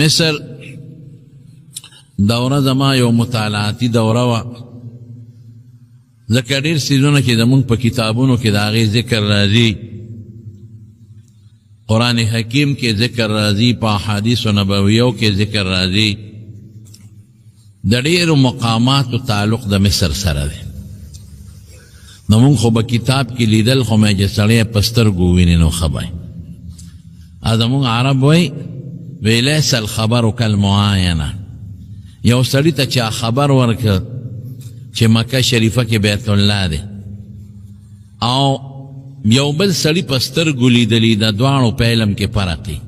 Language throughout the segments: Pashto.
مصر دوره زما یو مطالعاتی دوره وا ځکه ډېر څیزونه چې زمونږ په کتابونو کې د هغې ذکر راځي، قرآن حکیم کې ذکر راځي، په احادیث نبویو کې ذکر راځي، د ډېرو مقاماتو تعلق د مصر سره دی. نو مونږ خو به کتاب کې لیدل، خو مې چې سړی په سترګو وویني نو ښه به زمونږ عرب وایي لیس الخبر کالمعاینه. یو سړي ته چا خبر ورکړ چې مکه شریفه کې بیت الله دی، او یو بل سړي په سترګو لیدلي، د دواړو په علم کې فرق دی.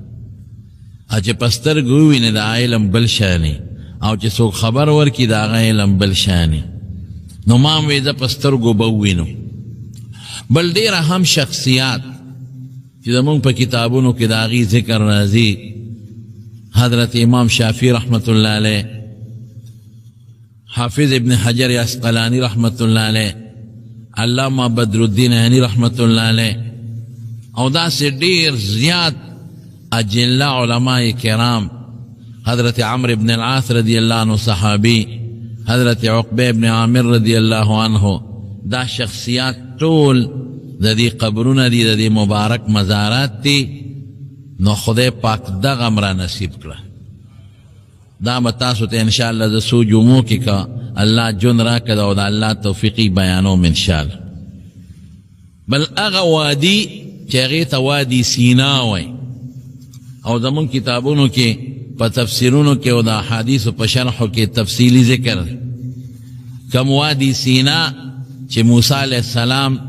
چې په سترګو وویني د علم بل شانې، او چې څوک خبر ورکړي د هغه علم بل شانې. نو ما هم وی زه په سترګو به ووینو. بل ډېر اهم شخصیات چې زمونږ په کتابونو کې د هغې ذکر راځي، حضرت امام شافعی رحمت الله علیه، حافظ ابن حجر عسقلانی رحمت الله علیه، علامہ بدر الدین عینی رحمت الله علیه، او داسې ډېر زیات اجله علماء کرام، حضرت عمرو ابن العاص رضی اللہ عنہ صحابی، حضرت عقبہ ابن عامر رضی اللہ عنہ، دا شخصیات ټول د دې قبرونه دي، د دې مبارک مزارات دي. نو خدای پاک دغه هم را نصیب کړه. دا به تاسو ته انشاءالله د څو جمعو کې که الله جون راکړه او د الله توفیقي بیانوم انشاءالله. بل هغه وادي چې هغې ته وادي سینا وایي، او زمونږ کتابونو کې په تفسیرونو کې او د احادیثو په شرحو کې تفصیلی ذکر کم وادي سینا چې موسی علیه السلام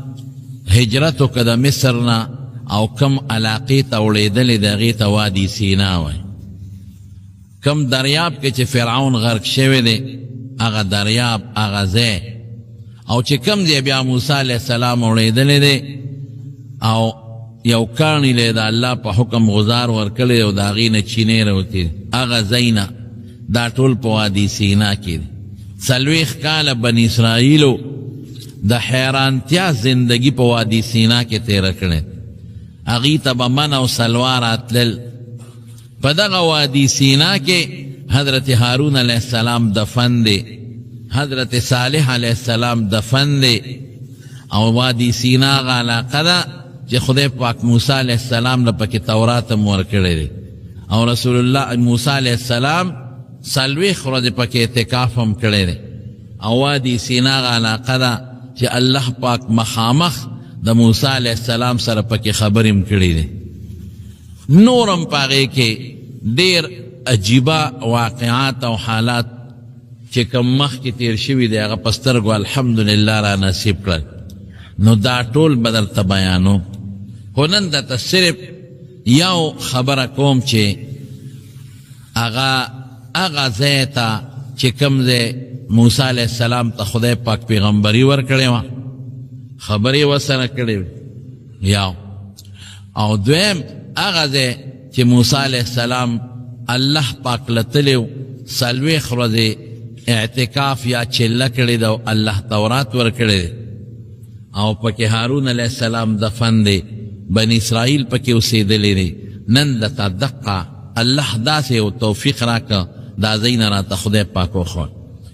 هجرت وکړه د مصر نه، او کم علاقې ته وړېدلې د هغې ته وادي سینا وایي. کم دریاب کې چې فرعون غرق شوی دی، هغه دریاب، هغه ځای، او چې کم ځای بیا موسی علیه السلام وړېدلی دی، او یو کاڼي لی د الله په حکم غزار ورکړی او د هغې نه چینې راوتې، هغه ځای نه دا ټول په وادي سینا کې دی. 40 کاله بني اسرائیلو د حیرانتیا زندگی په وادي سینا کې تیره کړې. هغې ته به من او سلوا راتلل. په دغه وادي سینا کې حضرت هارون علیه السلام دفن دی، حضرت صالح علیه السلام دفن دی، او وادي سینا هغه علاقه ده چې خدای پاک موسی علیه السلام له پکې تورات هم ورکړی دی، او رسول الله موسی علیه السلام 40 ورځې پکې اعتکاف هم کړی دی. او وادي سینا هغه علاقه ده چې الله پاک مخامخ د موسی علیه السلام سره پکې خبرې هم کړی دی. نور هم په هغې کې ډېر عجیبه واقعات او حالات چې کوم مخکې تیر شوي دی، هغه په سترګو الحمدلله را نصیب کړل. نو دا ټول به درته بیانو، خو نن درته صرف یو خبره کوم چې هغه ځای ته چې کوم ځای موسی علیه السلام ته خدای پاک پیغمبري ورکړې وه، خبرې ورسره کړې وې، یو. او دویم هغه ځای چې موسی علیه السلام الله پاک له تللی و، 40 ورځې اعتکاف یا چله کړې ده، او الله تورات ورکړی دی، او پکې هارون علیه السلام دفن دی، بني اسرائیل پکې اوسېدلی دی. نن درته دقه الله داسې یو توفیق راکړه، دا ځای نه راته خدای پاک وښود.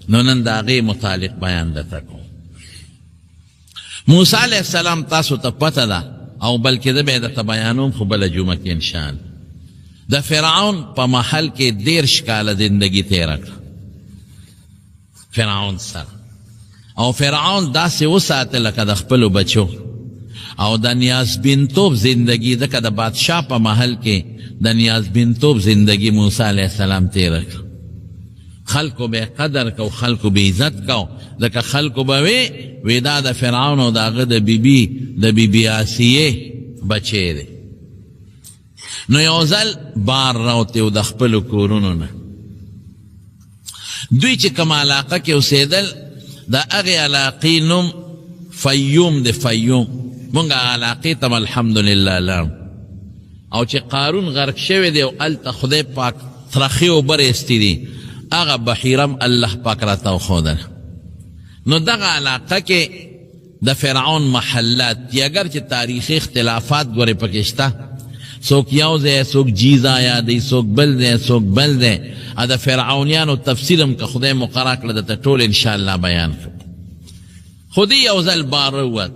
نو نن د هغې متعلق بیان درته کوم. موسی علیه السلام تاسو ته پته ده، او بلکې زه به یې درته بیانوم، خو بله جمعه کې انشاءالله. د فرعون په محل کې 13 کاله زندگی تیره کړه فرعون سره، او فرعون داسې وساته لکه د خپلو بچو، او د نیازبینتوب زندگی ځکه د بادشاه په محل کې د نیازبینتوب زندگی موسی علیه السلام تیره کړه. خلکو به قدر کو، خلکو به عزت کو، ځکه خلکو به وی دا د فرعون او د هغه د بیبي آسیې بچی دی. نو یو ځل بار راوتې و د خپلو کورونو نه. دوی چې کوم علاقه کې اوسېدل، د هغې علاقې نوم فیوم دی. فیوم مونږ علاقې ته الحمدلله لاړو، او چې قارون غرق شوی دی او هلته خدای پاک ترخې اوبه رایستې دي، هغه بحیرم الله پاک راته وښودله. نو دغه علاقه کې د فرعون محلات دي، اگر چې تاریخي اختلافات ګورې پکې شته، سوک یو دے سوک جیزا یا دی سوک بل دے سوک بل دے دا فرعونیانو تفصیلم که خدای مقرر کړه د ټول انشاءاللہ بیان کړ خودی یو ځل بار روت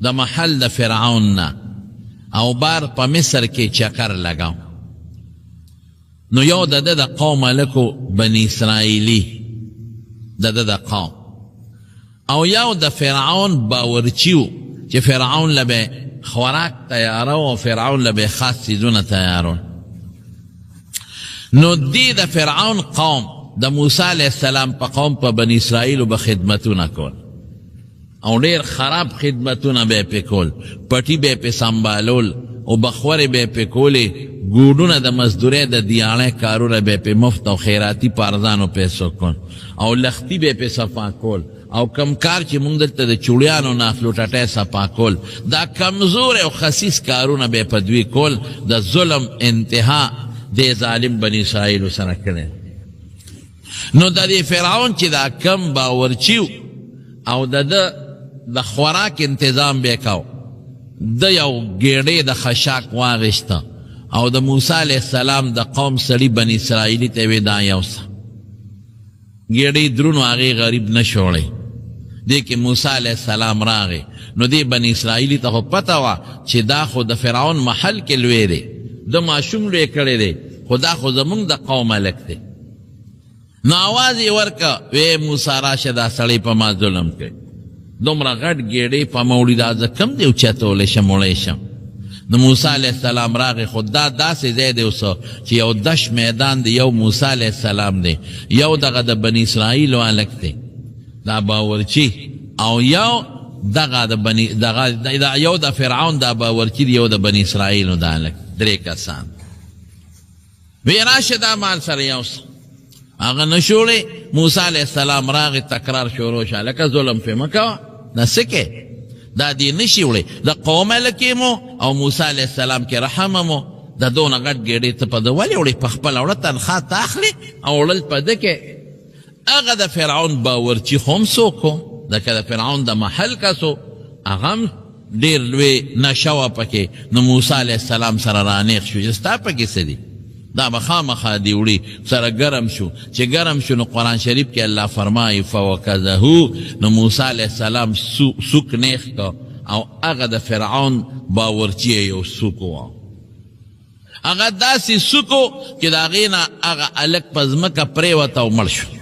د محل د فرعون نه او بار په مصر کې چکر لگاو نو یو د قوم ملکو بنی اسرائیلی د قوم او یو د فرعون باورچیو چې فرعون لبه خوراک تیاره و فرعون لبه خاص چیزونه تیارون نو دی د فرعون قوم د موسی علیہ السلام په قوم په بنی اسرائیل به خدمتونه کول او ډیر خراب خدمتونه به پې کول پټي به پې سنبالول او بخورې به پې کولې ګوډونه د مزدورۍ د دیاړۍ کارونه به پې مفت او خیراتي په ارزانو پیسو کول او لختي به پې صفا کول او کم کار چې مونږ دلته د چوړیانو نافلو ټټۍ صفا کول دا کمزور او خسیس کارونه به په دوی کول د ظلم انتها د ظالم بنی اسرائیلو سره کړی نو د دې فرعون چې دا کم باورچیو او د خوراک انتظام به کاو د یو ګیډې د خشاک واغشته او د موسی علیہ السلام د قوم سړي بنی اسرائیلی ته وی دا یوسه ګیډې درونو هغې غریب نه شوړی دی کې موسی علیہ السلام راغی نو دی بنی اسرائیلی ته خو پته وه چې دا خو د فرعون محل کې لوی دی د ماشوم لوی کړی دی خو دا خو زمونږ د قوم ملک دی نو آواز یې ورکه وی موسی راشه دا سړی په ما ظلم کوي دومره غټ ګیډې په ما وړي دا زه کم دی اوچتولی شم وړی شم نو موسی علیہ السلام راغی خو دا داسې ځای دی اوس چې یو دش میدان دی یو موسی علیہ السلام دی یو دغه د بنی اسرائیلو هلک دی دا باورچی او یو دغه د یو د فرعون دا باورچی دی یو د بنی اسرائیلو دا هلک درې کسان وی راشه دا مال سره یوسه هغه نه شوړی موسی علیہ السلام راغی تکرار شروع شه لکه ظلم پې مه کوه نه څه کې دا دی نشي وړی د قوم ملکې مو او موسی علیہ السلام کې رحمه مو د دونه غټ ګیډې ته په ده ولې وړې په خپله وړه تنخوا ته اخلي او وړل په ده کې هغه د فرعون باورچي خو هم څوک و لکه د فرعون د محل کس و هغه هم ډېر لوی نشه وه پکې نو موسی علیہ السلام سره رانیغ شو چې ستا پکې څه دي دا به خامخا دی وړي سره ګرم شو چې ګرم شو نو قرآن شریف کې الله فرمایي فوکزهو نو موسی علیہ السلام سوک نیغ که او هغه د فرعون باورچی یو سوک و هغه داسې سوک و چې د هغې نه هغه هلک په ځمکه پرېوته او مړ شو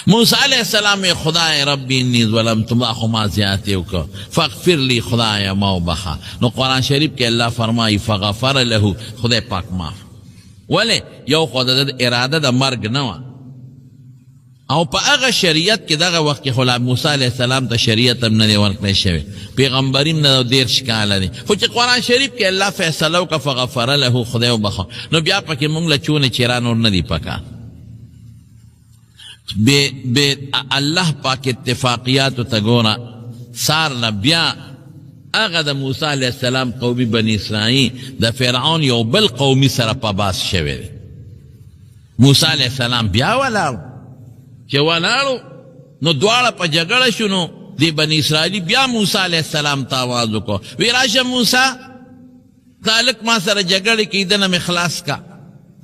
موسی علیہ السلام خدای ربی انی ظلمت ما خو ما زیاتې وکړه فاغفر لی خدای ما وبخه نو قرآن شریف کې الله فرمایي فغفر له خدای پاک معاف ولې یو خو د اراده د مرګ نه وه او په هغه شریعت کې دغه وخت کې خو موسی علیہ السلام ته شریعت هم نه دی ورکړی شوی پیغمبري هم نه 13 کاله دی خو چې قرآن شریف کې الله فیصله وکړه فغفر له خدای وبخه نو بیا پکې مونږ له چونې چیرا نور نه دی پکار بے اللہ پاک اتفاقیاتو تا گورا سارنا بیا اغا دا موسی علیہ السلام قومی بنی اسرائیل دا فرعون یو بل قومی سر پا باس شوی دی موسی علیہ السلام بیا ولارو چه ولارو نو دوارا پا جگڑ شنو دی بنی اسرائیلی بیا موسی علیہ السلام تاوازو کو وی راشا موسی تالک ما سر جگڑ کی دنم اخلاص کا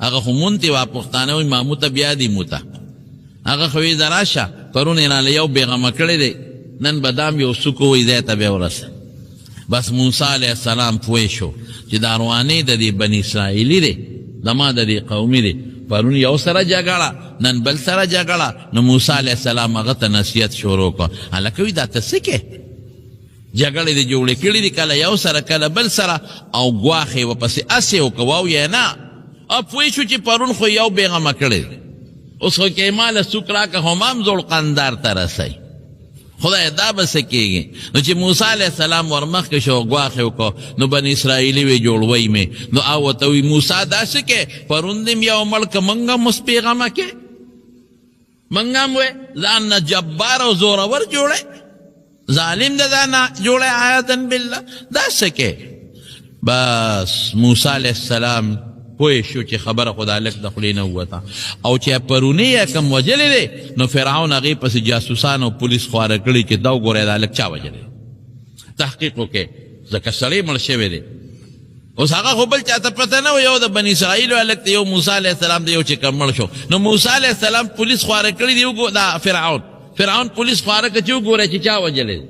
اغا خمونتی واپختانوی ماموتا بیا دی موتا هغه خو یې راشه پرون یې راله یو بېغمه کړی دی نن به دام یو سوکو وی ځای ته بیا ورسه بس موسی علیہ السلام پوه شو چې دا روانې د دې بني اسرائیلي دی زما د دې قومي دی پرون یو سره جګړه نن بل سره جګړه نو موسی علیہ السلام هغه ته نصیحت شروع کړه هلکه وی دا ته څه کې جګړې دې جوړې کړي دي کله یو سره کله بل سره او ګواښ یې ورپسې هسې وکړه وایې نه پوه شو چې پرون خو یو بېغمه کړی دی اوس خو کې ماله څوک راکه همام زوړ قندار ته رسی خدای دا به څه کېږي نو چې موسی علیہ السلام ورمخکې شو ګواښ یې وکړو نو بني اسرائیلي وی جوړوی مې نو او ورته وي موسی داسې کې پرون دې م یو مړ که موږ هم اوس پیغمه کې موږ هم وی ځان نه جبار او زورور جوړی ظالم د ځان نه جوړی آیتن بالله داسې کې بس موسی علیہ السلام پوه شو چې خبره خدا لک د خولې نه ووته او چې پرونی یې کم وجلی دی نو فرعون هغې پسې جاسوسان او پولیس خواره کړي چې دا وګورئ دا لک چا وجلی تحقیق وکړئ ځکه سړی مړ شوی دی اوس هغه خو بل چاته پته نه و یو د بني اسرائیلو هلک ته یو موسی علیه السلام د یو چې کم مړ شو نو موسی علیه السلام پولیس خواره کړي دي دا فرعون پولیس خواره کړه چې وګوره چې چا وجلی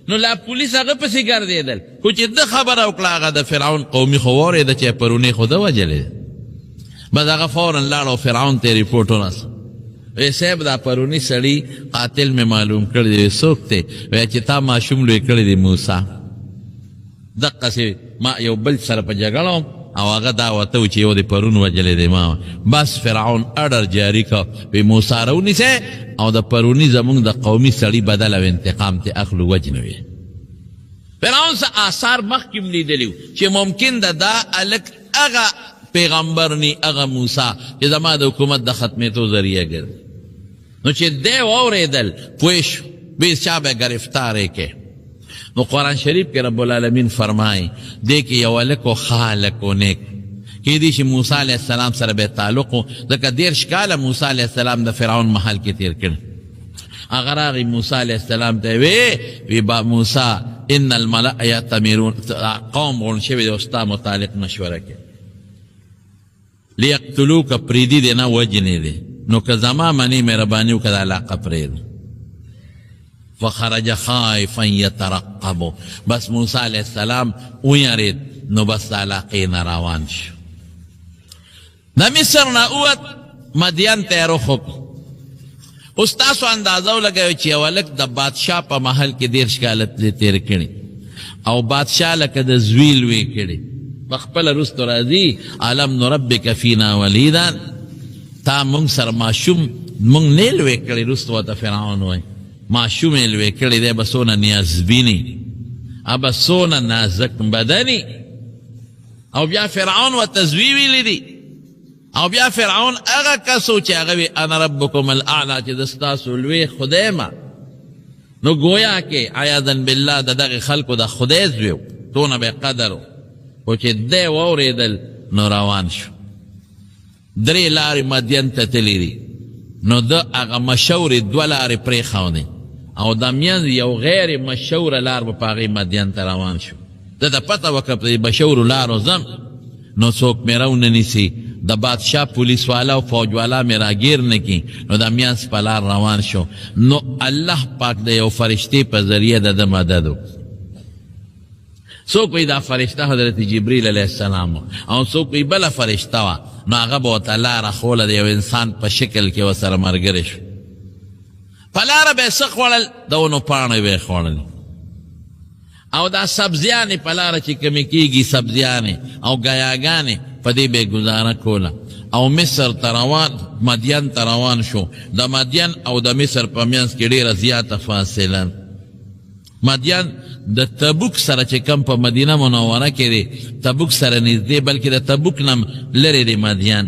نو لا پولیس هغه پسې ګرځېدل خو چې ده خبره وکړه هغه د فرعون قومي خو واورېده چې پرونی خو ده وجلی بس هغه فورا لاړ او فرعون ته رپورټ ونس وی صاحب دا پرونی سړي قاتل مې معلوم کړی دی څوک دی وی چې تا ماشوم لوی کړی دی موسی دقسې ما یو بل سره په جګړه وم او هغه دا ورته و چې یو د پرون وجلی دی ما بس فرعون اډر جاري که وی موسی راونیسئ او د پرونی زمونږ د قومي سړي بدل او انتقام ته اخلو وجنوي فرعون څه آثار مخکې م لیدلي و چې ممکن ده دا هلک هغه پیغمبر نی هغه موسی چې زما د حکومت د ختمېدو ذریعه ګرځي نو چې دی واورېدل پوه شو بیس چا به ګرفتار یې کې نو قرآن شریف کې رب العالمین فرمائی دې کې یو هلک و ښه هلک و نیک کیدی چې موسی علیه السلام سره به تعلق و ځکه 13 کاله موسی علیه السلام د فرعون محل کې تیر کړ هغه راغی موسی علیه السلام ته وی با موسی ان الملأ یأتمرون قوم غون شوي دی او ستا متعلق مشوره کې لیقتلوک پریدي دی نه وجنې دی نو که زما منی مهرباني وکړه د علاقه پرېږدي فخرج خائفا یترقب بس موسی علیه السلام ویرید نو بس د علاقې نه روان شو د مصر نه اوت مدین ته یې رخ وکړو اوس تاسو اندازه ولګوئ چې یو هلک د بادشاه په محل کې 13 کاله تېر کړي او بادشاه لکه د زوی لوی کړي پخپله رستو راځي الم نربک فینا ولیدا تا مونږ سره ماشوم مونږ نه لوی کړي رستو ورته فرعون وایي ماشوم یې لوی کړی دی به څونه نیازبیني به څونه نازک بدني او بیا فرعون ورته زوی ویلی دي او بیا فرعون هغه کس و چې هغه وی انا ربکم الاعلی چې زه ستاسو لوی خدای ما نو گویا کې عیاذا بالله د دغې خلکو د خدای زوی و دونه به قدر و خو چې دی واورېدل نو روان شو 3 لارې مدین ته تللی دي نو ده هغه مشهورې 2 لارې پرېښودې او د منځ یو غیر مشهوره لار به په هغې مدین ته روان شو ده ته پته وکړه په دې مشهورو لارو ځم نو څوک مې راونه نیسي د بادشاه پولیس والا او فوج والا مې راګیر نه کي نو د منځ په لار روان شو نو الله پاک د یو فرشتې په ذریعه د ده مدد وکړو څوک وایي دا فرشته حضرت جبریل علیه السلام او څوک وایي بله فرشته وه نو هغه به ورته لاره ښوله د یو انسان په شکل کې ورسره ملګرې شو په لاره به یې څه خوړل د ونو پاڼې به یې خوړلې او دا سبزیانې په لاره چې کمې کېږي سبزیانې او ګیاګانې په دې به یې ګزاره کوله او مصر ته روان مدین ته روان شو د مدین او د مصر په منځ کې ډېره زیاته فاصله مدین د تبوک سره چې کم په مدینه منوره کې دی تبوک سره نږدې بلکې د تبوک نه لرې دی مدین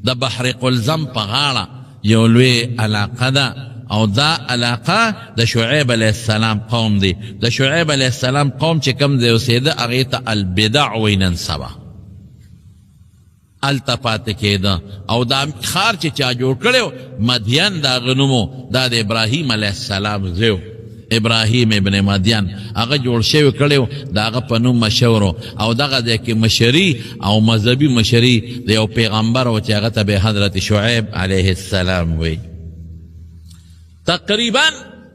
د بحر قلزم په غاړه یو لوی علاقه ده او دا علاقه د شعیب علیه السلام قوم دی د شعیب علیه السلام قوم چې کم دی اوسېده هغې ته البدع وایي نن سبا هلته پاتې کېده او دا ښار چې چا جوړ کړی مدین د هغه نوم دا د ابراهیم علیه السلام زوی ابراهیم ابن مدین هغه جوړ شوی کړی د هغه په نوم مشهور او دغه ځای کې مشري او مذهبي مشري د یو پیغمبر و چې هغه ته به حضرت شعیب علیه السلام وی تقریبا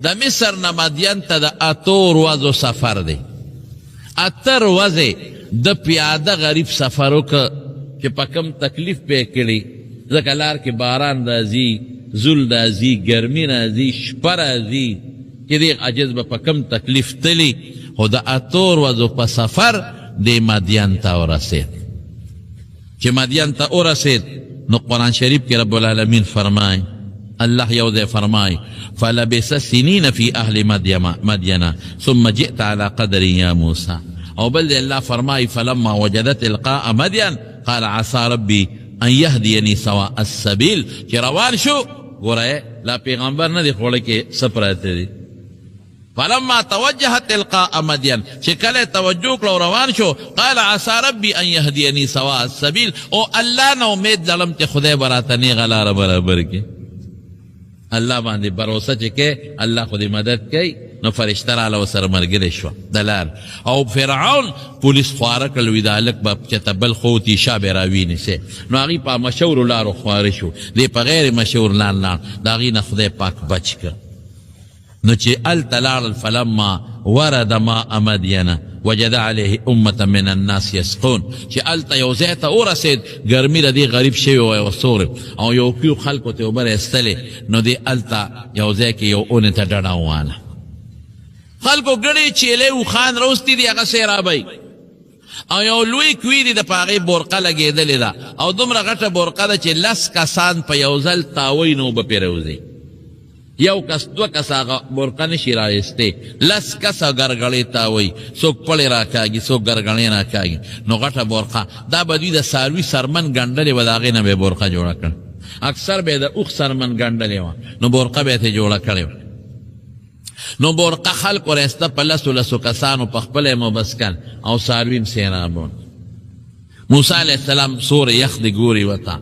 د مصر نه مدین ته د 8 ورځو سفر دی 8 ورځې د پیاده غریب سفر وکړه چې په کم تکلیف پې کړي ځکه لار کې باران راځي زول راځي ګرمي راځي شپه راځي چې دې عجز به په کم تکلیف تلی خو د 8 ورځو په سفر دې مدین ته ورسېد چې مدین ته ورسېد نو قرآن شریف کې رب العالمین فرمای الله یو ځای فرمای فلبث سنین فی اهل مدین ثم جئت على قدر یا موسی او بل دی الله فرمای فلما وجدت القاء مدین قال عسى ربي ان يهديني سواء السبيل چې روان شو ګوره لا پیغمبر نه دی خوړه کې سپراته دی فلما توجه تلقاء مدين چې کله توجه کړو روان شو قال عسى ربي ان يهديني سواء السبيل او الله نو امید لرم چې خدای براته نه غلاره برابر کې الله باندې بروسه چې کې الله خو دې مدد کوي نو فرشته راله ورسره ملګرې شوه د لار او فرعون پولیس خواره کړل وي دا هلک به چېرته بل خو تیشا به راوینیسې نو هغوی په مشهورو لارو خواره شو دی په غیر مشهور لار لاړ د هغوی نه خدای پاک بچ کړ نو چې هلته لاړل فلما ورد ماء مدینه وجد علیه امة من الناس یسقون چې هلته یو ځای ته ورسېد ګرمي د دې غریب شوي وی وسورې او یو کیو خلکو ته اوبه راایستلې نو دې هلته یو ځای کې یو اونې ته ډډه وواله خلکو ګڼې چیلې اوښان روستي دي هغه سیرابی او یو لوی کوي دی د په هغې بورقه لګېدلې ده او دومره غټه بورقه ده چې 10 کسان په یو ځل تاوی نو اوبه پرې راوځي یو کس 2 کس هغه برقه نشي رایستی 10 کسه ګرګړې تاوی څوک پړې راکاږي څوک ګرګړې راکاږي نو غټه برقه دا به دوی د څاروي سرمن ګنډلې وه د هغې نه به یې برقه جوړه کړه اکثر به یې د اوښ سرمن ګنډلې وه نو برقه به یې ترې جوړه کړې وه نو برقه خلکو رایسته په 10 کسانو په خپله یې مبسکن او څاروي م سیرابون موسی علیه السلام سوره یخ دی ګوري ورته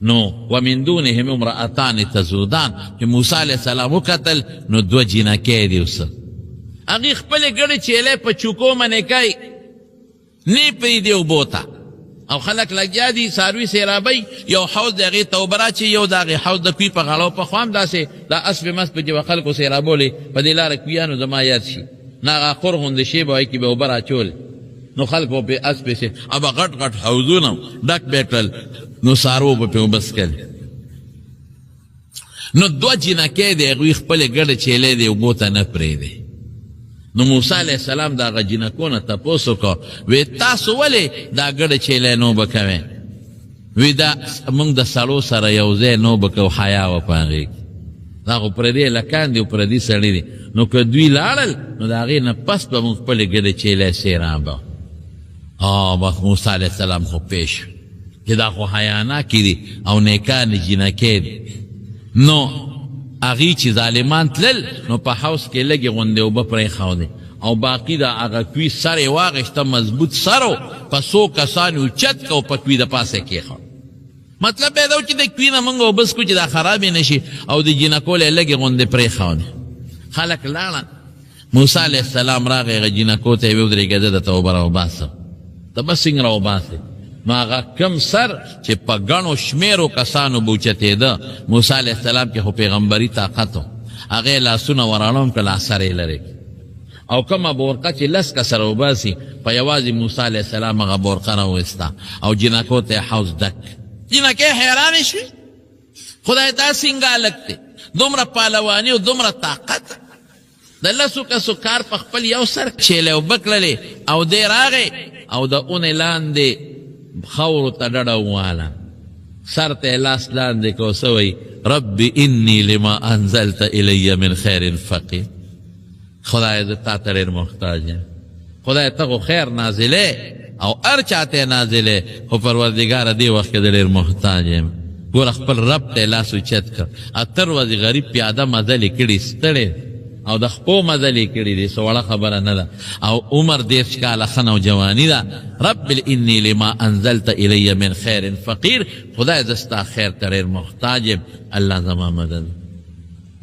نو ومن دونهم امرأتان تزودان چې موسی علیه السلام وکتل نو 2 جینکې دي اوس هغې خپلې ګڼې چیلې په چوکو منې کوي نه پرېږدي اوبو ته او خلک لګیا دي څاروي سیرابی یو حوض د هغې ته اوبه راچي یو د هغې حوض د کوي په غاړه په خوا هم داسې دا اسب مسب چې به خلکو سیرابولې په دې لاره کویانو زما یاد شي نه هغه خور غوندې شی به وایي کې به اوبه راچول نو خلکو پې اسبې سي ابه غټ غټ حوضونه ډک به یې کړل نو څاروو به پې وبسکل نو 2 جینکې د هغوی خپلې ګډه چیلې د اوبو ته نه پرېږدي نو موسی علیه السلام د هغه جینکو نه تپوس وکړو وی تاسو ولې دا ګډه چیلې نوبه کوئ وی دا موږ د سړو سره یو ځای نوبه کوو حیا وه په هغې کې دا خو پردي هلکان دي او پردي سړي دي نو که دوی لاړل نو د هغې نه پس به موږ خپلې ګډې چیلې سیرابه بس موسی علیه السلام خو پیش چې دا خو حیاناکې دي او نیکانې جینکې دي نو هغې چې ظالمان تلل نو په حوض کې لږې غوندې اوبه پرېښودې او باقي د هغه کوي سر یې واغېسته مضبوط سر و په 100 کسان یې اوچت که او په کوي د پاسه کېښود مطلب به دا و چې د کوي نه موږ اوبه څکو چې دا خرابې نه شي او د جینکو له لږې غوندې پرېښودې خلک لاړل موسی علیه السلام راغی هغه جینکو ته یې ودرېږه زه درته اوبه راوباسم ته به څنګه راوباسې نو هغه کم سر چې په ګڼو شمېرو کسانو به اوچتېده موسی علیه السلام کې خو پیغمبري طاقت و هغې لاسونه ورړوم که لا سر یې لرې او کومه برقه چې 10 کسه راوباسي په یوازې موسی علیه السلام هغه برقه راوایسته او جینکو ته یې حوض ډک جینکې حیرانې شوې خدای دا څنګه هلک دی دومره پهلواني او دومره طاقت د 10 کسو کار په خپل یو سر چیلې اوبه کړلې او دی راغی او د اونې لاندې خورو ته ډډه وواله سر ته یې لاس لاندې کو څه وایي رب انی لما انزلت الی من خیر فقیر خدای زه تا ته ډېر محتاج یم خدای ته خو خیر نازلې او هر چا ته یې نازلې خو پروردګاره دې وخت کې زه ډېر محتاج یم ګوره خپل رب ته یې لاس اوچت کړ اتر ورځې غریب پیاده مزلې کړي ستړی او د خپو مزلې کړي دي څه وړه خبره نه ده او عمر 10 کاله ښه نوجواني ده رب انی لما انزلت الی من خیر فقیر خدای زه ستا خیر ته ډېر محتاج یم الله زما مدد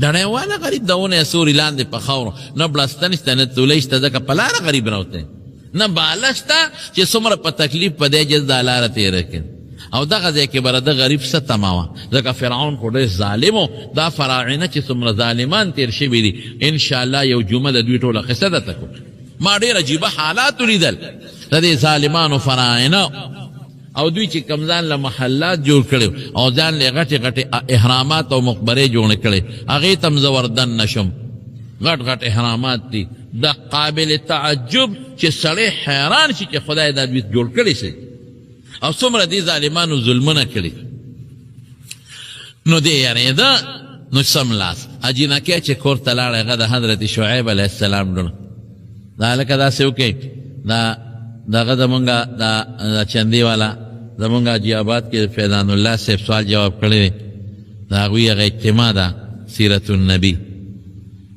ډڼیواله غریب د اونې سوري لاندې په خاورو نه بړسته نشته نه تولی شته ځکه په لاره غریب راوتی نه باله شته چې څومره په تکلیف په دی جز دا لاره تېره کړي او دغه ځای کې به د غریب څه تمه وه ځکه فرعون خو ډېر ظالم و دا فراعنه چې څومره ظالمان تېر شوي دي انشاءالله یو جمعه د دوی ټوله قصه درته کوم ما ډېر عجیبه حالات ولیدل د دې ظالمانو فراعنه او دوی چې کوم ځان له محلات جوړ کړي او ځان له غټې غټې احرامات او مقبرې جوړې کړي هغې ته م زه وردن نشم غټ غټ احرامات دي د قابل تعجب چې سړی حیران شي چې خدای دا دوی جوړ کړي شي او څومره دې ظالمانو ظلمونه کړي نو دې یارېده نو سملاس اجینکې چې کور ته لاړ هغه د حضرت شعیب علیه السلام ډونه دا هلکه داسې وکړئ دغه زمونږ د چندي والا زمونږ حاجي آباد کې فیضان الله صاحب سوال جواب کړی دی د هغوی هغه اجتماع ده سیرت النبي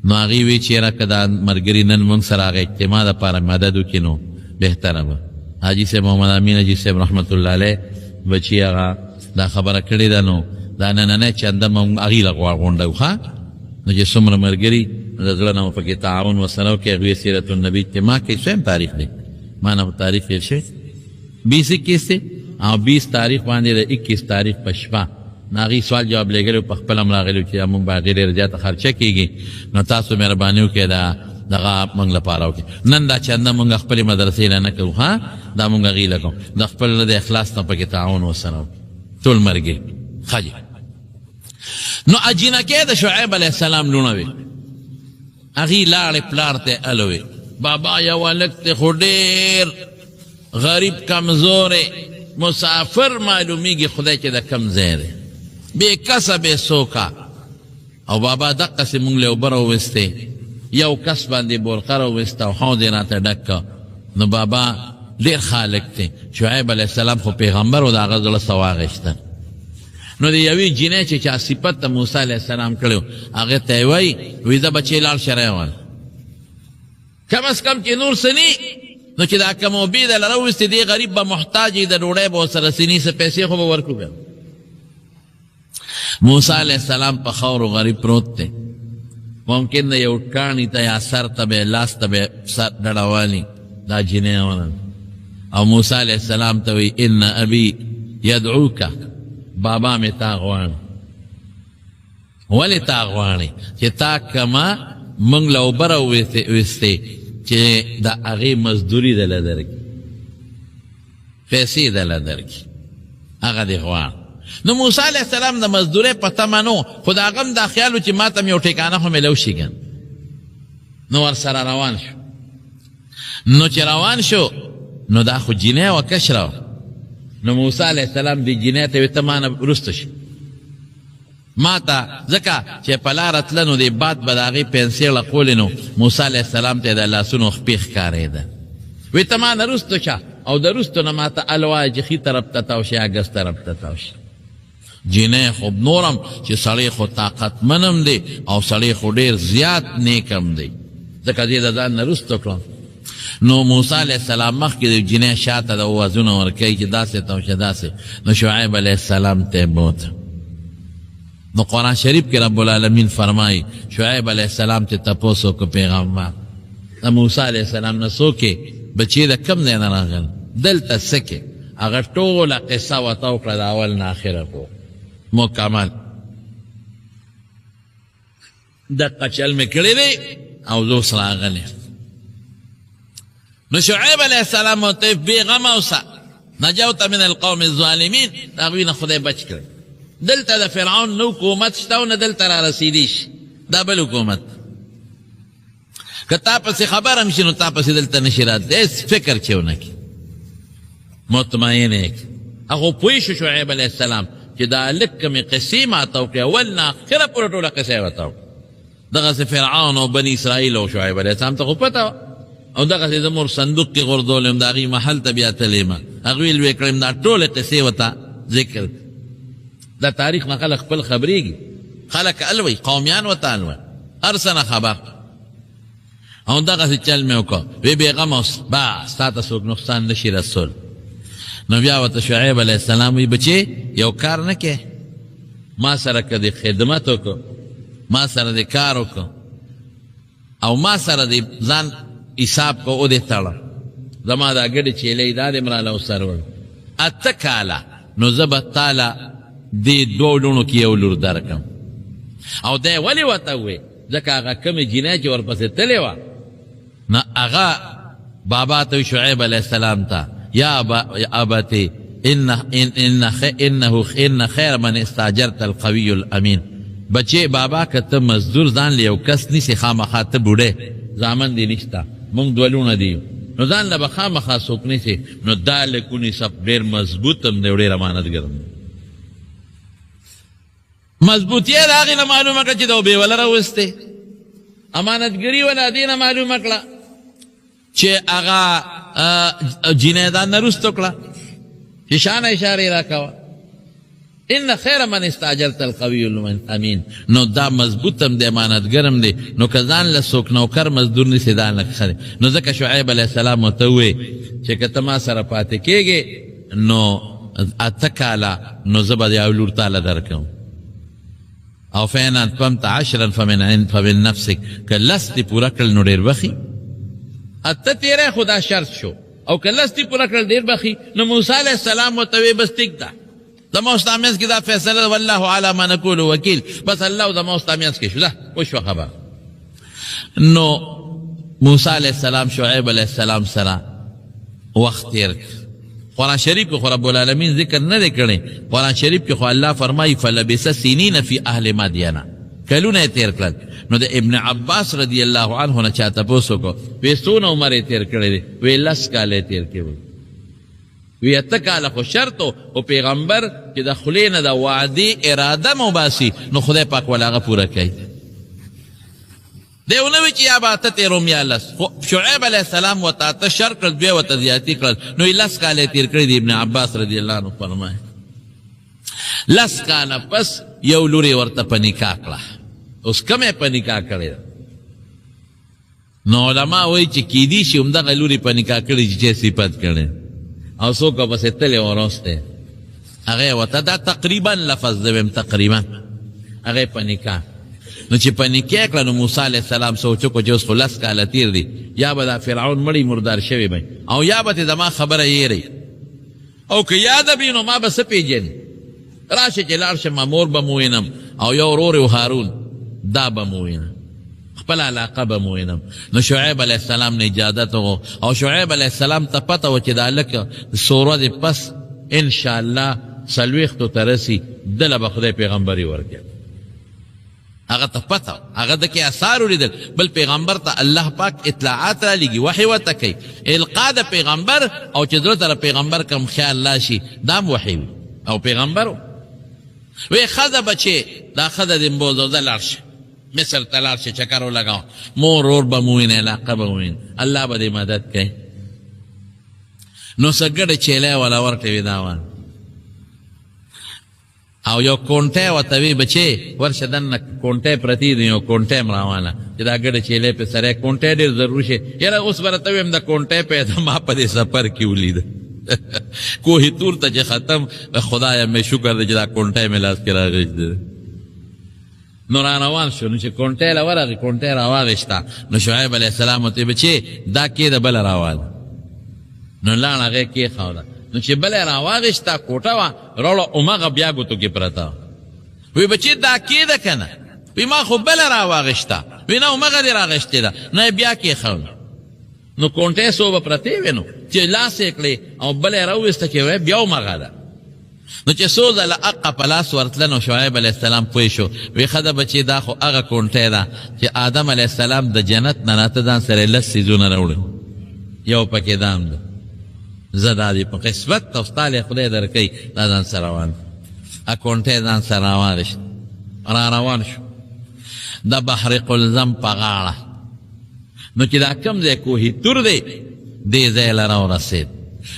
نو هغوی وی چې یاره که دا ملګري نن مونږ سره هغه اجتماع دپاره مدد وکړي نو بهتره به حاجي صاحب محمد امین حاجي صاحب رحمت الله علیه بچي هغه دا خبره کړې ده نو دا نننی چنده مونږ هغې له غونډه ښه نو چې څومره ملګري د زړه نه مو پکې تعاون ورسره وکړي هغوی سیرت النبي اجتماع کوي څویم تاریخ دی ما نه تاریخ هېر شوی 20-21 دی او 20 تاریخ باندې د 21 تاریخ په شپه نو هغې سوال جواب لېږلی په خپله هم راغلي چې مونږ به هغې ډېره زیاته خرچه کېږي نو تاسو مهرباني وکړئ دغه مونږ لپاره وکړي نن دا چنده مونږ خپلې مدرسې له نه کوو ها دا مونږ هغې له کوو د خپل د اخلاص نه پکې تعاون ورسره وکړي ټول مرګې ښه جي نو اجینکې د شعیب علیه السلام لوڼه وې هغې لاړې پلار ته الوې بابا یو هلک دی خو ډېر غریب کمزورې مسافر معلومیږي خدای چې د کم ځای دی بې کسه بې سوکه او بابا دقسې مونږ له اوبه راوویستې یو کس باندې بورقه راوویسته او حوض یې راته ډک که نو بابا ډېر خالق دی شعیب علیه السلام خو پیغمبر و د هغه زړه څه واغېسته نو د یوې جینۍ چې چا صفت د موسی علیه السلام کړی هغې ته یې وایي وایي زه بچې لاړ شه راوال کم از کم چې نور څه نی نو چې دا کم اوبې دله راوویستې دې غریب به محتاج وي د ډوډۍ به ورسره سینې څه پیسې خو به ورکړو بیا موسی علیه السلام په خاورو غریب پروت دی ممکن د یو کاڼي ته یا سر ته به لاس ته به سر ډډوالي دا جینۍ ونه او موسی علیه السلام ته وایي ان ابي یدعوکه بابا مې تا غواړي ولې تا غواړي چې تا کما موږ له اوبه راوویستې چې د هغې مزدوري دله درکړي پیسې دله درکړي هغه دې غواړي نو موسی علیه السلام د مزدورۍ په تمه نو خو د هغه هم دا خیال و چې ما ته م یو ټیکانه خو میلو شي ګن نو ورسره روان شو نو چې روان شو نو دا خو جینۍ وه کشره وه نو موسی علیه السلام دې جینۍ ته وایي ته ما نه وروسته شي ما ته ځکه چې په لاره تله نو دې باد به د هغې پنسې لقولې نو موسی علیه السلام ته یې د لاسونو خپې ښکارېده وایي ته ما نه وروسته شه او د وروستو نه ما ته الوایه چې ښي طرف ته تاو شي یا ګس طرف ته تاو شي جینۍ خو نورم چې سړی خو طاقتمنم دی او سړی خو ډېر زیات نیکم دی ځکه دې د ځان نه وروسته کړم نو موسی علیه السلام مخکې د جینۍ شاته د اوازونه ورکوي چې داسې تاو شه داسې نو شعیب علیه السلام ته بوته نو قرآن شریف کې رب العالمین فرمایي شعیب علیه السلام ته تپوس وکړه پیغمبر د موسی علیه السلام نه څوک بچې د کم ځای نه راغل دلته څه کې هغه ټوله قصه ورته وکړه د اول نه اخره کو مکمل دقه چل مې کړی دی او زه اوس راغلی نو شعیب علیه السلام ورته بېغمه اوسه نجوت من القوم الظالمین د هغوی نه خدای بچ کړی دلته د فرعون نه حکومت شته او نه دلته را رسیدی شي دا بل حکومت که تا پسې خبر هم شي نو تا پسې دلته نشي راتلی هېڅ فکر چې ونه کړي مطمئن یې کړي هغه پوه شو شعیب علیه السلام چې دا لږ کمې قصې ماته وکړې اول نه اخره پورې ټوله قصه یې ورته وکړه دغسې فرعون او بني اسرائیل او شعیب علیه السلام ته خو پته وه او دغسې زموږ صندوق کې غورځولې د هغې محل ته بیا تللی یم هغوی لوی کړم دا ټولې قصې ورته ذکر دا تاریخ نه خلک خپل خبرېږي خلک الوی قومیان ورته الوی هر څه نه خبر او دغسې چل مې وکړه وی بېغمه اوس بس تا ته څوک نقصان نشي رسول نو بیا ورته شعیب علیه السلام وی بچې یو کار نه کې ما سره که د خدمت وکړو ما سره د کار وکړو او ما سره د ځان حساب کو او دې تړه زما دا ګډې چیلې دا دې مراله وسر وړ اته کاله نو زه به تاله دې دوو لوڼو کې یو لور درکړم او دی ولې ورته ووایې ځکه هغه کومې جینۍ چې ورپسې تلې وه نه هغه بابا ته شعیب علیه السلام ته یا ابتې ان خیر من استاجرت القوي الامین بچې بابا که ته مزدور ځان له یو کس نیسې خامخا ته بوډۍ زامن دې نشته مونږ دوه لوڼه دي نو ځان له به خامخا څوک نیسې نو دا لږ ونیسه ډېر مضبوط هم دی او ډېر امانتګر هم دی مضبوطی د هغې نه معلومه کړه چې د اوبې وله راوستې امانتګري وله دې نه معلومه کړه چې هغه جینۍ دا نه رسته کړه چې شانه اشارې راکوه ان خیر من استاجرت القوي الامین نو دا مضبوط هم دی امانتګر هم دی نو که ځان له څوک نوکر مزدور نیسې دا لږ ښه دی نو ځکه شعیب علیه السلام ورته ووایي چې که ته ما سره پاتې کېږې نو اته کاله نو زه به یو لور تاله درکوم او فین اتممت 10 فمن نفسک که لس دی پورا کړل نو ډېر بخي اته تیرې خدا شرط شو او که لس دی پورا کړل ډېر بخي نو موسی علیه السلام ورته وی بس ټیک ده زما او ستا منځ کې دا فیصله ده والله علی ما نقول وکیل بس الله او زما او ستا منځ کې شو ده وشوه خبره نو موسی علیه السلام شعیب علیه السلام سره وخت تیر قرآن شریف کې خو رب العالمین ذکر نه دی کړی قرآن شریف کې خو الله فرمایي فلبث سنین فی اهل مدین کلونه یې تیر کړل نو د ابن عباس رضی الله عنه نه چا تپوس وکړو وی څونه عمر یې تیر کړی دی وی 10 کاله یې تیر کړی وی اته کاله خو شرط او پیغمبر چې د خولې نه د وعدې اراده مباسي نو خدای پاک ول هغه پوره کوي دیو نه وی چې یا به اته تیروم یا لس شعیب علیه السلام ورته اته شر کړل دوی ورته زیاتي کړل نو 10 کاله یې تیر کړی دی ابن عباس رضی الله عنه فرمایي 10 کاله پس یو لوري ورته په نکاح کړه اوس کومه په نکاح کړی نو علما وایي چې کیدی شي همدغه لوري په نکاح کړی چې صفت کړي او څوک پسې تلې ورسته هغه ورته دا تقریبا لفظ دویم تقریبا هغه په نکاح نو چې په نکاح کړه نو موسی علیه السلام سوچو کو چې اوس خو 10 کاله تیر دي یا به دا فرعون مړی مردار شوی وي او یا به زما خبره یېرئ او که یاده وي نو ما به څه پېژني راشه چې لاړ شم مور به م وینم او یو ورور و هارون دا به م وینم خپل علاقه به م وینم نو شعیب علیه السلام نه اجازت وغوښت او شعیب علیه السلام ته پته وه چې دا هلک څو ورځې پس انشاءالله 40 ته رسي دله به خدای پیغمبري ورکړي هغه ته پته هغه د کې اثار ولیدل بل پیغمبر ته الله پاک اطلاعات را لېږي وحی ورته کوي القا د پیغمبر او چې زړه ته پیغمبر کم خیال راشي دا هم وحی وي او پیغمبر وی ښځه بچې دا ښځه دې بوزوزه لاړ شه مصر ته لاړ شه چکر ولګوه مور ورور به م ووینې علاقه به م ووینې الله به دې مدد کوي نو څه ګډه چیلی وله ورکړې وي دا وان او یو کونټی ورته وي بچې ورشه دننه کونټی پرتې دي یو کونټی م راواله چې دا ګډه چیلی پې سره کونټی ډېر ضرور شي یاره اوس به راته ویم د کونټی پیدا ما په دې سفر کې ولیده کوهي تور ته چې ختم خدایه مې شکر دی چې دا کونټی مې لاس کې راغېږدی نو را روان شو نو چې کونټی له ورغې کونټی راواغېشته نو شعیب علیه السلام ورته بچې دا کې د بله راواله نو لاړ هغې کېښوده نو چې بله یې راواغېشته کوټه وه راوړه همغه بیا ګوتو کې پرته وی بچې دا کې ده که نه وی ما خو بله راواغېشته وی نه همغه دې راغېشتې ده نه یې بیا کېښوده نو کونټی څو به پرتې وې نو چې لاس یې کړې او بله یې راوویسته چې وی بیا همغه ده نو چې څو ځله اقه په لاس ورتله نو شعیب علیه السلام پوه شو وی ښه ده بچې دا خو هغه کونټی ده چې آدم علیه السلام د جنت نه راته ځان سره 10 څیزونه راوړي یو پکې دام ده زه دا دې په قسمت او ستا لی خدای درکوي دا ځان سره روان کونټی ځان سره راواغېشت را روان شو د بحر قلزم په غاړه نو چې دا کم ځای کوهي تور دی دې ځای له راورسېد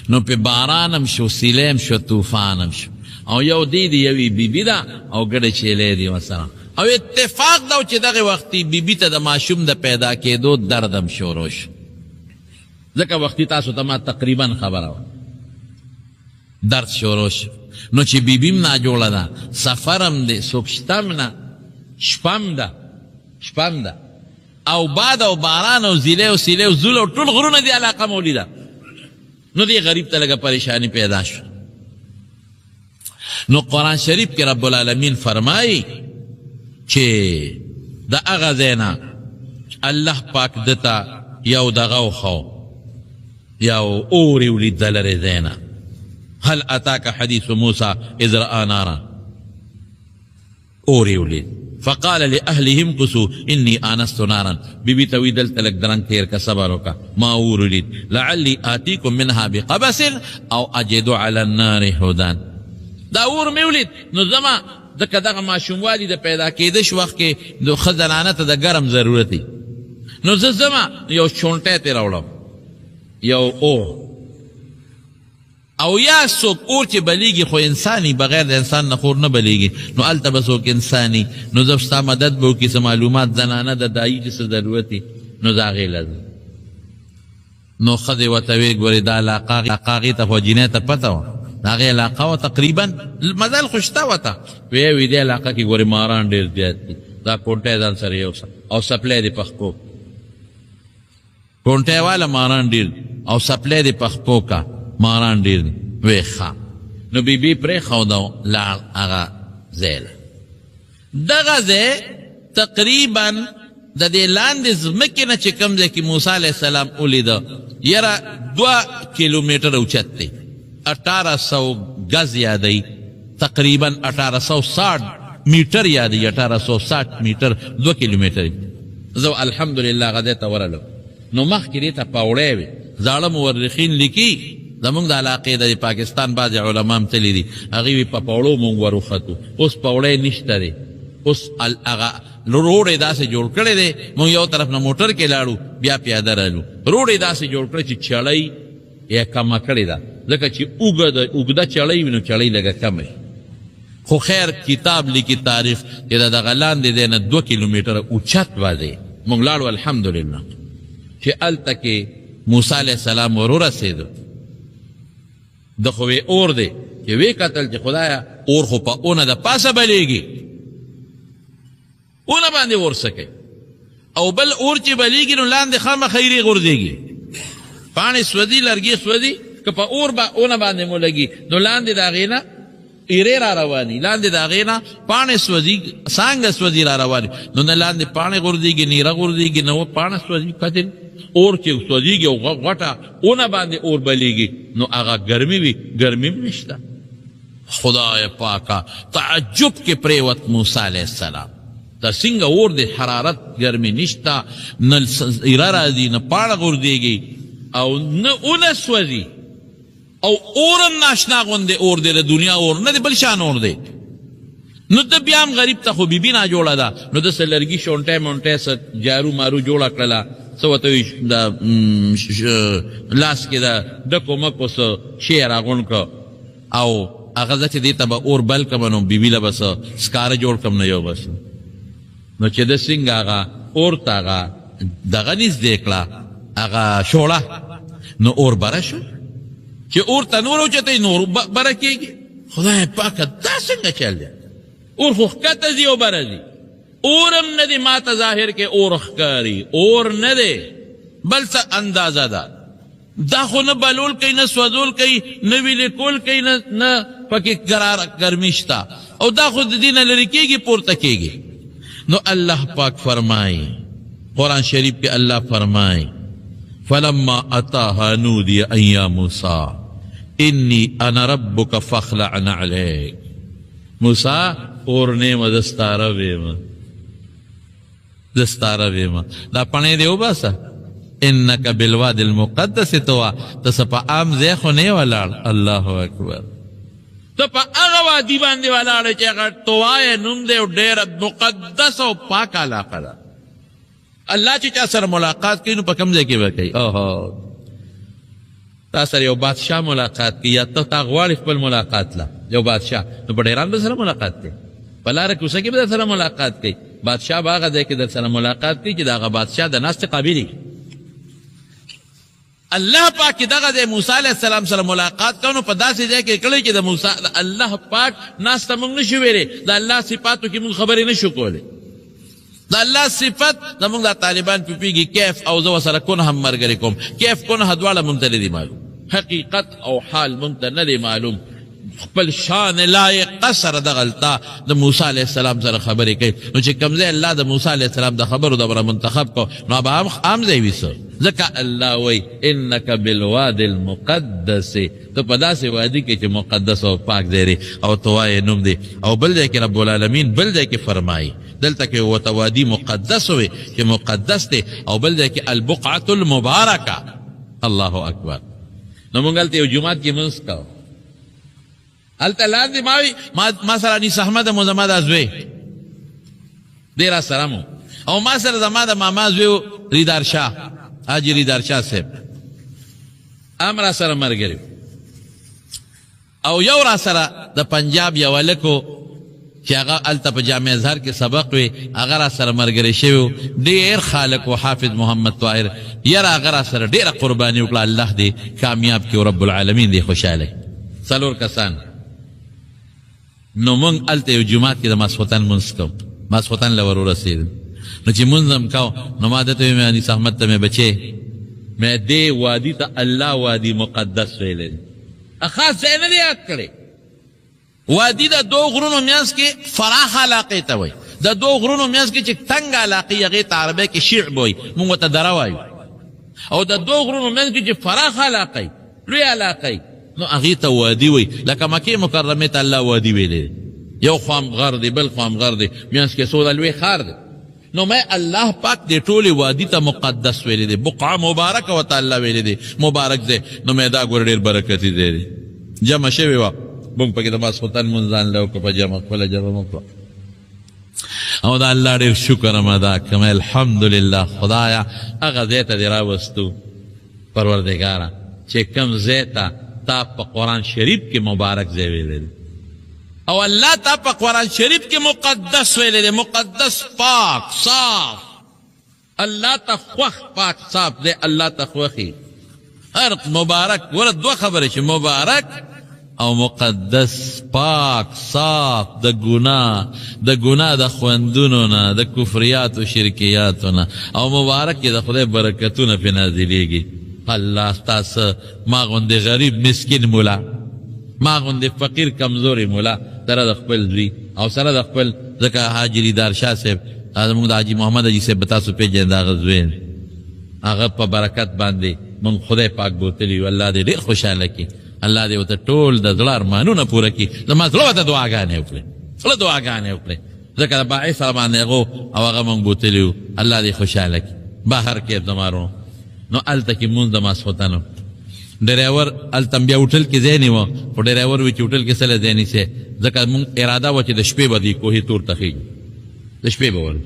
نو پې بارانم شو سیلیم شو طوفانم شو او یو دی یوې بیبي ده او ګډه چیلی دی ورسره او اتفاق ده چې دغې وختي بیبي ته د ماشوم د پیدا کېدو دردم شروع شو ځکه وختي تاسو ته ما تقریبا خبره وه درد شروع شو نو چې بیبي م ناجوړه ده سفرم دی څوک شتم نه شپم ده او باد او باران او زیلی او سیلی او زول او ټول غرونه دی علاقه مولیده نو دی غریب ته لږه پریشانی پیدا شو نو قرآن شریف کې رب العالمین فرمایي چې د هغه ځای نه الله پاک دته یو دغه وښو یو اور یې ولید د لرې ځای نه هل اتاک حدیث موسی اذ رأى نارا اور یې ولید فقال لأهلهم قصوا إني آنست نارا بی ته وی دلته لږ درنګ تېر که صبر وکړه ما اور ولید لعلي آتيكم منها بقبس او اجد على النار هدى دا اور مې ولید نو زما ځکه دغه ماشوموالي د پیدا کېدش وخت کې د ښه زنانه ته د ګرم ضرورت دی نو زه زما یو چونټی ترې راوړم یو اور او یا څوک اور چې بلیږي خو انساني بغیر د انسان نه خور نه بلیږي نو هلته به څوک انساني نو زه ستا مدد به وکړي څه معلومات زنانه د دایي چې څه ضرورت وي نو د هغې لازم نو ښځې ورته ویې ګورې دا علاقه هغې ته خو جینۍ ته پته وه هغې علاقه وه تقریبا مزل خو شته وته وی دې علاقه کې ګورې ماران ډېر زیات دي دا کونټی ځان سره یوسه او سپلی د پخپو کونټی والا ماران ډېر دي او سپلی د پخپو کا ماران ډېر دي وی ښه نو بیبي پرېښوده لاړ هغه ځای له دغه ځای تقریبا د دې لاندې ځمکې نه چې کوم ځای کې موسی علیه السلام ولیده یره 2 کیلومیټر اوچت دی 1800 گز یادی تقریبا 1860 میټر یادی 1860 میټر 2 کیلومیټر زو الحمدلله غده ته ورلو نو مخکې دې ته پاوړی وي زاړه مورخین لیکي زمونږ د علاقې د پاکستان بعضې علما هم تللي دي هغوی وي په پوړو مونږ وروختو اوس پوړی نشته دی اوس هغه روډ یې داسې جوړ کړی دی مونږ یو طرف نه موټر کې لاړو بیا پیاده رالو روډ یې داسې جوړ کړی چې چړۍ یې کمه کړې ده ځکه چې اوږده چړۍ وي نو چړۍ لږه کمه خو خیر کتاب لیکي تاریخ چې د دغه لاندې دی نه 2 کیلومیټره اوچت وځي مونږ لاړو الحمدلله چې هلته کې موسی علیه السلام ورورسېدو د خو وی اور دی چې وی کتل چې خدایا اور خو په اونه د پاسه بلیږي اونه باندې اور سکے او بل اور چې بلیږي نو لاندې خامه خیری غورځېږي پاڼې سوځي لرګي سوځي که په اور اونه باندې مو لګي نو لاندې د هغې نه ایرې را رواني لاندې د هغې نه پاڼې سوځي څانګه سوځي را رواني نو نه لاندې پاڼې غورځېږي نیره غورځېږي نه پاڼه سوځي کتل اور چې سوځېږي او غټه اونه باندې اور بلیږي نو هغه ګرمي وي ګرمي هم نشته خدای پاکه تعجب کې پرېوت موسی علیه السلام دا څنګه اور د حرارت ګرمي نشته نه ایره راځي نه پاڼه غورځېږي او نه اونه سوځي او اورم ناشنا غوندې اور دی د دنیا اور نه دی بل شان اور دی نو ته بیا هم غریب ته خو بیبي نه جوړه ده نو داسې لرګي شونټی مونټی څه جارو مارو جوړه کړله څه ورته وي د لاس کې د ډکو مکو څه شی یې راغونډ کړه او هغه زه چې دې ته به اور بل کړم نو بیبي له به څه سکاره جوړ کړم نه یو بس نو چې د څنګه هغه اور ته هغه دغه نږدې کړه هغه شوړه نو اور بره شو چې اور ته نور اوچتی نور بره کېږي خدای پاکه دا څنګه چل دی اور خو ښکته ځي او بره ځي اورم نه دی ما ته ظاهر کې اور ښکاري اور نه دی بل څه اندازه ده دا خو نه بلول کوي نه سوځول کوي نه ویلې کول کوي نه پکې ګرمي شته او دا خو د دې نه لرې کېږي پورته کېږي نو الله پاک فرمایي قرآن شریف کې الله فرمایي فلما اتاها نودي ان يا موسى اني انا ربك فاخلع عليك موسى اور نیمه دستاره ویمه دا پڼې دی وباسه انك بالواد المقدس توا ته څه په عام ځای خو نه ولاړ الله اکبر ته په هغه وادي باندې ولاړ چې هغه توای نوم دی او ډېره مقدس او پاک علاقه ده الله چې چا سره ملاقات کوي نو په کوم ځای کې به کوي اوهو تا سره یو بادشاه ملاقات کوي یا ته تا غواړې خپل ملاقات له یو بادشاه نو په ډیران به سره ملاقات کوي په لاره کوڅه کې به در سره ملاقات کوي بادشاه به هغه ځای کې در سره ملاقات کوي چې د هغه بادشاه د ناستې قابل وي الله پاک دغه د موسی علیه السلام سره ملاقات کوو نو په داسې ځای کې کړی چې د موسی الله پاک ناسته موږ نشو ویلی د الله صفاتو کې موږ خبرې نشو کولی د الله صفت زموږ د طالبان پوهېږي کیف او زه ورسره کونه هم ملګرې کوم کیف کونه دواړه موږ ته نه دي معلوم حقیقت او حال موږ ته نه دی معلوم خپل شان لایقه سره دغلته د موسی علیه السلام سره خبرې کوي نو چې کوم ځای الله د موسی علیه السلام د خبرو دپاره منتخب کو نو به عام ځای وي څه ځکه الله وی انک بالواد المقدس ته په داسې وادي کې چې مقدس او پاک دی او ته وایې نوم دی او بل ځای کې رب العالمین بل ځای کې فرمایي دلته کې ورته وادي مقدس وي چې مقدس دی او بل ځای کې البقعة المبارکه الله اکبر نو موږ هلته یو جومات کې لمونځ کوو هلته لاندې ما سره انیس احمد مو زما دا زوی دی را سره مو او ما سره زما د ماما زوی ریدار شاه حاجي ریدار شاه صاحب هم را سره ملګري او یو را سره د پنجاب یو هلک چې هغه هلته په جامع ازهر کې سبق وي هغه را سره ملګری شوی ډېر خالق و حافظ محمد طاهر یاره هغه را سره ډېره قرباني وکړه الله دې کامیاب کړي رب العالمین دې خوشحاله څلور کسان. نو مونږ هلته یو جومات کې د ماسخوتن مونځ کوو، ماسخوتن له ور ورسېدو. نو چې مونځ هم کوو نو ما ده ته ویل انیس احمد ته مې بچې مې دې وادي ته الله وادي مقدس ویلی دی، خاص ځای نه دی یاد کړی. وادي د دو غرونو منځ کې فراخ علاقې ته وایي، د دو غرونو منځ کې چې تنګ علاقې هغې ته عربۍ کې شعب وایي، مونږ ورته دره وایو. او د دو غرونو منځ کې چې فراخ علاقې لوی علاقې نو هغې ته وادي وایي. لکه مکې مکرمې ته الله وادي ویلی دی، یو خوام غر دی بل خوام غر دی، منځ کې څو د لوی ښار دی. نو میں اللہ پاک دے ټولې وادي ته مقدس ویلی دی، بقعه مبارکه ورته الله ویلی دی، مبارک دی. نو مې دا ګوره ډېر برکتي دی دی. جمع شوې وه، مونږ پکې د ماسخوتن مونځ ځان له وکړو، په جمع خپله جمع مو کړو او د الله ډېر شکر م ادا کړم. الحمدلله خدایه هغه ځای ته دې راوستو پروردګاره چې کوم ځای ته تا په قرآن شریف کې مبارک ځای ویلی دی او اللہ تا پا قرآن شریف کے مقدس ویلے دے، مقدس پاک صاف. اللہ تا خوخ پاک صاف دے، اللہ تا خوخی ہر مبارک. ورد دو خبر ہے مبارک او مقدس، پاک صاف د گناہ د خوندونو نا، د کفریات و شرکیاتو نا، او مبارک د خدای برکتون پی نازلیگی. اللہ تاس ما غند غریب مسکین مولا، ما غند فقیر کمزوری مولا سره د خپل زوی او سره د خپل ځکه حاجي دار شاه صاحب زموږ د حاجي محمد حاجي صاحب به تاسو پېژنئ، د هغه زوی هغه په برکت باندې موږ خدای پاک بوتلي یو. الله دې ډېر خوشحاله کړي، الله دې ورته ټول د زړه ارمانونه پوره کړي. زما زړه ورته دعاګانې وکړې، زړه دعاګانې وکړې، ځکه د باعث سره باندې هغه او هغه موږ بوتلي یو. الله دې خوشحاله کړي. بهر کې زمارو نو هلته کې مونځ د ماسخوتنو ډریور هلته بیا هوټل کې ځای نیوه، خو ډریور وایي چې هوټل کې څه ځای نیسئ، ځکه مونږ اراده وه چې د شپې به دې کوهي تور ته خېږي، د شپې به ورځو.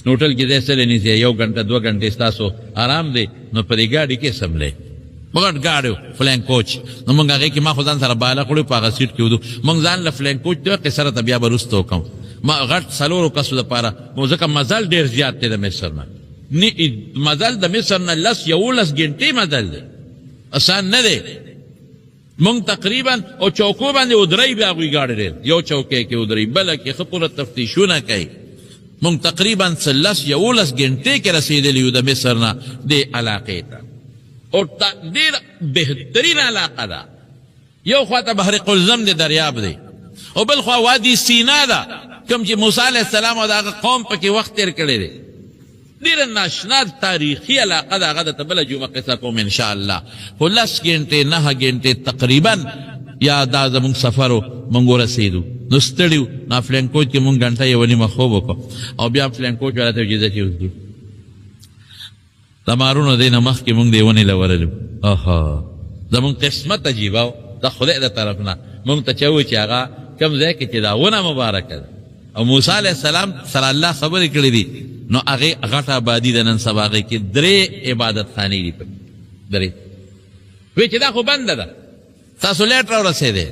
نو هوټل کې ځای څه نیسئ، 1 غنټه 2 غنټې ستاسو آرام دی. نو په دې ګاډي کې سملی غټ ګاډی و فلاین کوچ. نو مونږ هغې کې ما خو ځان سره باله کړو، په هغه سیټ کې ودو. مونږ ځان له فلاین کوچ د وقې سره ته بیا به وروسته وکړم ما غټ 4 کسو دپاره، ځکه مزل ډېر زیات دی د مصر نه. مزل د مصر نه 11 غنټې مزل دی، آسان نه دی. مونږ تقریبا او چوکو باندې ودرئ، بیا هغوی ګاډی ډېر یو چوکۍ کې ودرئ، بله کې ښه پوره تفتیشونه کوي. مونږ تقریبا 11 غنټې کې رسېدلي یو د مصر نه دې علاقې ته. او ډېر بهترین علاقه ده، یو خوا ته بحر قلزم دی دریاب دی، او بل خوا وادي سینا ده کوم چې موسی علیه السلام او د هغه قوم پکې وخت تېر کړی دی. ډېره ناشنا تاریخي علاقه ده، هغه درته بله جمعه قصه کوم انشاءالله. خو 10 غنټې 9 غنټې تقریبا یا دا زمونږ سفر و، مونږ ورسېدو. نو ستړي وو، نو فلین کوچ کې مونږ غنټه یوه نیمه خوب وکړو او بیا فلین کوچ والا ته وایي چې اوس ځو. د مارونو دی نه مخکې مونږ دې ونې له ورلو. آها زمونږ قسمت عجیبه و د خدای د طرف نه. مونږ ته چې ووایي چې هغه کوم ځای کې چې دا ونه مبارکه ده او موسی علیه السلام سره الله خبرې کړې دي، نو هغې غټه آبادي ده نن سبا هغې کې 3 عبادت خانې دي پکې 3. وی چې دا خو بنده ده، تاسو لیټ راورسېدی.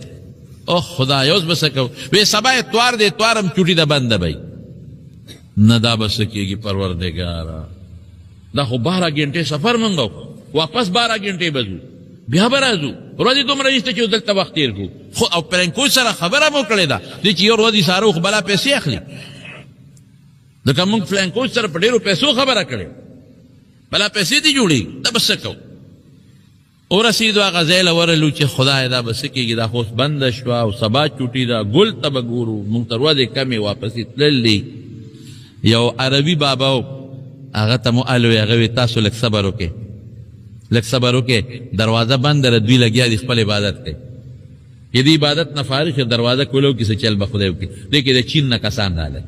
اوه خدای اوس به څه کوو؟ وی سبا اتوار دی، اتوار هم چوټي ده بنده به نه. دا به څه کېږي پروردګاره؟ دا خو 12 غنټې سفر مونږ وکړو، واپس 12 غنټې به ځو، بیا به راځو. ورځې دومره نشته چې دلته وخت تېر کړو. خو او پلنکوچ سره خبره مو کړې ده دې چې یو ورځ یې ساره خو بلا پیسې اخلي، ځکه مونږ فلنکوچ سره په ډېرو پیسو خبره کړې، بلا پیسې دې جوړېږي. دا به څه کوو؟ ورسېدو هغه ځای له ورلو چې خدای دا به څه کېږي، دا خو اوس بنده شوه او سبا چوټي ده، ګل ته به ګورو. مونږ تر ورځې کمې واپسې تللي. یو عربي بابا و، هغه ته مو ال وی، هغه وی تاسو لږ صبر وکړئ، لږ صبر وکړئ، دروازه بند ده، دوی لګیا دي خپل عبادت کوي. چې د عبادت نه فارغ شي دروازه کولو کې څه چل به خدای وکړي. دې کې د چین نه کسان راغلل،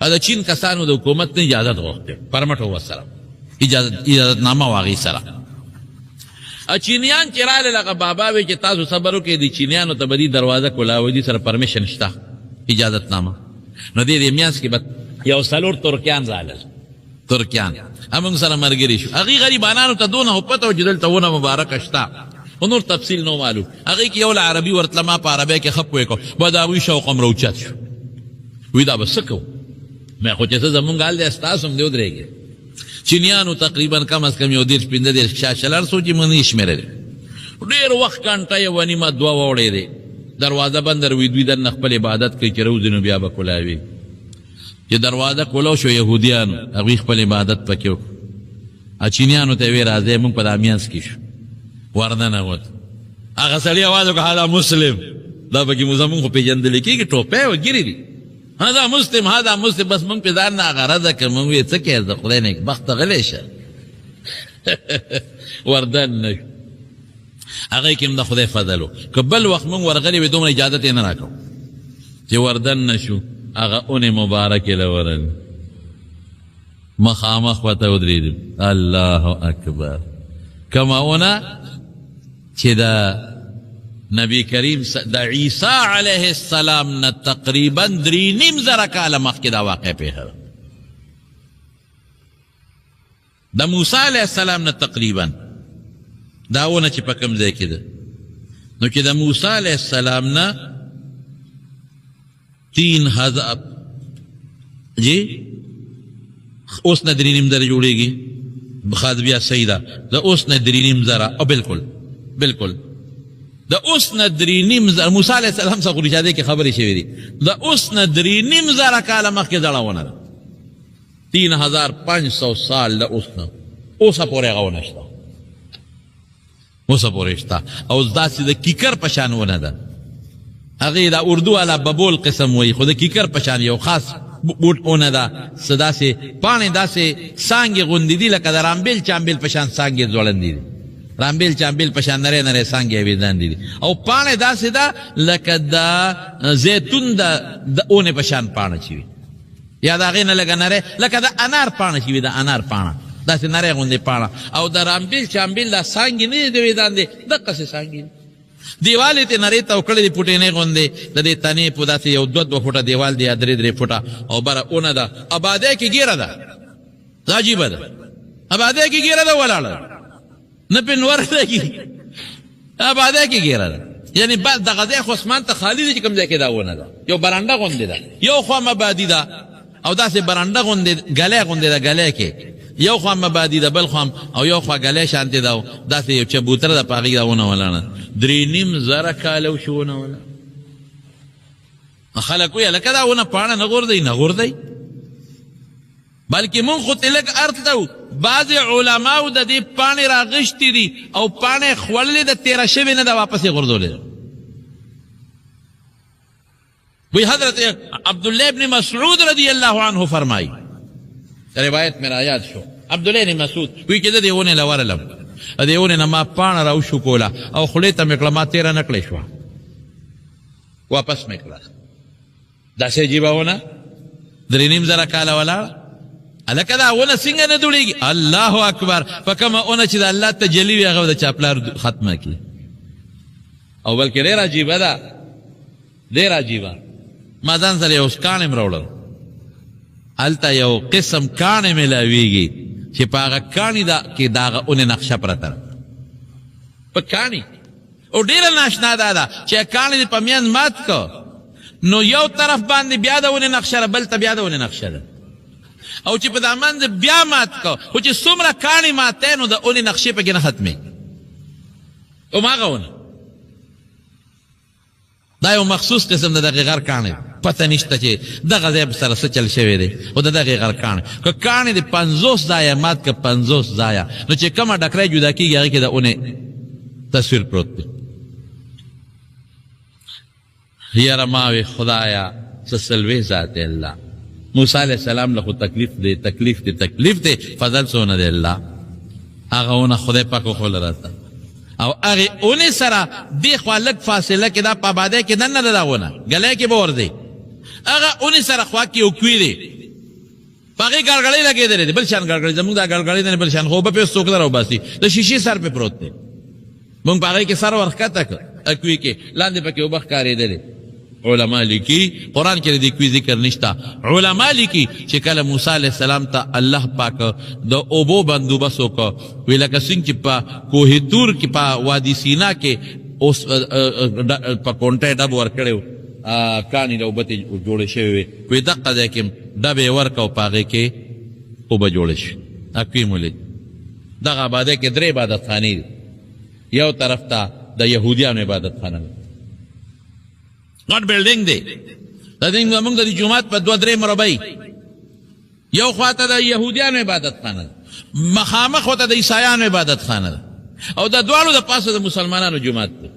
دا چین کسانو د حکومت نه اجازت غوښتې، پرمټ و ورسره، اجازت نامه و هغې سره. چینیان چې راغلل هغه بابا وی چې تاسو صبر وکړئ، د چینیانو ته به دې دروازه کولاوي، دې سره پرمیشن شته، اجازت نامه. نو دې میانځ کې به یو 4 ترکیان راغلل، ترکیان همونږ سره ملګري شو. هغې غریبانانو ته دونه خو پته و چې دلته ونه مبارکه شته، خو نور تفصیل نو معلوم. هغې کې یو له عربي ورتله ما په عربۍ کې ښه پوه کړو، به د هغوی شوق هم راوچت شو. وی دا به څه کوو؟ مې خو چې څه زمونږ حال دی ستاسو هم دې ودرېږي. چینیانو تقریبا کم از کم یو 10-15 شاشلر سو چې مونږ نه شمېرلی. ډېر وخت کنټه یې ونیمه دوه وړې دی دروازه بندر وي دوی دننه خپل عبادت کوي چې روزي نو بیا به کلاوي چې دروازه کولو شو یهودیانو هغوی خپل عبادت پکې وکړو چینیانو ته یې ویې راځئ موږ په دا میانځ کې شو ورننوت هغه سړي اواز وکړه هذا مسلم دا پکې زمونږ خو پېژندلی کېږي ټوپۍ و ګیرې دي هذا مسلم هذا مسلم بس موږ پې ځان نه غرضه کړه موږ ویې څه کوې د خدای نیکبخته غلی شه وردن نه شو هغه کې هم د خدای فضل و که بل وخت موږ ورغلي وې دومره اجازت یې نه راکړو چې وردن نه شو هغه اونې مبارکې له ورل مخامخ ورته ودرېدم الله اکبر کومه اونه چې د نبی کریم د عیسی علیه السلام نه تقریبا 3.5 کاله مخکې دا واقع پیښه ده د موسی علیه السلام نه تقریبا دا ونه چې په کوم ځای کې ده نو چې د موسی علیه السلام نه 3000 جی اوس نه 3.5 زره جوړېږي بخاد بیا صحیح ده د اوس نه 3.5 زره او بالکل بالکل د اوس نه 3.5 زره موسی علیه السلام څخه رشاده کې خبرې شوې دي د اوس نه 3.5 زره کاله مخکې زړه ونه ده 3500 سال د اوس نه اوسه پورې هغه ونه شته اوسه پورې شته او داسې د کیکر په شان ونه ده هغې د اردو والا ببول قسم وایي خو د کیکر په شان یو خاص بوټ ونه ده څه داسې پاڼې داسې څانګې غوندې دي لکه د رامبیل چامبیل په شان څانګې ځوړندې دي رامبیل چامبیل په شان نری نری څانګې اورېدندې دي او پاڼې داسې ده لکه د زیتون د اونې په شان پاڼه چې وي یا د هغې نه لږه نری لکه د انار پاڼه چې وي د انار پاڼه داسې نری غوندې پاڼه او د رامبیل چامبیل دا څانګې نه دي دوېداندې دقسې څانګې دي دیوال ته نری تو کړی دی پټینې غوندې د دې تنې په داسې یو 2 فوټه دیوال دی یا 3 فوټه او بره اونه ده آبادۍ کې ګیره ده دا عجیبه ده آبادۍ کې ګیره ده ولاړه نه پې نور لګي آبادۍ کې ګیره ده یعنی بعد دغه ځای خو اسمان ته خالي دی چې کوم ځای کې دا ونه ده یو برانډه غوندې ده یو خوا مبادي ده او داسې برانډه غوندې ګلی غوندې ده ګلی کې یو خوا مبادي ده بل خوا او یو خوا ګلی شانتې ده داسې یو چبوتره ده په هغې ده ونه ولاړه 3.5 زره کاله وشو ونه ولاړه خلک ویل لکه دا ونه پاڼه نه غورځوي نه غورځوي بلکې مونږ خو ته لږ ارت ته بعضې علماو د دې پاڼې راغشتې دي او پاڼې خوړلې ده تېره شوې نه ده واپس یې غورځولې ده وی حضرت عبدالله ابن مسعود رضی الله عنه فرمائی روایت میرا یاد شو عبدالله ابن مسعود وی چې د دې ونې له ورلم د دې ونې نه ما پاڼه راوشو کوله او خولې ته مې کړه ما تېره نه کړې شوه واپس مې کړه داسې عجیبه ونه 3.5 زره کاله ولاړه هلکه دا ونه څنګه نه دوړېږي الله اکبر په کومه ونه چې د الله تجلي وي هغه د چا پلار ختمه کړي او بلکې ډېر عجیبه ده ډېر عجیبه ما ځان سره یو کاڼی م راوړل هلته یو قسم کاڼی میلاویږي چې په هغه کاڼي کې د هغه اونې نقشه پرته ده په کاڼي او ډېره ناشنا دا ده چې کاڼي دې په میانځ مات کو نو یو طرف باندې بیا د اونې نقشه ده بل ته بیا د اونې نقشه ده او چې په دا منځ بیا مات کو خو چې څومره کاڼي ماتی نو د اونې نقشې پکې نه ختمې هماغه ونه دا یو مخصوص قسم د دغې غر کاڼی پته نشته چې دغه ځای سره څه چل شوی دی خو د دغې غر کاڼی که کاڼی د 50 ځایه مات که 50 ځایه نو چې کومه ډکری جدا کېږي هغې کې د اونې تصویر پروت دی یاره ما وی خدایا څه سلوې ذات الله موسی علیه السلام له خو تکلیف دی تکلیف دی تکلیف دی فضل څونه دی الله هغه ونه خدای پاک وښوله راته او هغې اونې سره دې خوا لږ فاصله کې دا په آبادۍ کې دننه ده دا ونه ګلی کې به ورځي هغه اونې سره خوا کې یو کوي دی په هغې ګړګړۍ لګېدلې دی بل شان ګړګړۍ زموږ دا ګړګړۍ نه بل شان خو اوبه پې اوس څوک نه راوباسي د شیشې سر پې پروت دی مونږ په هغې کې سر ورښکته کړ اکوي کې لاندې پکې اوبه ښکارېدلې علما لیکي قرآن کې د دې کوي ذکر نشته علما لیکي چې کله موسی علیه السلام ته الله پاک د اوبو بندوبست وکړ وی لکه څنګه چې په کوه طور کې په وادي سینا کې اوس په کونټۍ ډب ورکړی و کاڼي د اوبه ته جوړې شوې وې وی دقه ځای کې ډب یې ورکړ او په هغې کې اوبه جوړې شوې اکوي مو لید دغه آبادۍ کې 3 عبادت خانې دي یو طرف ته د یهودیانو عبادت خانه ده، غټ بلډینګ دی، دا دین زمونږ د جومات په 2-3 مربع، یو خواته د یهودیانو عبادت خانه ده، مخامخ ورته د عیسایانو عبادت خانه ده، او د دواړو د پاسه د مسلمانانو جومات دی.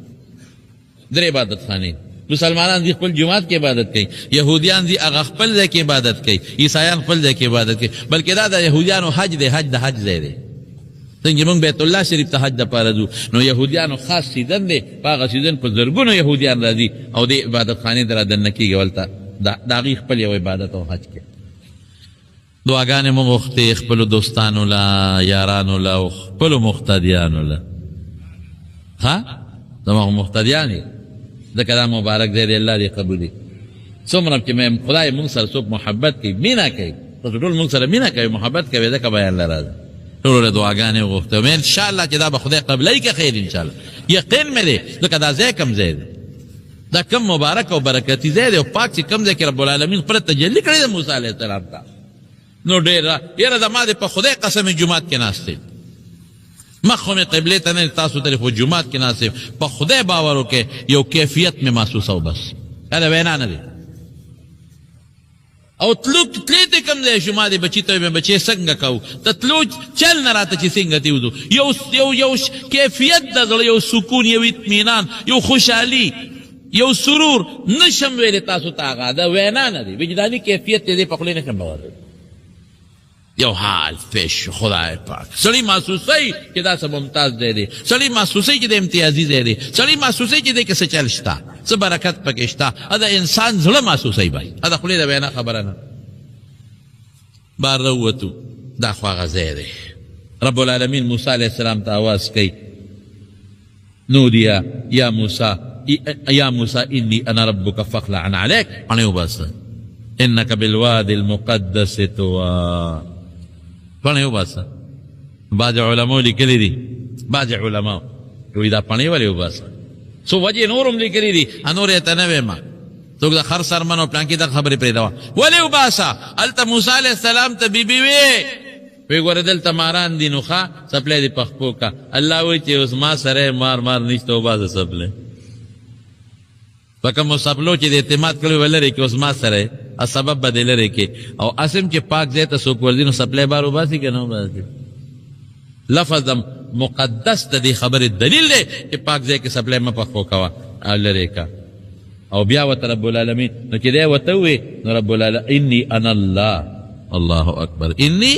3 عبادت خانې. مسلمانان دی خپل جومات کې عبادت کوي، یهودیان دی هغه خپل ځای کې عبادت کوي، عیسایان خپل ځای کې عبادت کوي. بلکې دا د یهودیانو حج دی، حج د حج ځای دی. څنګه موږ بیت الله شریف ته حج دپاره ځو، نو یهودیانو خاص سیزن دی، په هغه سیزن په زرګونو یهودیان راځي او دې عبادت خانې ته رادننه کېږي، ولته د هغې خپل یو عبادت او حج کوي. دعاګانې مو غوښتې خپلو دوستانو له، یارانو له او خپلو مقتدیانو له. ها زموږ مقتدیان یې، ځکه دا مبارک دی دی، الله دې قبولي. څومره چې خدای مونږ سره څوک محبت کوي، مینه کوي، تاسو ټول مونږ سره مینه کوي، محبت کوي، ځکه بیان له راځي. ټولو له دعاګانې وغوښتې، مې انشاءالله چې دا به خدای قبلوي که خیر انشاءالله، یقین مې دی، ځکه دا ځای کم ځای دی، دا کم مبارک او برکتي ځای دی، او پاک چې کم ځای کې رب العالمین خپله تجلي کړې ده موسی علیه السلام ته. نو ډېر یاره زما دې په خدای قسم جومات کې ناست دی، مخ خو مې قبلې ته نه، تاسو ته خو جومات کې ناست یم، په خدای باور وکړئ یو کیفیت مې محسوسه و بس، دا وینا نه دی. او تلې ته کم ځای شو، ما دې بچي ته ویم بچې څنګه کوو، ته تلو چل نه راته چې څنګه دې وځو، یو کیفیت د زړه، یو سکون، یو اطمینان، یو خوشحالي، یو سرور نشم ویلی تاسو ته هغه، دا وینا نه دی، وجداني کیفیت دې په خولې نشم باور، یو حال پیش خدای پاک. سړی محسوسوي چې دا څه ممتاز ځای دی، سړی محسوسوي چې د امتیازي ځای دی، سړی محسوسوي چې دی کې څه چل شته، څه برکت پکې شته، دا انسان زړه محسوسوي بھائی، دا خولې د وینا خبره نه. بار راووتو، دا خو هغه ځای دی. رب العالمین موسی علیه السلام ته آواز کوي، نودیا یا موسی انی انا ربک فاخلع علیک، پاڼې وباسه، انک بالواد المقدس طوی، پاڼې وباسه. بعض علماء لیکلی دي، بعض علماء وایي دا پاڼې ولې وباسه، څو وجې نور هم لیکلي دي، نور یې ته نه ویمه، څوک د خر سرمن او پلانکي دغه خبرې پرېږدوه، ولې وباسه. هلته موسی علیه السلام ته بیبي وی ګوره دلته ماران دي، نو ښه څپلی دې په خپو کا، الله وایي چې اوس ما سره مار نشته، وباسه څپلی. په کومو څپلو چې د اعتماد کړی وی لرې کړي، اوس ما سره سبب به دې لرې کړي، او اسم چې پاک ځای ته څوک ورځي نو څپلی بار وباسي که نه وباسي. لفظ مقدس د دې خبرې دلیل دی چې پاک ځای کې څپلی مه په خپو کوه او لرې که. او بیا ورته رب العالمین نو چې دی ورته ووایي، نو رب العالمین انی انا الله، الله اکبر، انی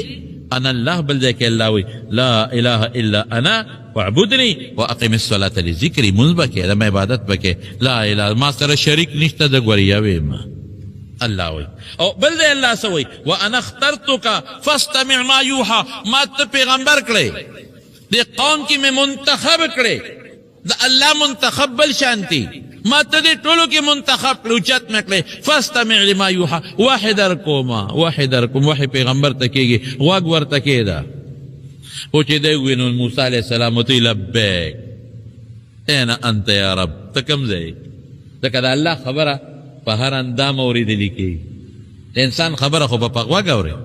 انا الله، بل ځای کې الله وایي لا اله الا انا واعبدني واقم الصلاة لذکري، مونځ به کې د عبادت به کې، لا اله ما سره شریک نشته، د ګورې یوې ما الله وایي. او بل ځای الله څه وایي، وانا اخترتک فاستمع ما یوحى، ما ته پیغمبر کړی، دې قوم کې مې منتخب کړی، د الله منتخب بل شانتي، ما ته دې ټولو کې منتخب کړی، اوچت مې کړی، فاستمع لما یوحى، وحی درکوما، وحی درکوم، وحی پیغمبر ته کېږي، غوږ ورته کېږده. خو چې دی ووایي نو موسی علیه السلام ورته وایي لبیک این انت یا رب، ته کوم ځای، ځکه د الله خبره په هر اندام اورېدلي کېږي، د انسان خبره خو به په غوږ اورې،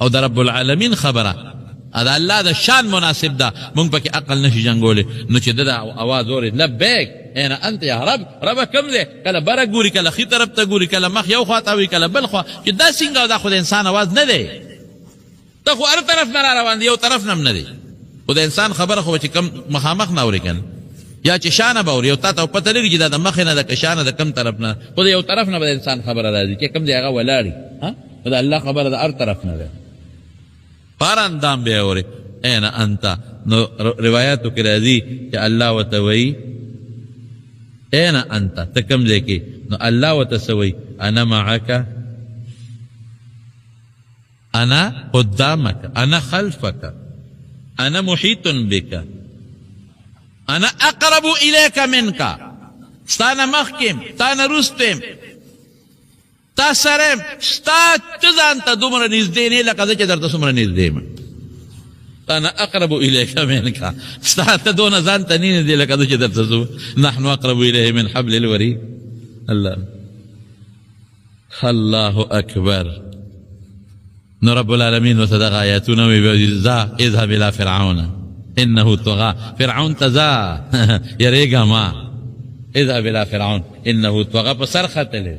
او د رب العالمین خبره د الله د شان مناسب ده، مونږ پکې عقل نشي جنګولی. نو چې ده د اواز اورېد لبیک این انت یا رب، ربه کوم دی، کله بره ګوري، کله ښي طرف ته ګوري، کله مخ یو خوا ته وي، کله بل خوا، چې دا څنګه، دا خو د انسان اواز نه دی، ته خو هر طرف نه را روان دی، یو طرف نه هم نه دی، خو د انسان خبره خو به چې کم مخامخ نه اورې که نه، یا چې شانه به اوري، او تا ته پته لري چې دا د مخې نه ده که شانه د کم طرف نه، خو د یو طرف نه به د انسان خبره راځي، چې کم دی هغه ولاړي، خو د الله خبره د هر طرف نه ده، په هر اندام به یې اورې این انت. نو روایاتو کې راځي چې الله ورته وایي این انت، ته کم ځای کې، نو الله ورته څه وایي، انا معک، انا قدامك، انا خلفك، انا محيط بك، انا اقرب اليك منك، ستانه مخکم، ستانه رستم، تا سرم، ستا ته ځان ته دومره نږدې نه لکه زه چې درته څومره نږدې یم، انا اقرب اليك منك، ستا ته دونه ځان ته نه نږدې لکه زه چې درته نحن اقرب الیه من حبل الورید. الله اکبر. نو رب العالمین ورته دغه آیاتونه وایي، ذا اذهب الى فرعون انه طغى فرعون تزا یریگا ما اذهب الى فرعون انه طغى په سر ختلی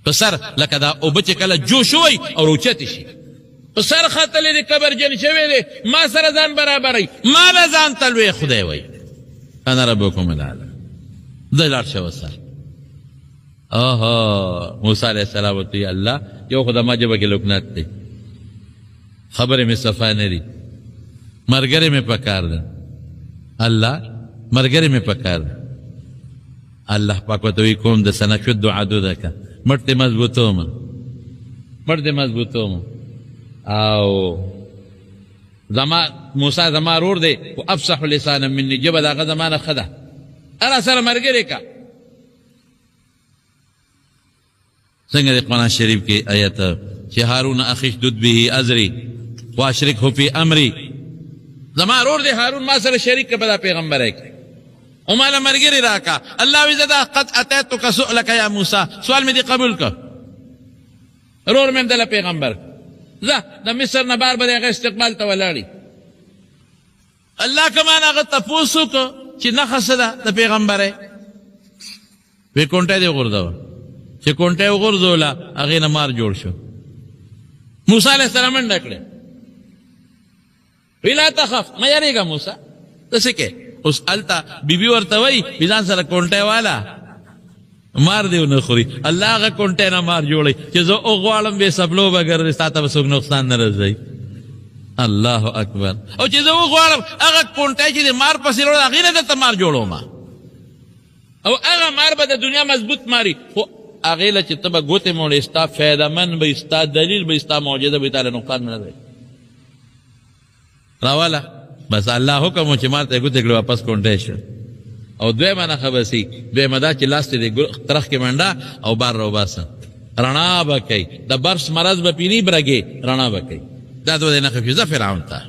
په سر لکه دا اوبه چې کله جوش وی او روچتې شي په سر ختلی دی کبرجن شوی دی ما سره ځان برابروي ما به ځان ته لوی خدای وی انا ربکم الاعلی دی لاړ شه وسر موسی علیہ السلام ورته وی الله یو خو زما ژبه کې لکنت دی خبرې مې صفا نه دي ملګری مې پکار ده الله ملګری مې پکار ده الله پاک ورته وی کوم د سنشد عضدک مټ دې مضبوطوم او موسی زما رور دی و افصح لسانا مني ژبه د هغه زمانه ښه ده انا سره ملګری که څنګه د قرآن شریف کې آیت چې هارون اخی اشدد به ازری واشرکه فی امری زما رور دی هارون ما سره شریک که په دا پیغمبری کې او مالا ملګری راکا الله وی زدا قد اتیتک سؤلک یا موسی سوال مې دی قبول که رور مې دله پیغمبر زه د مصر نه بار به د هغه استقبال ته ولاړي الله کمان هغه تپوس وکړه چې نښه څه ده د پیغمبرۍ وی کونټۍ دې وغورځوه چې کونټۍ وغورځوله هغې نه مار جوړ شو موسی علیه السلام منډه کړې وی لا تخف مه یریږه موسی ته څه کې اوس هلته بیبي ورته وایي وي ځان سره کونټۍ واله مار دې ونه خوري الله هغه کونټۍ نه مار جوړوي چې زه وغواړم بې سبلو به ګرځي ستا ته به څوک نقصان نه رسوي الله اکبر او چې زه وغواړم هغه کونټۍ چې د مار پسې وړه هغې نه درته مار جوړوم او هغه مار به د دنیا مضبوط ماري خو هغې له چې ته به ګوتې موړې ستا فایدهمند به ستا دلیل به ستا معجزه به تا له نقصان نه دی راواله بس الله حکم و چې مار ته یې ګوتې کړې واپس کونټۍ شو او دویمه نښه به سي دویمه دا چې لاس ته د ترخ کې منډه او بار راوباسه رڼا به کوي د برس مرض به پینی برګې رڼا به کوي دا دوه د نښې ځه فرعون ته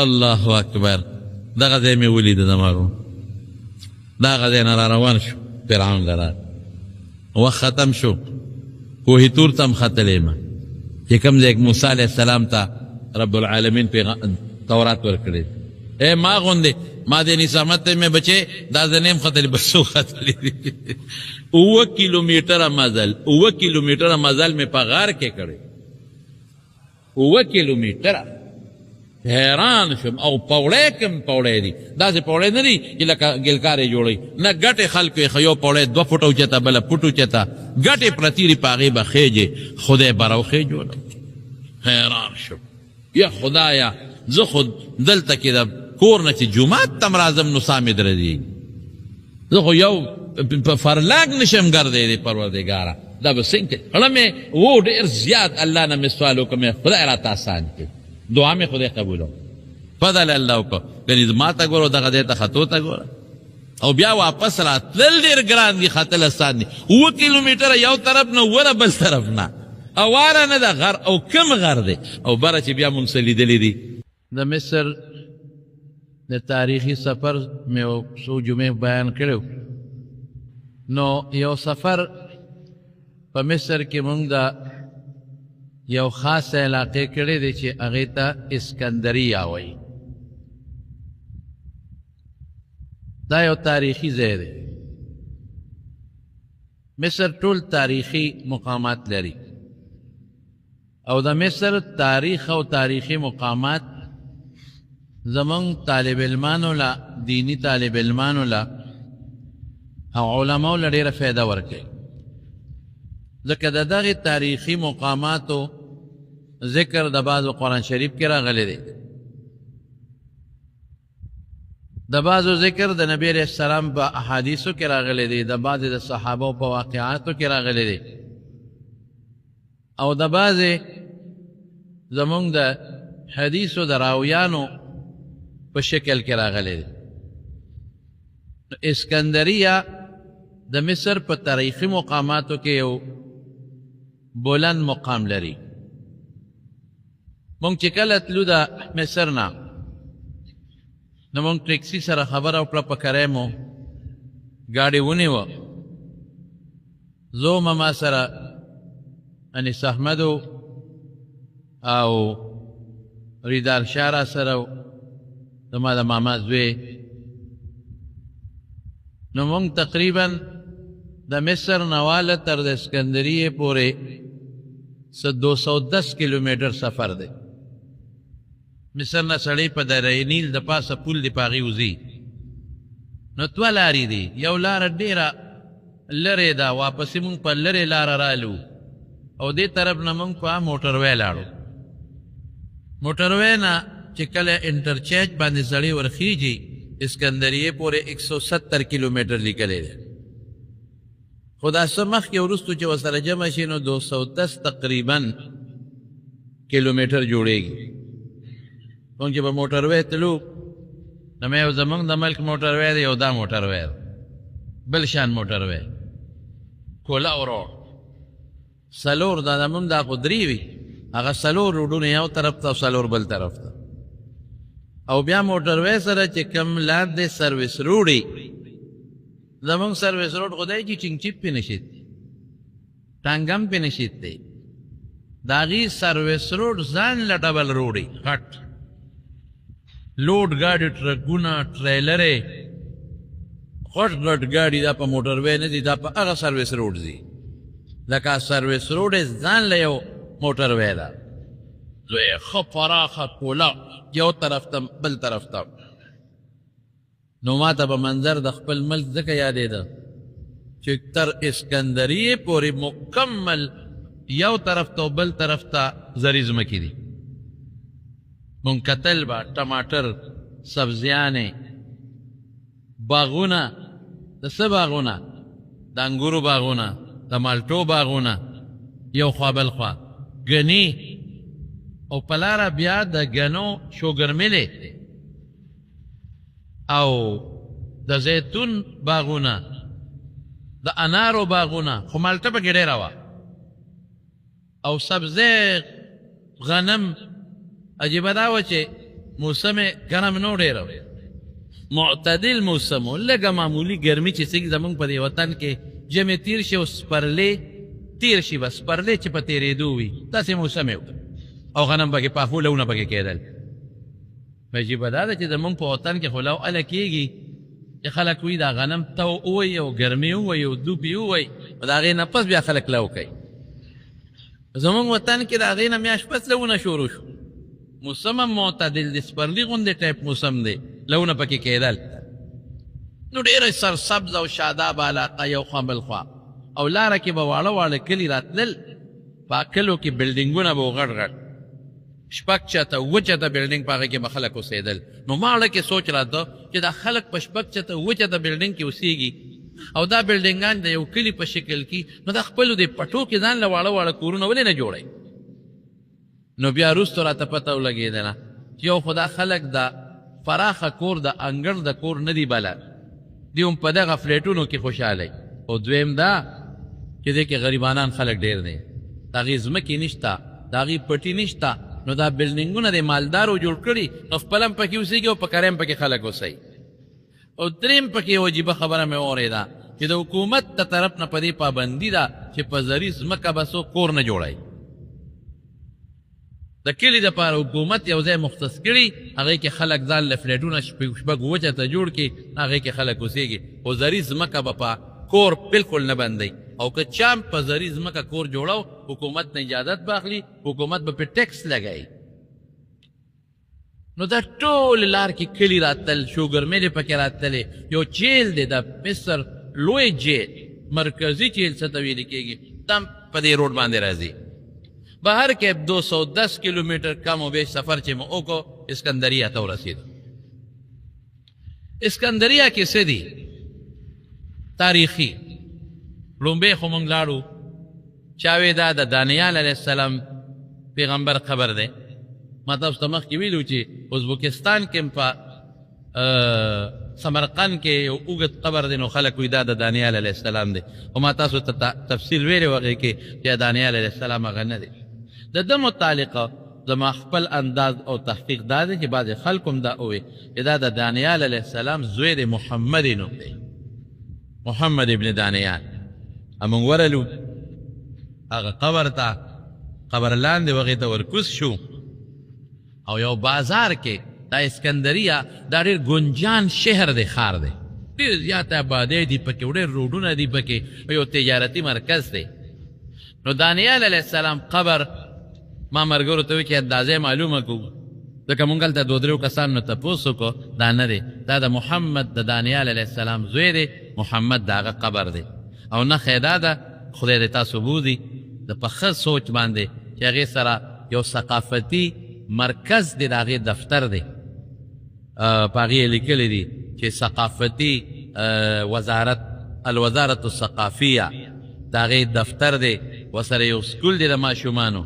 الله اکبر دغه ځای مې ولید زما ورور دغه ځای نه را روان شو فرعون لره وخت ختم شو کوهي تور ته هم ختلی یم چې کوم ځای موسی علیه السلام ته رب العالمین تورات ورکړی اے ما غوندې ما دې نسامت ته مې بچې دا زنیم ختلی بسو ختلی دي 9 کیلومیټره مزل مې په غار کې کړی 9 کیلومیټره حیران شم او پوړی کم پوړی دي داسې پوړی نه دي چې لکه ګلکارې جوړوي نه ګټې خلکو یې یو پوړی 2 فوټه اوچته بله فوټ اوچته ګټې پرتې دي په هغې به خېجې خدای براوخې جوړوي حیران شم یا خدایا زه خو دلته کې د کور نه چې جومات تم راځم نو سا مې درځېږي زه خو یو په فرلاګ نشم ګرځېدی پروردګاره دا به څنګه زړه مې و ډېر زیات الله نه مې سوال وکړ خدای راته آسان کړي دعا مې خدای قبولو فضل الله وکړه ګنې ما ته ګوره دغه ځای ته ختو ته ګوره او بیا واپس راتلل ډېر ګران دي ختل آسان دي 9 کیلومیټره یو طرف نه وره بل طرف نه اواره نه ده غر او کم غر دی او بره چې بیا مونږ څه لیدلي دي د مصر د تاریخي سفر مې څو جمعې بیان کړی نو یو سفر په مصر کې مونږ د یو خاص علاقې کړی دی چې هغې ته اسکندریه وایي دا یو تاریخي ځای دی مصر ټول تاریخي مقامات لري او د مصر تاریخ او تاریخي مقامات زمونږ طالب علمانو له دینی طالب علمانو له او علماو له ډېره فایده ورکوي ځکه د دغې تاریخي مقاماتو ذکر د بعضو قرآن شریف کې راغلی دی د بعضو ذکر د نبی علیه السلام په احادیثو کې راغلی دی د بعضې د صحابو په واقعاتو کې راغلی دی او د بعضې زمونږ د حدیثو د راویانو په شکل کې راغلی دی اسکندریه د مصر په تاریخي مقاماتو کې یو بلند مقام لري مونږ چې کله تلو د مصر نه نو مونږ ټیکسي سره خبره وکړه په کرای مو ګاډې ونیوه زه ما سره انیس احمد او ریدار شاه را سره و زما د ماما زوی. نو مونږ تقریبا د مصر نه واله تر د اسکندریې پورې 210 کیلومیټر سفر دی. مصر نه سړی په دریای نیل د پاسه پل دی، په هغې وځي. نو دوه لارې دي، یو لاره ډېره لرې ده، واپسې مونږ په لرې لاره رالو او دې طرف نه مونږ په موټروی لاړو. موټروی نه چې کله انټرچینج باندې سړی ورخیږي اسکندریې پورې 170 کیلومیټر لیکلی دی، خو دا څه مخکې وروستو چې ورسره جمع شي نو 210 تقریبا کیلومیټر جوړېږي. مونږ چې په موټروی تلو نو مې یو زمونږ د ملک موټروی دی، یو دا موټروی دی، بل شان موټروی کولاو روډ. څلور دا زمونږ دا خو درې وي، هغه څلور روډونه یو طرف ته او څلور بل طرف ته. او بیا موټروی سره چې کوم لاندې سروس روډ وي، زمونږ سروس روډ خدای چې چنګ چپ پې نشید، ټانګم پې نشید دی، د هغې سروس روډ ځان له ډبل روډ وي، غټ لوډ ګاډي، ټرکونه، ټریلرې، غټ غټ ګاډي دا په موټروی نه دي، دا په هغه سروس روډ ځي. لکه سروس روډ یې ځان له یو موټروی ده، لوی ښه پراخه کوله یو طرف ته بل طرف ته. نو ما ته به منظر د خپل ملک ځکه یادېده چې تر اسکندریې پورې مکمل یو طرف ته او بل طرف ته زرې ځمکې دي. مونږ کتل به ټماټر، سبزیانې، باغونه، د څه باغونه؟ د انګورو باغونه، د مالټو باغونه یو خوا بل خوا، ګني، او په لاره بیا د ګنو شوګر ملې او د زیتون باغونه، د انارو باغونه، خو مالټه پکې ډېره وه، او سبزی، غنم. عجیبه دا وه چې موسم ګرم نه و ډېره، معتدل موسم و، لږه معمولي ګرمي چې څنګه زمونږ په دې وطن کې جمع تیر شي او سپرلی تیر شي، بس سپرلی چې په تېرېدو وي داسې موسم یې او غنم پکې پاخو لونه پکې کېدل. عجیبه دا ده چې زمونږ په وطن کې خو لو اله کېږي چې خلک وایي دا غنم تو ووایي او ګرمي ووایي او دوبي ووایي، او د هغې نه پس بیا خلک لو کوي. زمونږ وطن کې د هغې نه میاشت پس لونه شروع شو، موسم هم معتدل دی، سپرلي غوندې ټایپ موسم دی، لونه پکې کېدل. نو ډېره سرسبز او شاداب علاقه یو خوا بل خوا، او لاره کې به واړه واړه کلي راتلل، په کلو کې بلډینګونه به و غټ غټ، شپږ چته اووه چته بلډینګ په هغې کې به خلک اوسېدل. نو ما اړه کې سوچ راته چې دا خلک په شپږ چته اووه چته بلډینګ کې اوسېږي او دا بلډینګان د یو کلي په شکل کې، نو دا خپلو دې پټو کې ځان له واړه واړه کورونه ولې نه جوړوي؟ نو بیا وروستو راته پته ولګېدله چې یو خو دا خلک د پراخه کور د انګړ د کور نه دي بله، دی هم په دغه فلیټونو کې خوشحالی. او دویم دا چې دې کې غریبانان خلک ډېر دی، د هغې ځمکې نشته، د هغې پټي نشته، نو دا بلډینګونه د مالدارو جوړ کړي، نو خپل هم پکې اوسېږي او په کری هم پکې خلک اوسئ. او درېیم پکې یو عجیبه خبره مې واورېده چې د حکومت د طرف نه په دې پابندي ده چې په زري ځمکه به څوک کور نه جوړوي. د کلي دپاره حکومت یو ځای مختص کړي، هغې کې خلک ځان له فلیټونه شپږ اووه چته جوړ کړي، هغې کې خلک اوسېږي، خو زري ځمکه به په کور بالکل نه بندوي. او که چا په زري ځمکه کور جوړو، حکومت نه اجازت باخلي، حکومت به پې ټیکس لګوي. نو دا ټول لار کې کلي راتل، شوګر میلې پکې راتلې. یو جیل دی د مصر لوی جیل، مرکزي جیل څه ته ویل کېږي، دم په دې روډ باندې راځي. بهر کې 210 کیلومیټر کم و بیش سفر چې مو وکړو، اسکندریه ته ورسېدو. اسکندریه کې څه دي تاریخي؟ لومبۍ خو موږ لاړو، چا وی دا د دانیال علیه السلام پیغمبر قبر دی. ما تاسو ته مخکې ویلو چې ازبکستان کې په سمرقند کې یو اوږد قبر دی، نو خلک وایي دا د دانیال علیه السلام دی، خو ما تاسو ته تفصیل ویلی و هغې کې چې دانیال علیه السلام هغه نه دی. د ده متعلقه زما خپل انداز او تحقیق دا دی چې بعضې خلکو هم دا ووایي چې دا د دانیال علیه السلام زوی دی، محمد نوم دی، محمد ابن دانیال. موږ ورلو هغه قبر ته، قبر لاندې هغې ته ورکوز شو، او یو بازار کې دا اسکندریه دا ډېر ګنجان شهر دی ښار دی ډېر زیات آبادۍ دي پکې ډېر روډونه دي پکې یو تجارتي مرکز دی نو دانیال علیه السلام قبر ما ملګرو ته وایي چې اندازې معلومه کړو ځکه مونږ هلته دو درېو کسانو نه تپوس وکړو دا نه دی دا د محمد د دانیال علیه السلام زوی دی محمد د هغه قبر دی او نښه دا ده خدای دې تاسو بوځي د په ښه سوچ باندې چې هغې سره یو ثقافتي مرکز دی د هغې دفتر دی په هغې یې لیکلی دي چې ثقافتي وزارت الوزارت الثقافیه د هغې دفتر دی ورسره یو سکول دی د ماشومانو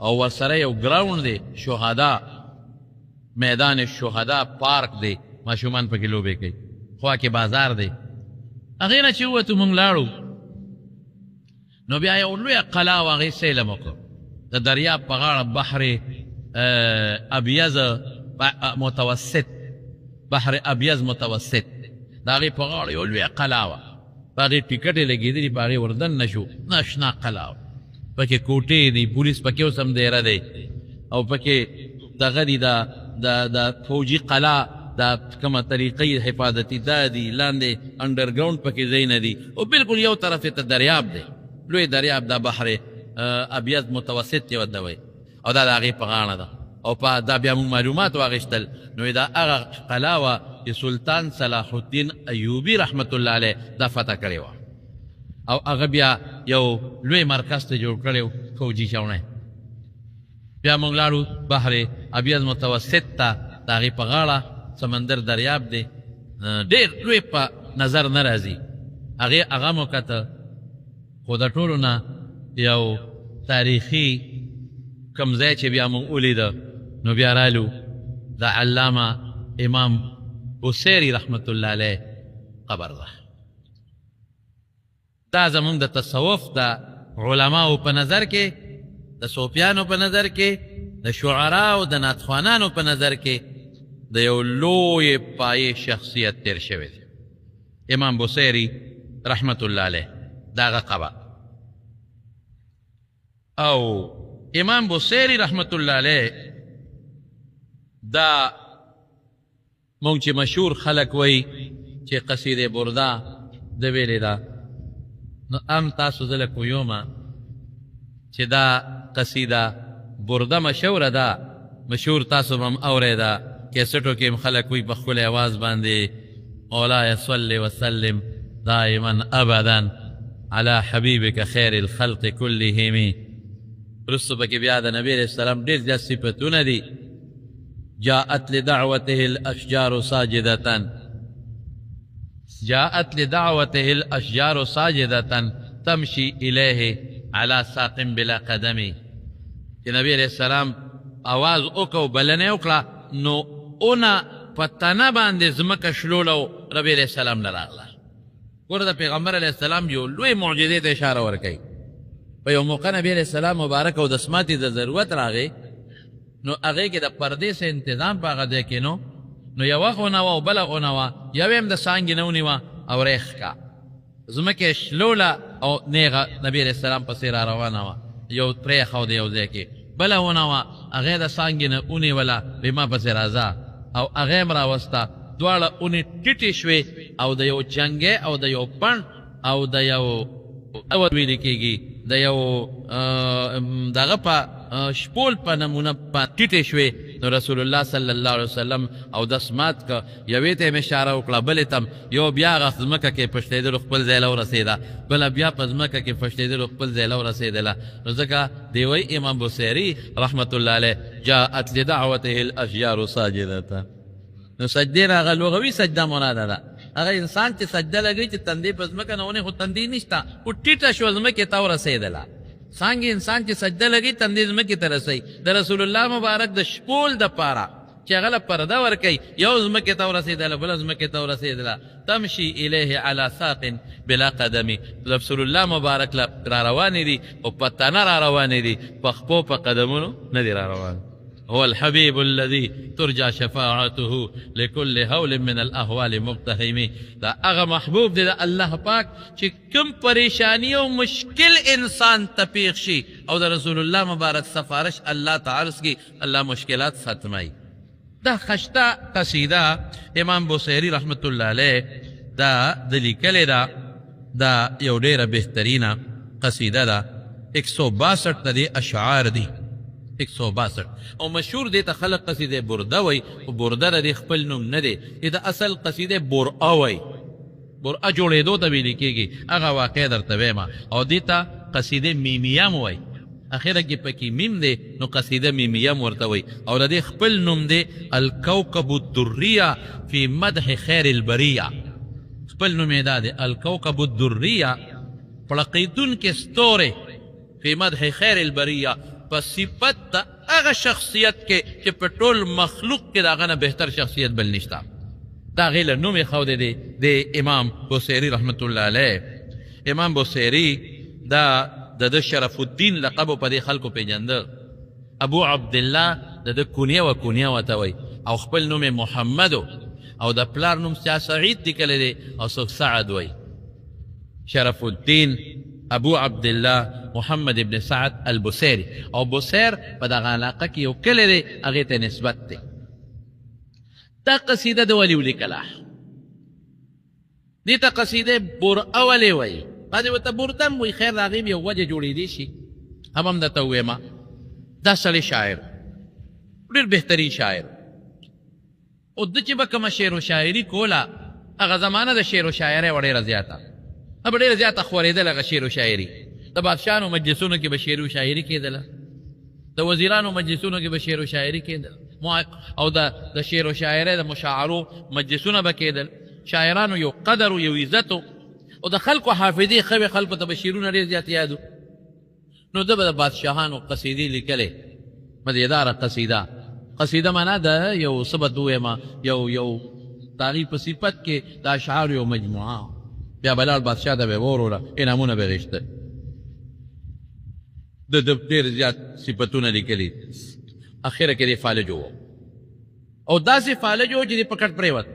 او ورسره یو ګراوند دی شهدا میدان شهدا پارک دی ماشومان پکې لوبې کوي خوا کې بازار دی هغې نه چې ووتو مونږ لاړو نو بیا یو لویه قلا و هغې سیلم وکړو د دریاب په غاړه بحر ابیض متوسط بحر ابیض متوسط د هغې په غاړه یو لویه قلا وه په هغې ټکټ یې لګېدلي په هغې وردن نه شو ناشنا قلا وه پکې کوټې دي پولیس پکې اوس هم دیره دی او پکې دغه دي د فوجي قلا دا کومه طریقې حفاظتي دا دي لاندې انډرګراونډ پکې ځایونه دي او بلکل یو طرف ته دریاب دی لوی دریاب دا بحر ابیض متوسط یې ورته وایي او دا د هغې په غاړه ده او په دا بیا موږ معلومات واخیستل نو دا هغه قلا وه چې سلطان صلاح الدین ایوبي رحمت الله علیه دا فتح کړې وه او هغه بیا یو لوی مرکز ته جوړ کړی و فوجي چوڼی بیا موږ لاړو بحر ابیض متوسط ته د هغې په غاړه سمندر دریاب دی ډېر لوی په نظر نه راځي هغه مو کته خو د ټولو نه یو تاریخي کوم ځای چې بیا موږ ولیده نو بیا رالو د علامه امام بوسیري رحمت الله علیه قبر ده دا زمونږ د تصوف د علماو په نظر کې د صوفیانو په نظر کې د شعراو د نعتخوانانو په نظر کې د یو لوی پایې شخصیت تیر شوی دی امام بوسیري رحمت الله علیه د هغه قبر او امام بوسیري رحمت الله علیه دا مونږ چې مشهور خلک وایي چې قصیده برده د ویلې ده نو ام تاسو زه لکه ویومه چې دا قصیده برده مشهوره ده مشهور تاسو به هم اورېده کیسټو کې هم خلک وایي په ښکلی اواز باندې مولاي صل وسلم دائما ابدا على حبيبك خير الخلق كلهم رسو پکې بیا د نبی علیہ السلام ډېر زیات صفتونه دي جاءت لدعوته الاشجار ساجدة جاءت لدعوته الاشجار ساجدة تمشي الیه على ساق بلا قدم چې نبی علیہ السلام آواز وکړو بلنه وکړه نو اونه په تنه باندې ځمکه شلولو نبی علیہ السلام نه راغله ګوره د پیغمبر علیہ السلام یو لوی معجزې ته اشاره ورکوي په یو موقع نبی علیہ السلام مبارک او د سماعتې د ضرورت راغی نو هغې کې د پردې څه انتظام په هغه ځای کې نو یوه خونه وه او بله خونه وه یوې هم د څانګې نه ونیوه او ریخ کا ځمکه یې شلوله او نیغه نبی علیہ السلام پسې را روانه وه یو پرېښه د یو ځای کې بله ونه وه هغې د څانګې نه ونیوله بې ما پسې راځه او هغې هم راوسته دواړه اونې ټیټې شوې او د یو جنګې او د یو پڼ او د یو ویلې کېږي د یو دغه په شپول په نمونه ټیټې شوې نو رسول الله صلی الله علیه وسلم او دس مات که یوې ته یې اشاره وکړه بلې ته یو بیا هغه ځمکه کې پشتېدلو خپل ځای له ورسېده بله بیا په ځمکه کې پشتېدلو خپل ځای له ورسېدله نو ځکه دی وایي امام بوسیري رحمت الله علیه جاءت لدعوته الاشجار ساجدة نو سجدې نه هغه لغوي سجده مراده ده هغه انسان چې سجده لګوي چې تندې په ځمکه نه ونې خو تندې نشته خو ټیټه شوه ځمکې ته ورسېدله څانګې انسان چې سجده لګوي تندې ځمکې ته رسوي د رسول الله مبارک د شپول دپاره چې هغه له پرده ورکوي یو ځمکې ته ورسېدله بله ځمکې ته ورسېدله تمشي الیه علی ساق بلا قدمي رسول الله مبارک را روانې دي او په تنه را روانې دي په خپو په قدمونو نه دي را روان هو الحبيب الذي ترجى شفاعته لكل هول من الاهوال مقتحم. دا هغه محبوب دی د الله پاک چې کوم پریشانی او مشکل انسان ته پیښ شي او د رسول الله مبارک سفارش الله تعالی کی الله مشکلات ختمای. دا خشته قصیده امام بوصیری رحمت الله علیه دا د لیکلې ده. دا یو ډیره بهترینه قصیده ده. 162 د دې اشعار دي 162 او مشهور دی ته خلق قصیده برده وی او برده د خپل نوم نه دی دا اصل قصیده برآ وی. برآ جوړېدو ته ویل کېږي هغه واقع درته وایم او دې ته قصیده میمیه م وی. اخره کې پکې میم دی نو قصیده میمیه م ورته وی او د دې خپل نوم دی الکوكب الدریه فی مدح خیر البریه. خپل نوم یې دا دی الکوكب الدریه پړقیدونکې ستورې فی مدح خیر البریه په صفت د هغه شخصیت کې چې په ټول مخلوق کې د هغه نه بهتر شخصیت بل نشته. دا هغې له نوم یې ښودی دی د امام بوصیري رحمت الله علیه. امام بوصیري دا د ده شرف الدین لقب په دې خلکو پېژنده. ابو عبدالله د ده کنیه و کنیه ورته وایي او خپل نوم یې محمد او د پلار نوم چا سعید لیکلی دی او څوک سعد وایي. شرف الدین ابو عبدالله محمد ابن سعد البصيري او بصير په دغه علاقه کې یو کلی دی هغې ته نسبت دی. دا قصیده د ولي ولیکله دې ته قصیده برآ ولې وایي. بعضې ورته برده هم وایي. خیر د هغې م یو وجه جوړېدی شي هم درته ووایم. دا سړی شاعر ډېر بهترین شاعر او ده چې به کومه شعر و شاعري کوله هغه زمانه د شعر و شاعرۍ وه ډېره زیاته به ډېره زیاته خورېدله هغه شعر و شاعري. د بادشاهانو مجلسونو کې به شعر و شاعري کېدله د وزیرانو مجلسونو کې به شعر و شاعري کېدله او د شعر و شاعرۍ د مشاعرو مجلسونه به کېدل. شاعرانو یو قدر و یو عزت او د خلکو حافظې ښه وې خلکو ته به شعرونه ډېر زیات یاد نو ده به د بادشاهانو قصیدې لیکلې مدیداره قصیده معنا ده یو څه به ووایم یو د هغې په صفت کې د اشعارو یو مجموعه. بیا به لاړ بادشاه ته به یې وروړه انعامونه به یې غېښته. د ډېر زیات صفتونه لیکلي. اخره کې دې فالج و او داسې فالج و چې دې په کټ پرېوت.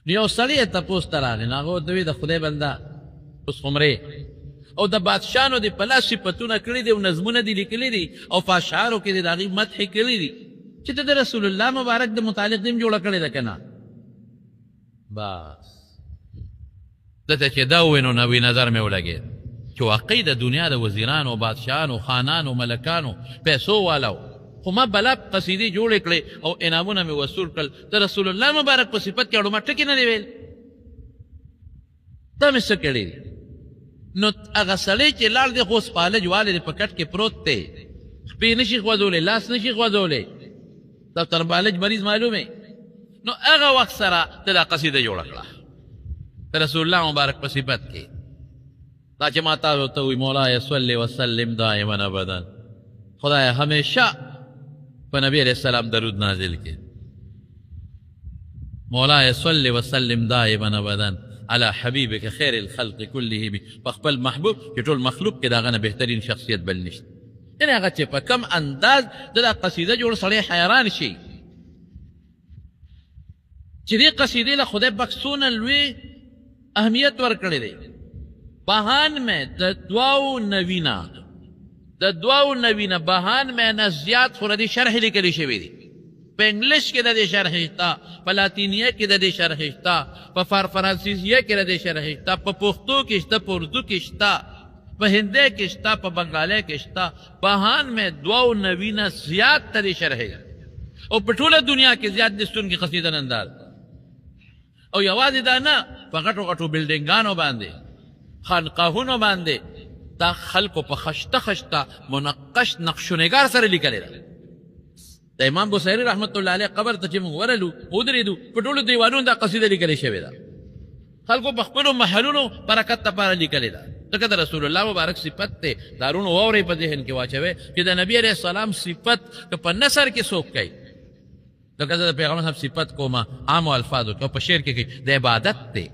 نو یو سړی یې تپوس ته راغی نو هغه ورته وایي د خدای بنده اوس خمرې او د بادشاهانو دې په لاس صفتونه کړي دي او نظمونه دې لیکلي دي او په اشعارو کې دې د هغې مدحې کړي دي چې ته د رسول الله مبارک د متعلق دې هم جوړه کړې ده که نه. بس دته چې دا ووایي نو نوي نظر مې ولګېد چې واقعي د دنیا د وزیرانو بادشاهانو خانانو ملکانو پیسو والاو خو ما بلا قصیدې جوړې کړې او انعامونه مې وصول کړل د رسول الله مبارک په صفت کې اړومه ټکي نه دي ویل. دا مې څه کړي دي. نو هغه سړی چې لاړ دی خو اوس فالج والی دی په کټ کې پروت دی خپې نشي خوځولی لاس نشي خوځولی دفتر بالج مریض معلومې. نو هغه وخت سره ته دا قصیده جوړه کړه د رسول الله مبارک په صفت کې. دا چې ما تاسو ته وایي مولای صلی وسلم دائما ابدا خدای همیشه په نبی علیه السلام درود نازل کړي. مولای صلی وسلم دائما ابدا على حبیبک خیر الخلق كلهم په خپل محبوب چې ټول مخلوق کې د هغه نه بهترین شخصیت بل نشته. یعنې هغه چې په کم انداز د دا قصیده جوړ سړی حیران شي چې دې قصیدې له خدای پاک څونه لوی اهمیت ورکړی دی. بهان میں د دواو نوینه بهان میں نه زیات خو د دې شرح لیکلی شوی دی. په انګلیش کې د دې شرح شته په لاتینیه کې د دې شرح شته په فرانسیزیه کې د دې شرح شته په پښتو کې شته په اردو کې شته په هندی کې شته په بنګالۍ کې شته. بهان میں دواو نوینه زیات د دې شرح او په ټوله دنیا کې زیات دستونکي قصیده نندار او یوازې دا نه په غټو غټو بلډینګانو باندې خانقاهونو باندې دا خلکو په خشته منقش نقشونګار سره لیکلی ده. د امام بصیري رحمت الله علیه قبر ته چې موږ ورلو ودرېدو په ټولو دیوانونو دا قصیده لیکلې شوې ده. خلکو په خپلو محلونو برکت لپاره لیکلې ده. ځکه د رسول الله مبارک صفت دی. دارونو واورئ په ذهن کې واچوئ چې د نبي علیه السلام صفت که په نثر کې څوک کوي لکه زه د پیغمبر صاحب صفت کوم عامو الفاظو کې او په شعر کې کوي د عبادت دی.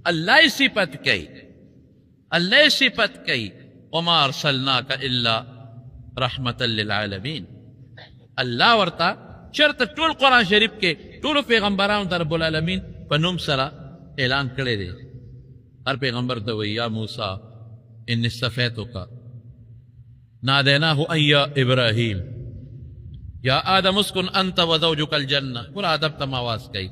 الله یې صفت کوي الله یې صفت کوي وما ارسلناک الا رحمة للعالمین. الله ورته چرته ټول قرآن شریف کې ټولو پیغمبرانو ته رب العالمین په نوم سره اعلان کړی دی. هر پیغمبر ته وایي یا موسی انی اصطفیتک نادیناه ان یا ابراهیم یا آدم اسکن انت وزوجک الجنہ. پورا ادب تم آواز کوي.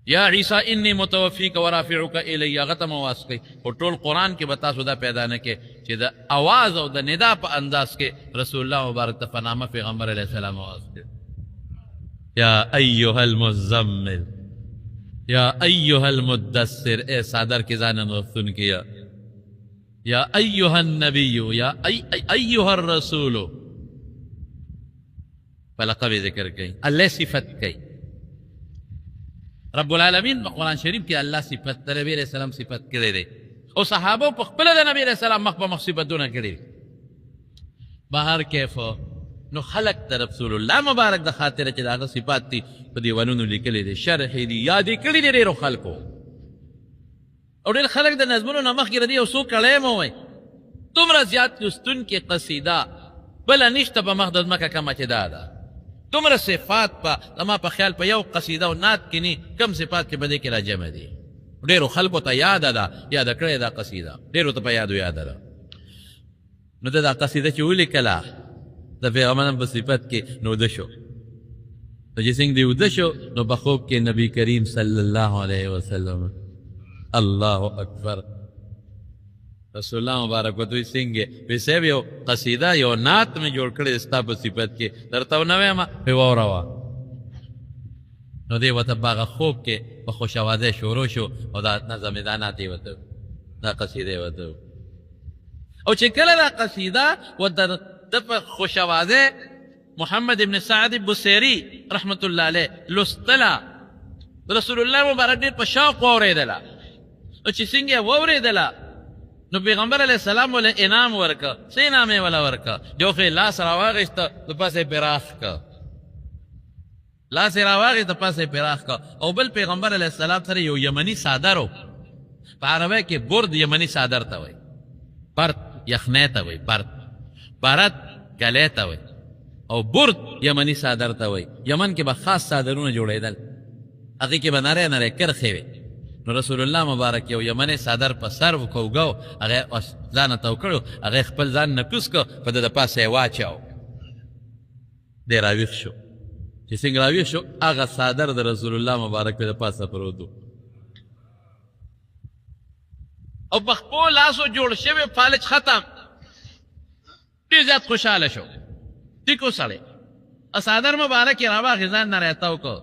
یا عیسی انی متوفیک ورافعک الی غتم آواز کوي. او ټول قرآن کې به تاسو دا پیدا نه کې چې د آواز او د ندا په انداز کې رسول الله مبارک ته په نامه پیغمبر علیه السلام آواز کوي. یا ایها المزمل یا ایها المدثر، اے صادر کی ځان غفتون کیا. یا ایها النبی یا ایها الرسول، فلقب ذکر کئی، اللہ صفت کئی. رب العالمین قرآن شریف کی اللہ صفت نبی علیہ السلام صفت کرے دے او صحابہ پا خپل دا نبی علیہ السلام مخ پا مخصیبتونا کرے دے. بہر کیفو نو خلق دا رسول اللہ مبارک دا خاطر چی دا صفات تی پا دیوانونو لکلے دے، شرحی دی یادی کلی دے دیرو خلقو. اور دیر خلق دا نظمونو نمخ کی ردی او سو کلیم ہوئے تم رضیات کستن کی قصیدہ بلا نشتا پا مخدد مکا کما چی دادا. تمہر صفات پا لما پا خیال پا یو قصیدہ و نات کنی کم صفات کے بدے کے را جمع دی. دیرو خلقو تا یاد دا یاد کرے دا قصیدہ دیرو تا پا یادو یاد دا. نو دا قصیدہ چولی کلا دا پیغمبران پا صفت کے نو دشو تو جسنگ دیو دشو نو بخوب کے نبی کریم صلی اللہ علیہ وسلم. اللہ اکبر. رسول اللہ مبارک و توی سنگے ویسے یو قصیدہ یو نات میں جوڑ کردے استا پا صفت کے درتاو نوے ما پیو روا نو دے وطا باغا خوب کے بخوش آوازے شروع شو او دا نظم داناتی وطا دا قصیدے وطا او چکل دا قصیدہ و دا خوش آوازے محمد ابن سعد بصیری رحمت اللہ علیہ لستلا رسول اللہ مبارک دیر پا شاق وورے دلا او چی سنگے وورے دلا نو پیغمبر علیہ السلام والے انعام ورکا سی انعامے والا ورکا جو خی لاس راواغشتا تو پاسے پیراخ کا لاس راواغشتا پاسے پیراخ کا. او بل پیغمبر علیہ السلام سر یو یمنی صادرو پا عربے کے برد یمنی صادر تا وی پرت یخنے تا وی پرت گلے تا وی او برد یمنی صادر تا وی. یمن کے با خاص صادرون جوڑے دل اقی کے با نرے نرے کرخے وی. نو رسول اللہ مبارک یو یمن صدر پا سر وکو گو اگه زان تاو کرو اگه خپل زان نکس کو پا دا پاس واچاو دے راویخ شو چی سنگ راویخ شو اگه صدر دا رسول اللہ مبارک پا دا پاس پرودو او بخپو لاسو جوڑ شوی فالج ختم دی زیاد خوشحال شو تیکو سڑے صدر مبارک روا غزان نریتاو کو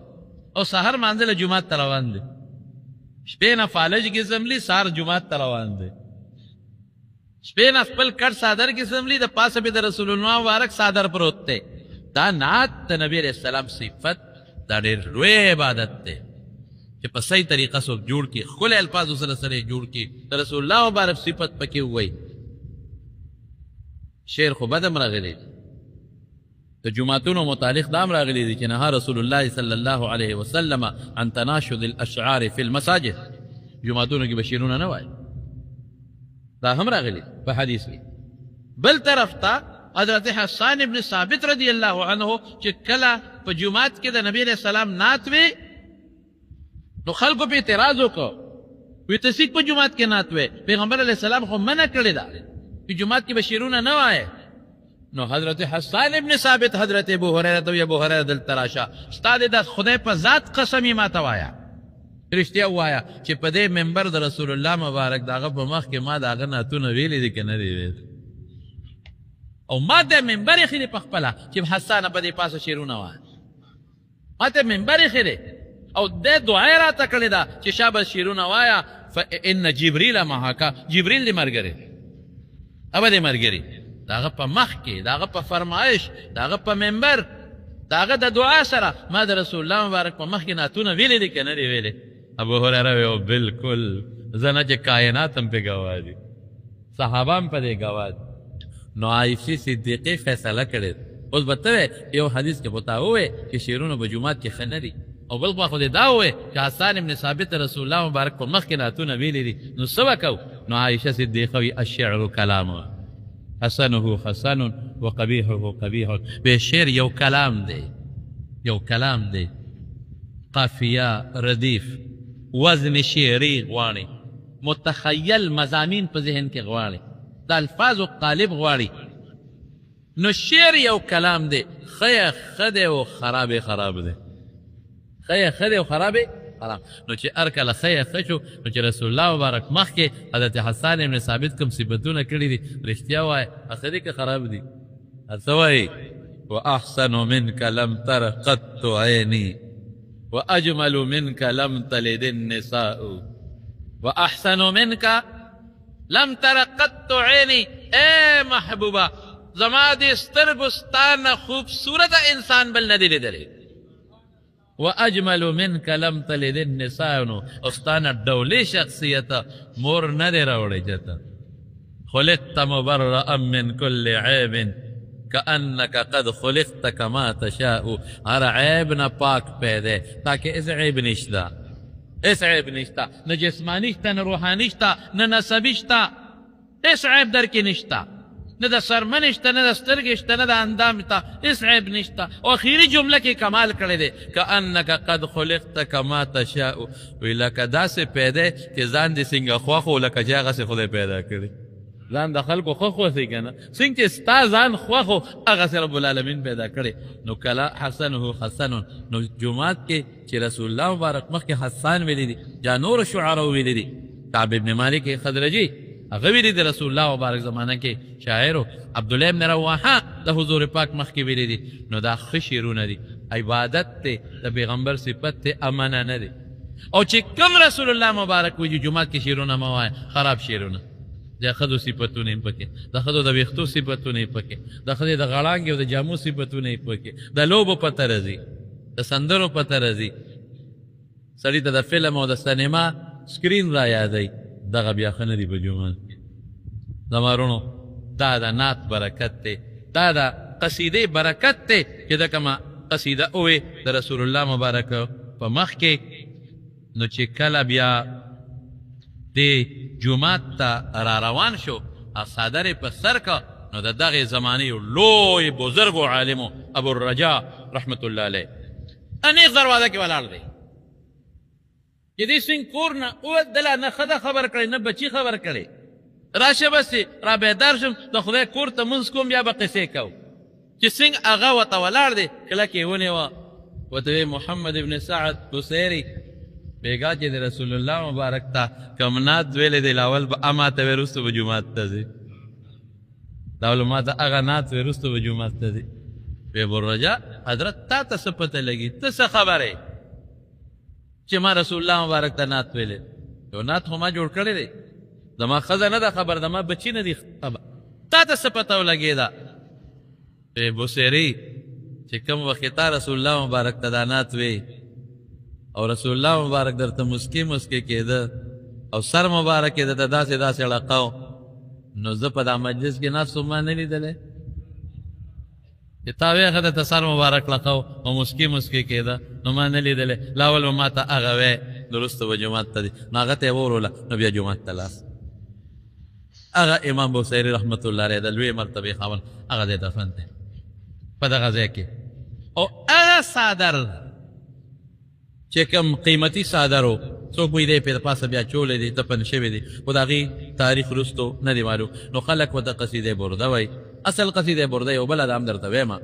او سحر منزل جماعت تروان دی شپینا فالج کی سملی سار جماعت تروان دے شپینا خپل کٹ صادر کی سملی دا پاس پی دا رسول اللہ مبارک صادر پر ہوتے. دا نات دا نبی علیہ السلام صفت دا دیر روی عبادت تے کہ پس صحیح طریقہ سو جوڑ کی خل الفاظ اسل سرے جوڑ کی دا رسول اللہ مبارک صفت پکی ہوئی. شیر خو بدم راغلی تو جماعتون و متعلق دام راغلی دی کہ نہا رسول اللہ صلی اللہ علیہ وسلم عن تناشد الاشعار فی المساجد. جماعتون کی بشیرون نوائی دا ہم راغلی پا حدیث کی. بل طرف تا حضرت حسان ابن ثابت رضی اللہ عنہ چکلا پا جماعت کے دا نبی علیہ السلام ناتوے تو خلقو پہ اعتراض کو وی تسیق پا جماعت کے ناتوے پیغمبر علیہ السلام خو منع کردے دا کہ جماعت کی بشیرون نوائے. نو حضرت حسان ابن ثابت حضرت ابو ہریرہ تو ابو ہریرہ دل تراشا استاد دا خدای پا ذات قسمی ما توایا رشتیا ہوایا چی پا دے ممبر دا رسول اللہ مبارک داغا پا مخ کے ما داغا ناتون ویلی دی کنه دی ویلی او ما دے ممبر خیلی پخپلا چی حسان پا دے پاس شیرون ہوا ما دے ممبر خیلی او دے دعای را تکلی دا چی شاب شیرون ہوایا فإن جبریل محاکا جبریل دی مرگری اب دے مرگری داغا پا مخ کی داغا پا فرمائش داغا پا ممبر داغا دا دعا سرا ما دا رسول اللہ مبارک پا مخ کی ناتون ویلی دی کنه دی ویلی. ابو ہریرہ ویو بالکل زنا چے کائناتم پہ گواہ دی صحابام پہ دے گواہ دی. نو عائشی صدیقی فیصلہ کرے اس بتوے یو حدیث کے بتا ہوئے کہ شیرون و بجومات کی خنری او بلقوا خود دا ہوئے کہ حسان ابن ثابت رسول اللہ مبارک پا مخ کی ناتون ویلی دی. نو سوا کو نو عائشہ صدیقی الشعر کلام حسنه حسن وقبیحه قبیح. به شعر یو کلام دی قافیه ردیف وزن شعری غواړي متخیل مضامین په ذهن کې غواړي د الفاظو قالب غواړي نو شعر یو کلام دی خیه خده و خراب دی خیه خده و خراب نو چې هر کله خیه ښه شو نو چې رسول الله مبارک مخکې حضرت حسان ابن ثابت کوم صفتونه کړي دي رښتیا وایه ښه دي که خراب دي څه وایي واحسن منك لم تر قط عيني واجمل منك لم تلد النساء واحسن منك لم تر قط عيني. اے محبوبہ زما دې سترګو ستا نه خوبصورت انسان بل نه دی لیدلی. واجمل منك لم تلد النساء او ستا نه ډولې شخصیت مور نه دی راوړی چېرته. خلقت مبرأ من كل عيب كأنك قد خلقت كما تشاء. هر عیب نه پاک پیدا تاکہ اس عیب نشتا نه جسمانی شتا نه روحانی شتا نه نسبی شتا اس عیب در کې نشتا نه د سرمن شتا نه د سترګې شتا نه د اندام شتا اس عیب نشتا. او اخیری جمله کې کمال کړی دی كأنك قد خلقت كما تشاء. وی لکه داسې پیدا چې ځان دې څنګه خوښ و لکه چې هغسې خدای پیدا کړي. ځان د خلکو خوښ وسی که نه څنګه چې ستا ځان خوښ و هغسې رب العالمین پیدا کړی. نو کله حسنه حسن نو جومات کې چې رسول الله مبارک مخکې حسان ویلی دي یا نور شعراو ویلی دي. کعب ابن مالک خضرجي هغه ویلی دي رسول الله مبارک زمانه کې شاعرو. عبدالله ابن رواحه د حضور پاک مخکې ویلی دي. نو دا ښه شعرونه دي عبادت دی د پیغمبر صفت دی امانه نه دی. او چې کوم رسول الله مبارک وایي جومات کې شعرونه مه وایه خراب شعرونه د ښځو صفتونه یې پکې د ښځو د ویښتو صفتونه یې پکې د ښځې د غړانګې او د جامو صفتونه یې پکې د لوبو پته راځي د سندرو پته راځي. سړي ته د فلم او د سینما سکرین را یادوي دغه بیا ښه نه دي په جومات کې. زما وروڼو دا د نعت برکت دی دا د قصیدې برکت دی چې د کومه قصیده ووې د رسول الله مبارک په مخ کې نو چې کله بیا دی جومات ته را روان شو او څادر یې په سر که نو د دغې زمانې یو لوی بزرګ و عالم ابو الرجا رحمت الله علیه انیق دروازه کې ولاړ دی چې دې سنګ کور نه ووتله نه ښځه خبر کړی نه بچي خبر کړی راشه بسې را بیدار شم د خدای کور ته منځ کوم بیا به قصې کوو چې څنګه هغه ورته ولاړ دی کلکې یې ونیوه ورته وی محمد ابن سعد بصیري بیگا چې د رسول الله مبارک ته کوم نعت ویلی دی لاول به اما ته وی وروسته به جومات ته ځي لاول ما ته هغه نعت وی وروسته به جومات ته ځي. وی ابوالرجا حضرت تا ته څه پته لګي ته څه خبرې چې ما رسول الله مبارک ته نعت ویلی یو نعت خو ما جوړ کړی دی زما ښځه نه ده خبر زما بچي نه دي خبر تا ته څه پته ولګېده. وی بصیري چې کوم وخت تا رسول الله مبارک ته دا نعت وی او رسول الله مبارک درته مسکی کېده او سر مبارک یې درته داسې اړقاو نو زه په دا مجلس کې ناست وم ما نه لیدلی چې تا ویې ښه درته سر مبارک لقاو او مسکی کېده نو ما نه لیدلی لاول به ما ته هغه وی وروسته به جومات ته ځي نو هغه ته یې وروله نو بیا جومات ته لاس هغه امام بصیري رحمت الله علیه د لویې مرتبې خاوند هغه ځای دفن دی په دغه ځای کې. او هغه څادر چې کوم قیمتي څادر و څوک وایي دی پې د پاسه بیا چولی دی دفن شوی دی خو د هغې تاریخ وروستو نه دی معلوم نو خلک ورته قصیدې برده وایي. اصل قصیدې برده یو بله ده هم درته ویمه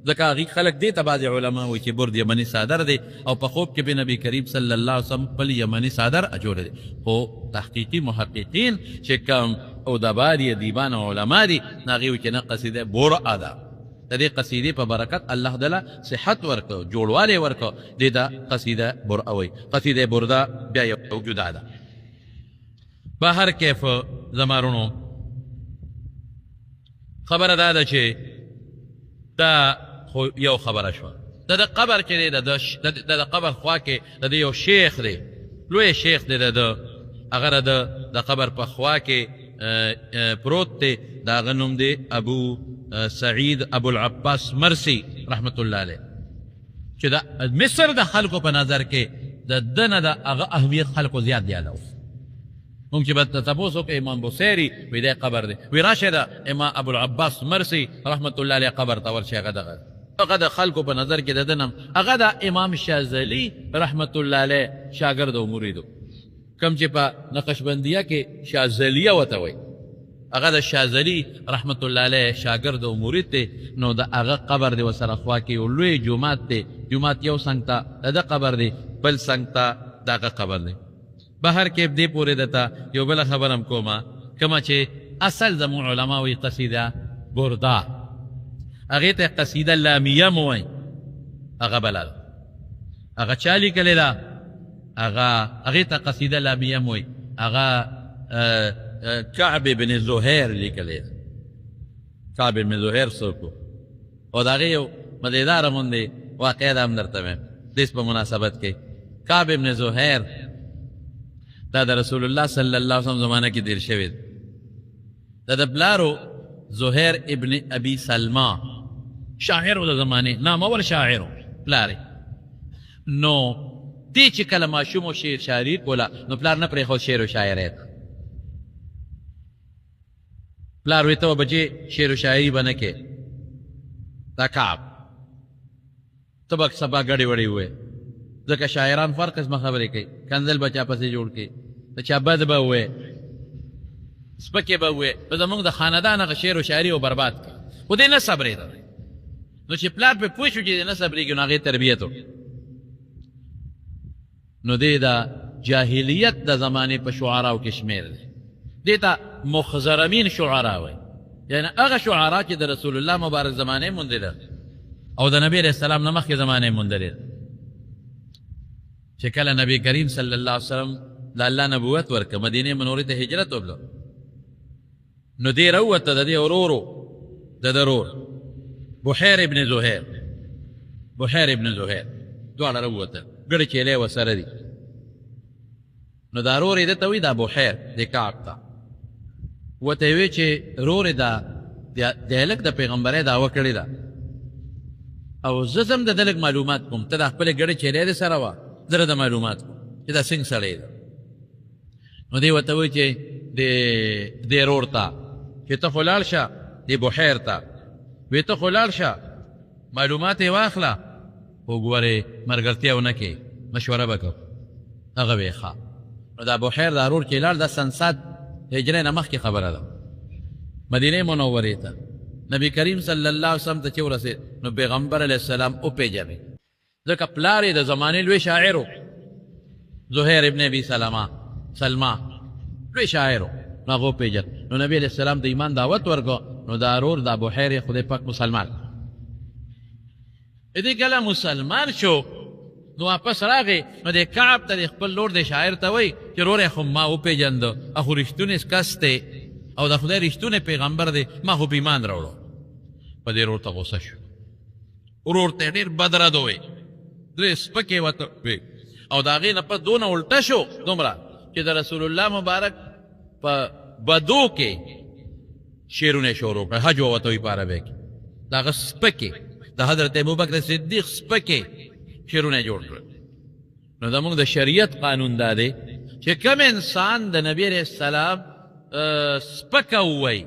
ځکه هغې خلک دې ته بعضې علما وایي چې برد یمني څادر دی او په خوب کې به نبي کریم صلی الله علیه وسلم خپل یمني څادر اچولی دی خو تحقیقي محققین چې کوم ادبا دي ادیبان او علما دي نو هغې وایي چې نه قصیده برعه ده د دې قصیدې په برکت الله تعالی صحت ورکړو جوړوالی ورکړو دې ته قصیده برعه وایي. قصیده برده بیا یو جدا ده. په هر کیف زما وروڼو خبره دا ده چې دا خو یو خبره شوه د قبر چې دی د قبر خوا کې د یو شیخ دی لوی شیخ دی هغه د قبر په خوا کې پروت دی د هغه نوم دی ابو سعید ابو العباس مرسی رحمت الله علیه چې د مصر د خلکو په نظر کې د ده نه د هغه اهمیت خلکو زیات یادو مونږ چې به تپوس وکړو امام بصیري وایي دی قبر دی وایي راشئ د امام ابوالعباس مرسي رحمت الله علیه قبر ته ورشئ هغه د خلکو په نظر کې د ده نه هغه د امام شاذلي رحمت الله علیه شاګرد او مریدو کوم چې په نقشبندیه کې شاذلیه ورته وایي هغه د شاذلي رحمت الله علیه شاګرد او مرید دی نو د هغه قبر دی ورسره خوا کې یو لوی جومات دی جومات یو څنګ ته د ده قبر دی بل څنګ ته د هغه قبر دی بهر کې دې پورې درته یو بله خبره هم کومه کومه چې اصل زموږ علما وایي قصیده برده هغې ته قصیده لامیه مو وایي هغه بله ده هغه چا لیکلې ده هغې ته قصیده لامیه مو وایي هغه کعب بن زهیر لیکلې ده کعب بن زهیر څوک و او د هغې یو مزیداره غوندې واقعه ده هم درته وایم دېس په مناسبت کې کعب بن زهیر دا د رسول الله صلی الله علیه وسلم زمانه کې تیر شوی دی دا د پلارو زهیر ابن ابي سلمى شاعر د زمانې نامور شاعر پلار نو دې چې کله ماشوم و شعر شاعري کوله نو پلار نه پرېښود شعر و شاعرۍ ته پلار وایي ته به بچې شعر و شاعري به نه کې دا کعب ته به سبا ګډې وړې ووایې ځکه شاعران فرق قسمه خبرې کوي کنځل به چا پسې جوړ کړي د چا بد به ووایې سپکې به ووایې نو زموږ د خاندان هغه شعر و شاعري و برباد کړي خو دی نه صبرېده نو چې پلار پې پوه شو چې دی نه صبرېږي نو هغې تربیت وکړي نو دی د جاهلیت د زمانې په شعراو کې شمېر دی دې ته مخزرمین شعرا وایي یعنې هغه شعرا چې د رسول الله مبارک زمانې موندلې او د نبي علیه السلام نه مخکې زمانې موندلې چې کله نبی کریم صلی الله علیه وسلم د الله نبوت ورکړه مدینې منورې ته هجرت وکړه نو دې راووته د دې ورورو د ده رور بحیر ابن زهیر دواړه راووتل ګډې چیلې ورسره دي نو دا رور یې ده ته وایي دا بحیر د کعب ته ورته یې وایي چې رور یې د هلک د پیغمبرۍ دعوه کړې ده او زه ځم د ده لږ معلومات کوم ته د خپلې ګډې چیلې دې سره وه زه د معلومات کوم چې دا څنګه سړی ده نو دی ورته وایي چې دې رور ته چې ته خو لاړ شه دې بحیر ته وی ته خو لاړ شه معلومات یې واخله خو ګورې ملګرتیا ونه کې مشوره به کوو هغه وی ښه نو دا بحیر دا رور چې لاړ دا سن 7 هجرۍ نه مخکې خبره ده مدینې منورې ته نبی کریم صلی الله علیه وسلم ته چې ورسېد نو پیغمبر علیه السلام وپېژنې ځکه پلار یې د زمانې لوی شاعر و زهیر ابن ابي سلمى لوی شاعر و نو هغه وپېژن نو نبي علیه السلام د ایمان دعوت ورکړو نو دا رور دا بحیر یې خدای پاک مسلمان دې کله مسلمان شو نو واپس راغی نو د کعب ته د خپل لور د شاعر ته وایي چې رور یې خو ما وپېژنده خو رښتونی کس دی او د خدای رښتونی پیغمبر دی ما خو په ایمان راوړو په دې رور ته غوسه شو ورور ته ډېر بد رد ووایي درې سپکې ورته وایي او د هغې نه پس دونه الټه شو دومره چې د رسول الله مبارک په بدو کې شعرونه شروع کړه حج ورته وایي په عربۍ کې د هغه سپکې د حضرت ابوبکر صدیق سپکې شعرونه جوړ کړل نو زموږ د شریعت قانون دا دی چې کوم انسان د نبی علیه السلام سپکه ووایي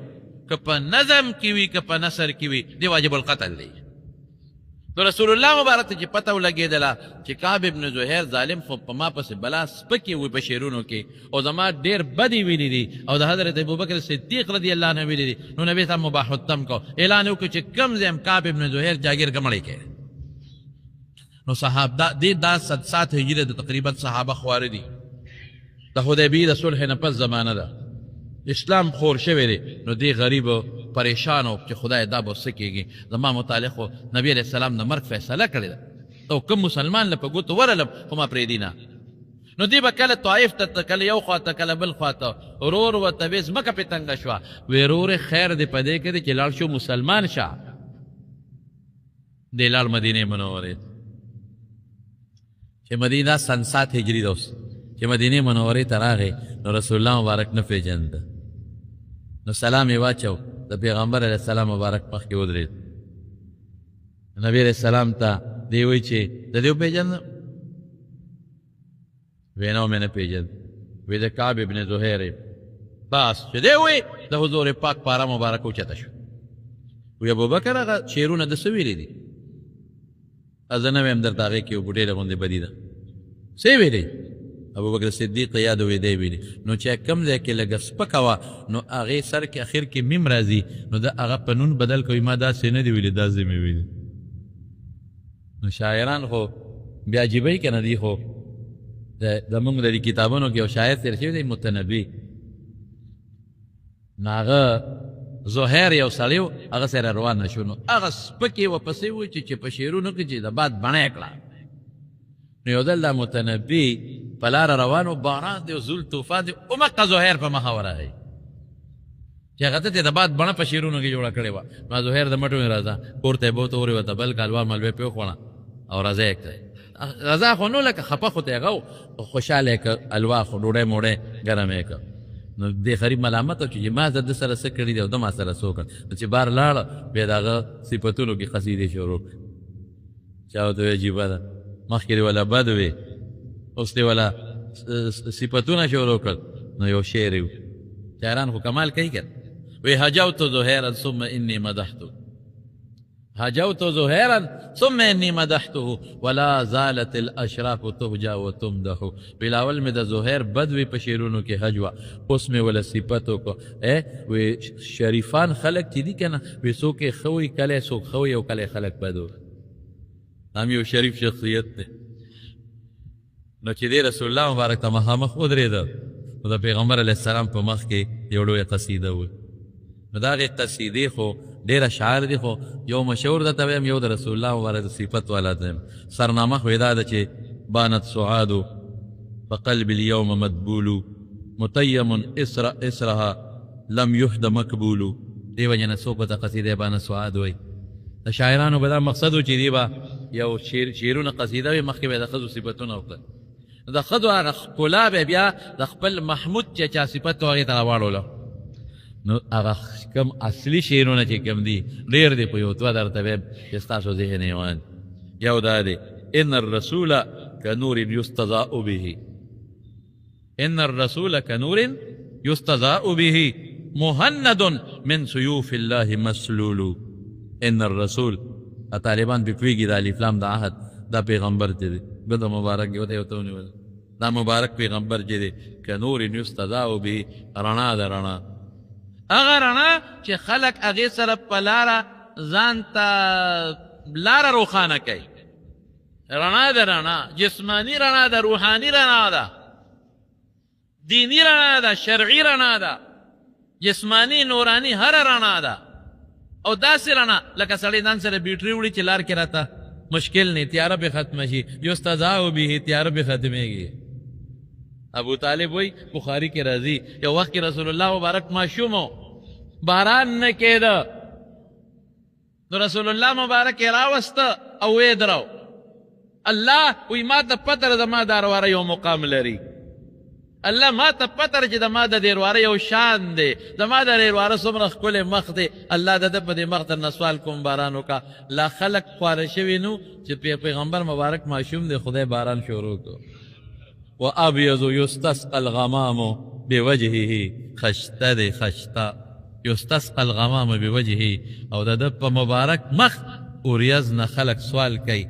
که په نظم کې وي که په نثر کې وي دی واجب القتل دی نو رسول الله مبارک ته چې پته ولګېدله چې کعب ابن زهیر ظالم خو په ما پسې بلا سپکې وي په شعرونو کې او زما ډېر بدې ویلي دي او د حضرت ابوبکر صدیق رضی الله عنه ویلي دي نو نبي صاحب مباح الدم کو اعلان وکړو چې کم ځای کعب ابن زهیر جاګیر کمړی کوي نو صحابه دې دا 7 هجري د تقریبا صحابه خواره دي د حدیبیې د صلح نه پس زمانه ده اسلام خور شوی دی نو دی غریب پریشان و چې خدای دا به څه کېږي زما متعلق خو نبي علیه السلام د مرګ فیصله کړې ده او کوم مسلمان له په ګوتو ورلم خو ما پرېږدي نه نو دی به کله طایف ته کله یو خوا ته کله بل خوا ته ورور ورته وې ځمکه پې تنګه شوه وې ورورې خیر دی په دې کې دی چې لاړ شو مسلمان شه دی لاړ مدینې منورې چې مدینه سن 7 هجري ده اوس چې مدینې منورې ته راغی نو رسول الله مبارک نه پېژنده نو سلام یې واچو د پیغمبر علیه السلام مبارک مخ کې ودرېد نبی علیه السلام ته دی وایي چې د دې وپېژنده ویې نه مې نه پېژند وی د کعب ابن زهیر بس چې دی وی د حضور پاک پاره مبارک اوچته شو. وی ابوبکر هغه شعرونه د څه ویلي دي؟ زه نه ویم درته هغې کې یو ډېره غوندې بدي ده. څه ویلي؟ ابوبکر صدیق ته یاد وی دی ویلي. نو چې کم ځای کې لږه سپکه وه نو هغې سر کې اخر کې میم راځي نو د هغه په نون بدل کوي. ما داسې نه دي ویلي، داسې مې ویلي. نو شاعران خو بیا عجیبه که نه دي، خو زمونږ د دې کتابونو کې یو شاعر تېر شوی دی متنبي، نو هغه زهیر یو سړی و، هغه سره روان نه شو. نو هغه سپکې ورپسې و چې په شعرونو کې چې د باد بڼه یې کړه. نو یو ځل دا متنبي په لاره روان و، باران دی او زول طوفان دی، اومقه زهیر په مخه ورغی چې هغه ته د باد بڼه په شعرونو کې جوړه کړې وه. نو زهیر د مټو مې راځه کور ته یې بوته ورې ورته بل کالوا ملوې پې وخوړه او رضا یې کړی. رضا خو نو لکه خپه خو ته هغه و، خوشحاله یې کړ، الوا خو ډوډۍ موډۍ ګرم یې کړ. نو دې غریب ملامت و چې ما د سره څه کړي دي او د ما سره څه وکړ. نو چې بار لاړه بیا د هغه صفتونو کې قصیدې شروع کړې. چا ورته وی عجیبه ده، مخکې دې ولا بد وې، اوس دې ولا صفتونه شروع کړل. نو یو شعر و، شاعران خو کمال کوي که وی هجوت زهیرا ثم انی مدحته، هجوت زهیرا ثم انی مدحته ولا زالت الاشراف تهجا وتمدح. بلاول میں د زهیر بد وی په شعرونو کې هجوا، اوس مې ولا صفتو کو وی شریفان خلق چې دي کنه وی څوک یې خوي کله څوک خوي او کله خلق بدو. هم یو شریف شخصیت دی. نو چې دی رسول الله مبارک ته مخامخ ودرېده نو د پیغمبر علیه السلام په مخ کې یو لویه قصیده وه. نو د هغې قصیدې خو ډېر اشعار دي، خو یو مشهور درته ویم، یو د رسول الله مبارک صفت والا دی. سرنامه خو یې دا ده چې بانت سعاد فقلب اليوم مدبول متیم اسرها لم یحد مقبول. دې وجې نه څوک ورته قصیده بانت سعاد وایي. د شاعرانو به دا مقصد و چې دی به یو شعرونه قصیده وي، مخکې به د ښځو صفتونه وکړه. د ښځو هغه ښکلا به بیا د خپل محمود چې چا صفت و هغې ته راواړوله. نو هغه کم اصلي شعرونه چې کم دي ډېر دي، په یو دوه درته ویم چې ستاسو ذهن یې وان. یو دا دی ان الرسول کنور یستضاء به، ان الرسول کنور یستضاء به مهند من سیوف الله مسلول. ان الرسول طالبان بکویږي د الف لام د عهد دا پیغمبر چې دی ګده مبارک یو ته یو ونیول، دا مبارک پیغمبر چې دی کنور یستضاء به، رڼا ده رڼا، هغه رڼا چې خلک هغې سره په لاره ځان ته لاره روښانه کوي. رڼا ده رڼا، جسماني رڼا ده، روحاني رڼا ده، دینی رڼا ده، شرعي رڼا ده، جسماني نوراني هره رڼا ده. او داسې رڼا لکه سړی ځان سره بیټري وړي چې لار کې راته مشکل نه، تیاره به ختمه شي. یستضاء به، تیاره به ختمېږي. ابو طالب وی بخاری کې راځي یو وخت کې رسول الله مبارک ماشوم و، باران نه کېده، نو رسول الله مبارک یې راوسته او ویې درو. الله وی ما ته پته ده زما دا رواره یو مقام لري، الله ما ته پته ده چې زما د دې رواره یو شان دی، زما د دې رواره څومره ښکلی مخ دی. الله د ده په دې مخ درنه سوال کوم باران وکړه. لا خلک خواره شوي نو چې پیغمبر مبارک ماشوم دی، خدای باران شروع کړو. وابیض یستسقى الغمام بوجهه، خشته دی خشته، یستسقى الغمام بوجهه، او د ده په مبارک مخ اوریځ نه خلک سوال کوي.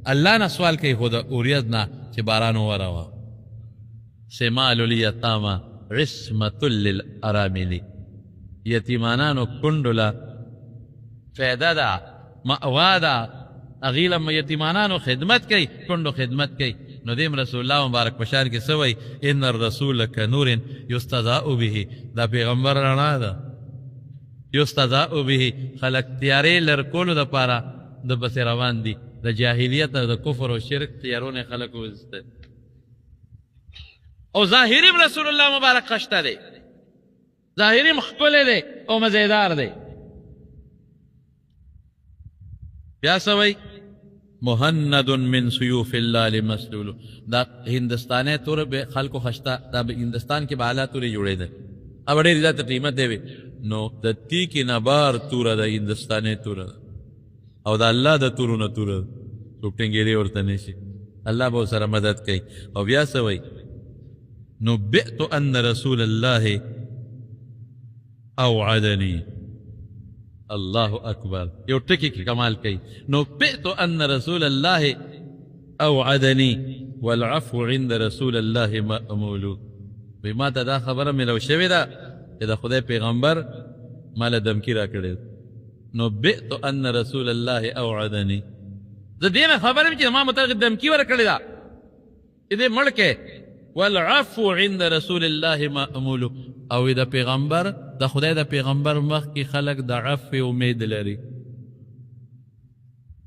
الله نه سوال کوي خو د اوریځ نه چې باران ووروه. سمال الیتامى عصمة للارامل، یتیمانانو کونډو له فایده ده، مأوا ده، هغې له یتیمانانو خدمت کوي، کونډو خدمت کوي. نو دیم رسول الله مبارک په شان کې څه وایي؟ ان الرسول کنور یستضاء به، دا پیغمبر رڼا ده، یستضاء به، خلک تیارې لرکولو دپاره د پسې روان دي، د جاهلیت او د کفر او شرک تیارونه خلک وسته. او ظاهري رسول الله مبارک خشته دی، ظاهري ښکلی دی او مزیدار دی. بیا څه وایي؟ مهند من سیوف الله لمسلول، دا هندستانی تور به خلکو خشته، دا به هندستان کې به اعلی تورې جوړېده، اب ډېرې زیاته قیمت دی وي. نو د تیکې نه بار توره ده، هندستانی توره ده، او د الله د تورو نه توره ده، څوک ټینګېرې ورته نه شي. الله به ورسره مدد کوي. او بیا څه وایي؟ نبئت ان رسول الله اوعدني. الله اکبر. یو ټکی کې کمال کوي. نبئت ان رسول الله اوعدني والعفو عند رسول الله مأمول. وی ما ته دا خبره ملو شوې ده چې د خدای پیغمبر ماله دمکی را کړې. نبئت ان رسول الله اوعدني. زه دې نه خبر یم چې ما متعلق دمکی ورکړې ده چې دې مړ کې. والعفو عند رسول الله مأمول. او د پیغمبر د خدای د پیغمبر مخ کې خلق د عفو امید لري.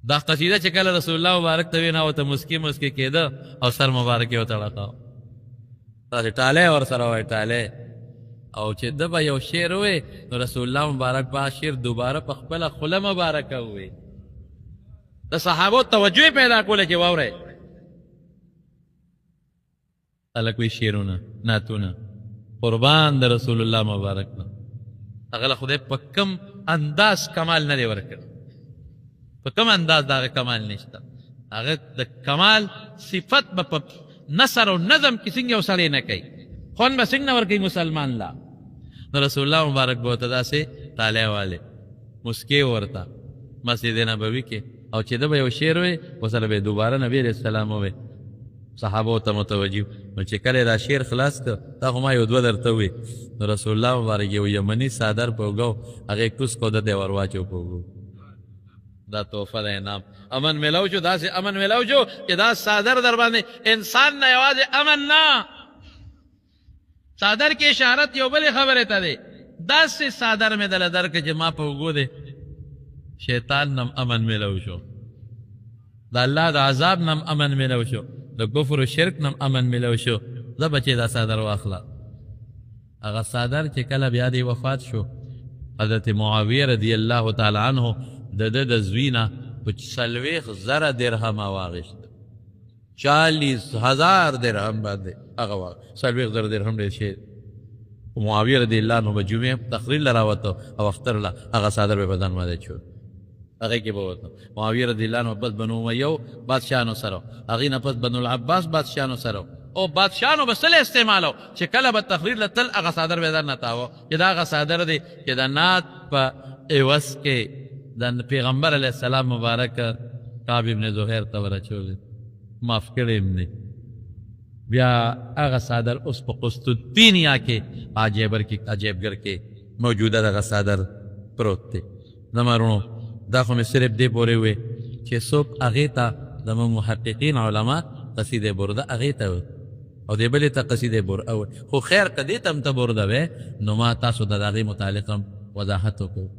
دا قصیده چې کله رسول الله مبارک ته وینا ورته مسکی مسکی کېده او سر مبارک یې ورته اړکاو. تاسې ټالی ورسره وایي ټالی. او چې ده به یو شعر ووایي نو رسول الله مبارک به شعر دوباره په خپله خوله مبارکه ووایي. د صحابو توجه پیدا کوله چې واورئ. خلک وایي شعرونه نعتونه قربان د رسول الله مبارک نه. هغه له خدای په کم انداز کمال نه دی ورکړی. په کوم انداز دا کمال نشته. هغه د کمال صفت به په نثر او نظم کې څنګه یو سړی نه کوي، خوند به څنګه نه ورکوي مسلمان لا. نو رسول الله مبارک به ورته داسې طالع والے مسکې ورته مسجد نبوي کې. او چې ده به یو شعر وی ورسره به دوباره نبي علیه السلام ووی. صحابو ته متوجه نو چې کله دا شعر خلاص کړ دا خو ما یو دوه درته وی. نو رسول الله مبارک یو یمني څادر په اوږو هغې کوس کو د دی ور واچو په اوږو. دا تحفه د انعام امن میلاو شو. داسې امن میلاو شو چې دا څادر در باندې انسان نه یوازې امن نه، څادر کې اشارت یو بلې خبرې ته دی. داسې څادر مې دله درکړه چې ما په اوږو دی شیطان نم امن میلاو شو، د الله د عذاب نم امن میلاو شو، د کفر و شرک نم امن میلاو شو. زه بچې دا څادر واخله. هغه څادر چې کله بیا دی وفات شو حضرت معاویه رضی الله تعالی عنه د ده د زوی نه په 40,000 درهمه واخیست. 40,000 درهم باندې هغه واخیست. 40,000 درهم ډېر شی. معاویه رضی الله عنه به جمعې تقریر له راوته او اختر له هغه څادر به بدن باندې چول. هغې کې به وته معاویه رضی الله عنه پس بنو امیه بادشاهانو سره، هغې نه پس بنو العباس بادشاهانو سره او بادشاهانو به سله استعمالو چې کله به تقریر له تل هغه څادر به در نه تاوه چې دا هغه څادر دی چې د نعت په عوض کې د پیغمبر علیه السلام مبارک کعب ابن زهیر ته ورچولی معاف کړی م دی. بیا هغه څادر اوس په قسطنطینیه کې عجیبګر کې موجوده دغه څادر پروت دی. زما وروڼو دا خو مې صرف دې پورې وې چې څوک هغې ته زموږ محققین علما قصیدې برده هغې ته او دې بلې ته قصیدې برده وې. خو خیر که دې ته هم ته برده وې نو ما تاسو ته د هغې متعلق هم وضاحت وکړو.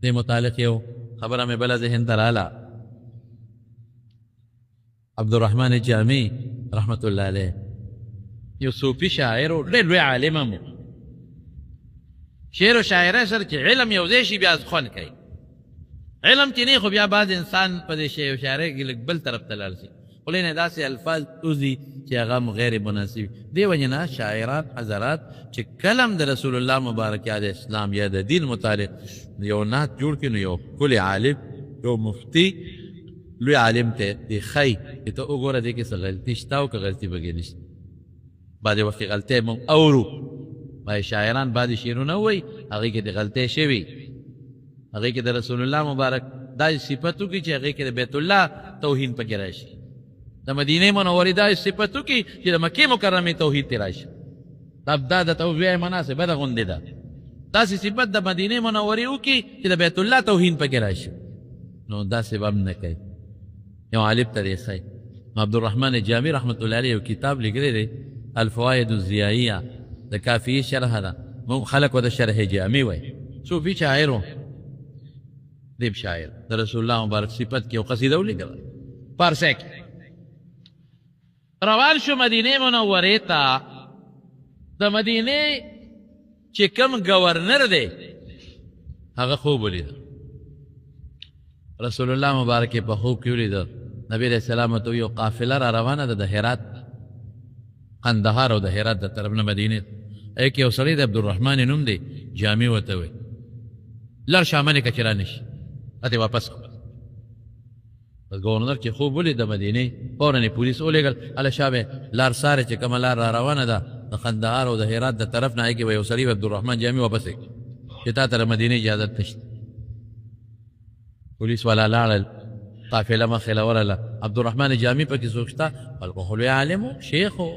دې متعلق یو خبره مې بله ذهن ته راله. عبدالرحمن جامی رحمت الله علیه یو صوفي شاعر و ډېر لوی عالم هم و. شعر و شاعرۍ سره چې علم یو ځای شي بیا خوند کوي. علم چې نه خو بیا بعض انسان په دې شعر و شاعرۍ کې لږ بل طرف ته لاړ شي. خولې نه داسې الفاظ وځي چې هغه هم غیر مناسب. دې وجې نه شاعران حضرات چې کله هم د رسول الله مبارک یا د اسلام یا د دین متعلق یو نعت جوړ کړي نو یو ښکلی عالم یو مفتي لوی عالم ته دې ښایي چې ته وګوره دې کې څه غلطي شته او که غلطي پکې نشته. بعضې وخت کې غلطۍ موږ اورو. بعضې شاعران بعضې شعرونه ووایي هغې کې د غلطۍ شوي، هغې کې د رسول الله مبارک داسې صفت وکړي چې هغې کې د بیت الله توهین پکې راشي، د مدینې منورې داسې صفت وکړي چې د مکې مکرمې توحید ترې راشي. دا د توبې مناسبه ده غوندې ده. داسې صفت د مدینې منورې وکړي چې د بیت الله توهین پکې راشي. نو داسې به هم نه کوي. یو عالم ته دې ښایي. عبدالرحمن جامی رحمت الله علیه یو کتاب لیکلی دی الفوائد الضیائیه د کافیې شرحه ده. موږ خلک ورته شرح جامي وایي. صوفي شاعر و دیب شاعر د رسول الله مبارک صفت کې یو قصیده ولیکله فارسی کې. روان شو مدینې منورې ته. د مدینې چې کوم گورنر دی هغه خوب ولیده. رسول الله مبارک په خوب کې ولیده. نبی علیه السلام ته یو قافله را روانه ده د هرات قندهار او د هرات د طرف نه مدینې ته. کې یو سړی د عبدالرحمن نوم دی جامع ورته وایي لر شامنې که چې رانشي اته واپس گورنر چې خوب ولید د مدینې فوراً یې پولیس ولېږل هله شا به لار سارې چې کومه لار را روانه ده د قندهار او د هرات د طرف نه هغې به یو سړي عبدالرحمن جامي واپس کړي چې تا ته د مدینې اجازت نشته پولیس والا لاړل قافله مخې له ورله عبدالرحمن جامي پکې څوک شته خلکو خو لوی عالم و شیخ و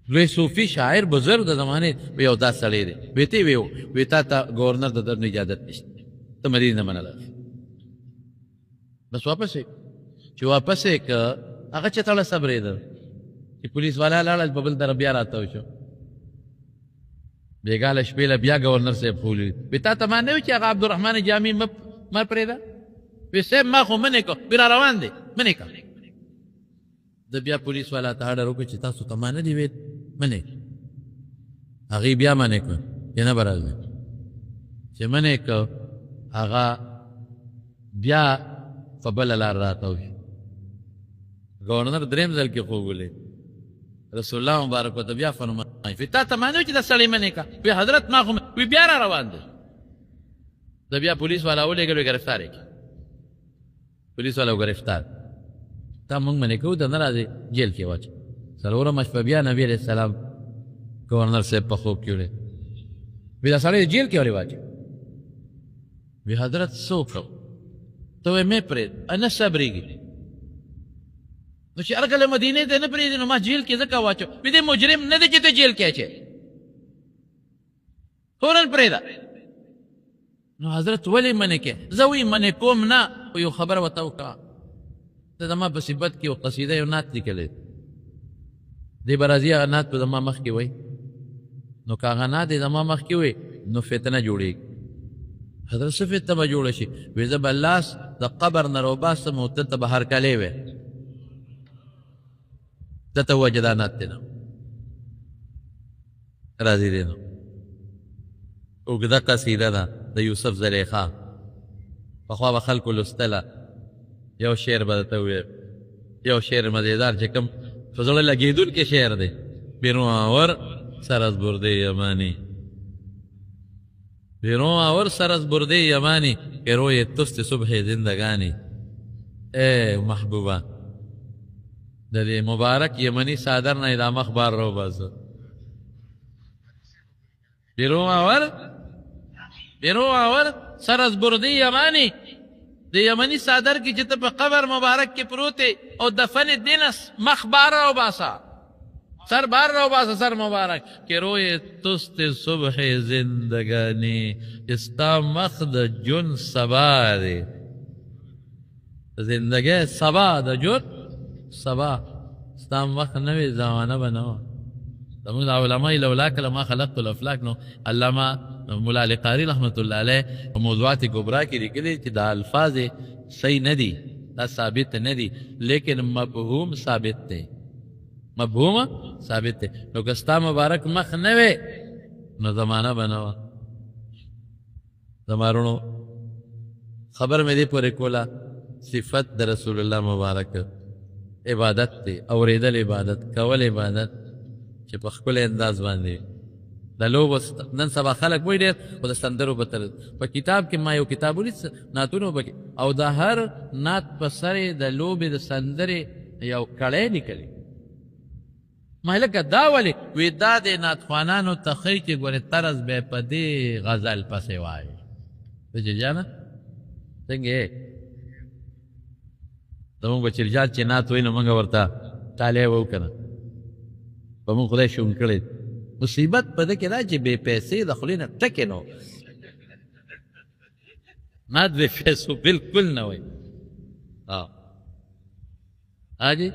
لوی صوفي شاعر بزرګ د زمانې یو دا سړی دی وی ته وی تا ته ګورنر د درنه اجازت نشته ته مدینې نه منله بس واپس چې واپس یې که هغه چېرته صبرېده چې پولیس والا لاړل په بل طرف بیا راتاو شو بېګاله شپې له بیا ګورنر صاحب خو ولید وی تا ته ما نه وي چې هغه عبدالرحمن جامي مه پرېږده وی صاحب ما خو منې کړ وی را روان دی منې کړ د بیا پولیس والا ته اډر وکړ چې تاسو ته ما نه دي ویل منې هغې بیا منې کړ چې نه به راځئ چې منې کړ هغه بیا په بله لار راتاو شو ګورنر درېیم ځل کې خوب ولید رسول الله مبارک ورته بیا فرمایي وی تا ته ما نه وي چې دا سړی منې کړه وی حضرت ما خو وی بیا را روان دی د بیا پولیس والا ولېږل وی ګرفتار یې کړي پولیس والا ګرفتار تا موږ منې کوو ته نه راځې جیل کې واچو څلورمه شپه بیا نبي علیه السلام ګورنر صاحب په خوب کې ولید وی دا سړی جیل کې ولې واچو وی حضرت څه وکړو ته وایې مې پرېږد نه صبرېږي نو چې هر کله مدینې ته نه پرېږدي نو ما جیل کې ځکه واچو وی دې مجرم نه دی چې ته جیل کې اچې فوراً پرېږده نو حضرت ولې منې کې زه وی منې کوم نه خو یو خبره ورته وکړه ته زما په صفت کې یو قصیده یو نعت لیکلی دې به راځي هغه نعت په زما مخ کې وی نو که هغه نعت یې زما مخ کې وی نو فتنه جوړېږي حضرت څه فتنه به جوړه شي وی زه به لاس د قبر نه راوباسم او دلته به هرکلی وی دته ووایه دا نعت دی نو راځي دی نو اوږده قصیده ده د یوسف زلیخا پخوا به خلکو لوستله یو شعر به درته وویم یو شعر مزیدار چې کوم په زړه لګېدونکی شعر دی بیرون آور سر از برده یمانی بیرون آور سر از برده یمانی که روی توست صبح زندگانی ای محبوبه د دې مبارک یمني صادر نه دا مخ بار رو باسه بیرون آور سر از برده یمانی د یمني صادر کې چې ته په قبر مبارک کې پروت او دفن دینس مخ بار رو باسه سر بار رو باسه سر مبارک که روی توست صبح زندگانی استا مخ د جون سبا دی زندگی سبا د جون سبا ستا مخ نوې زمانه به نه وه زموږ د علما لولا کله ما خلقت الافلاک نو علامه مولا علی قاري رحمت الله علیه په موضوعات کبرا کې لیکلي چې دا الفاظ صحیح نه دي دا ثابت نه دي لیکن مفهوم ثابت دی مفهوم ثابت دی نو که ستا مبارک مخ نه وې نو زمانه به نه وه زمارونو خبر مې دې پورې کوله صفت د رسول الله مبارک عبادت دی اورېدل عبادت کول عبادت چې په ښکلی انداز باندې د لوبو نن سبا خلک وایي ډېر خو د سندرو به تر په کتاب کې ما یو کتاب ولید نعتونو پکې او د هر نعت په سر یې د لوبې د سندرې یو کړی لیکلی ما لکه دا ولې وی دا د نعتخوانانو ته ښایي چې ګورې طرز به یې په دې غزل پسې وایي بچې جانه څنګه یې زمونږ بچرجات چې نعت وایي نو موږ ورته طالع وو که نه په موږ خدای شوم کړی مصیبت په ده کې دا چې بې پیسې د خولې نه ټکې نه نعت بې پیسو بلکل نه وایي حاجي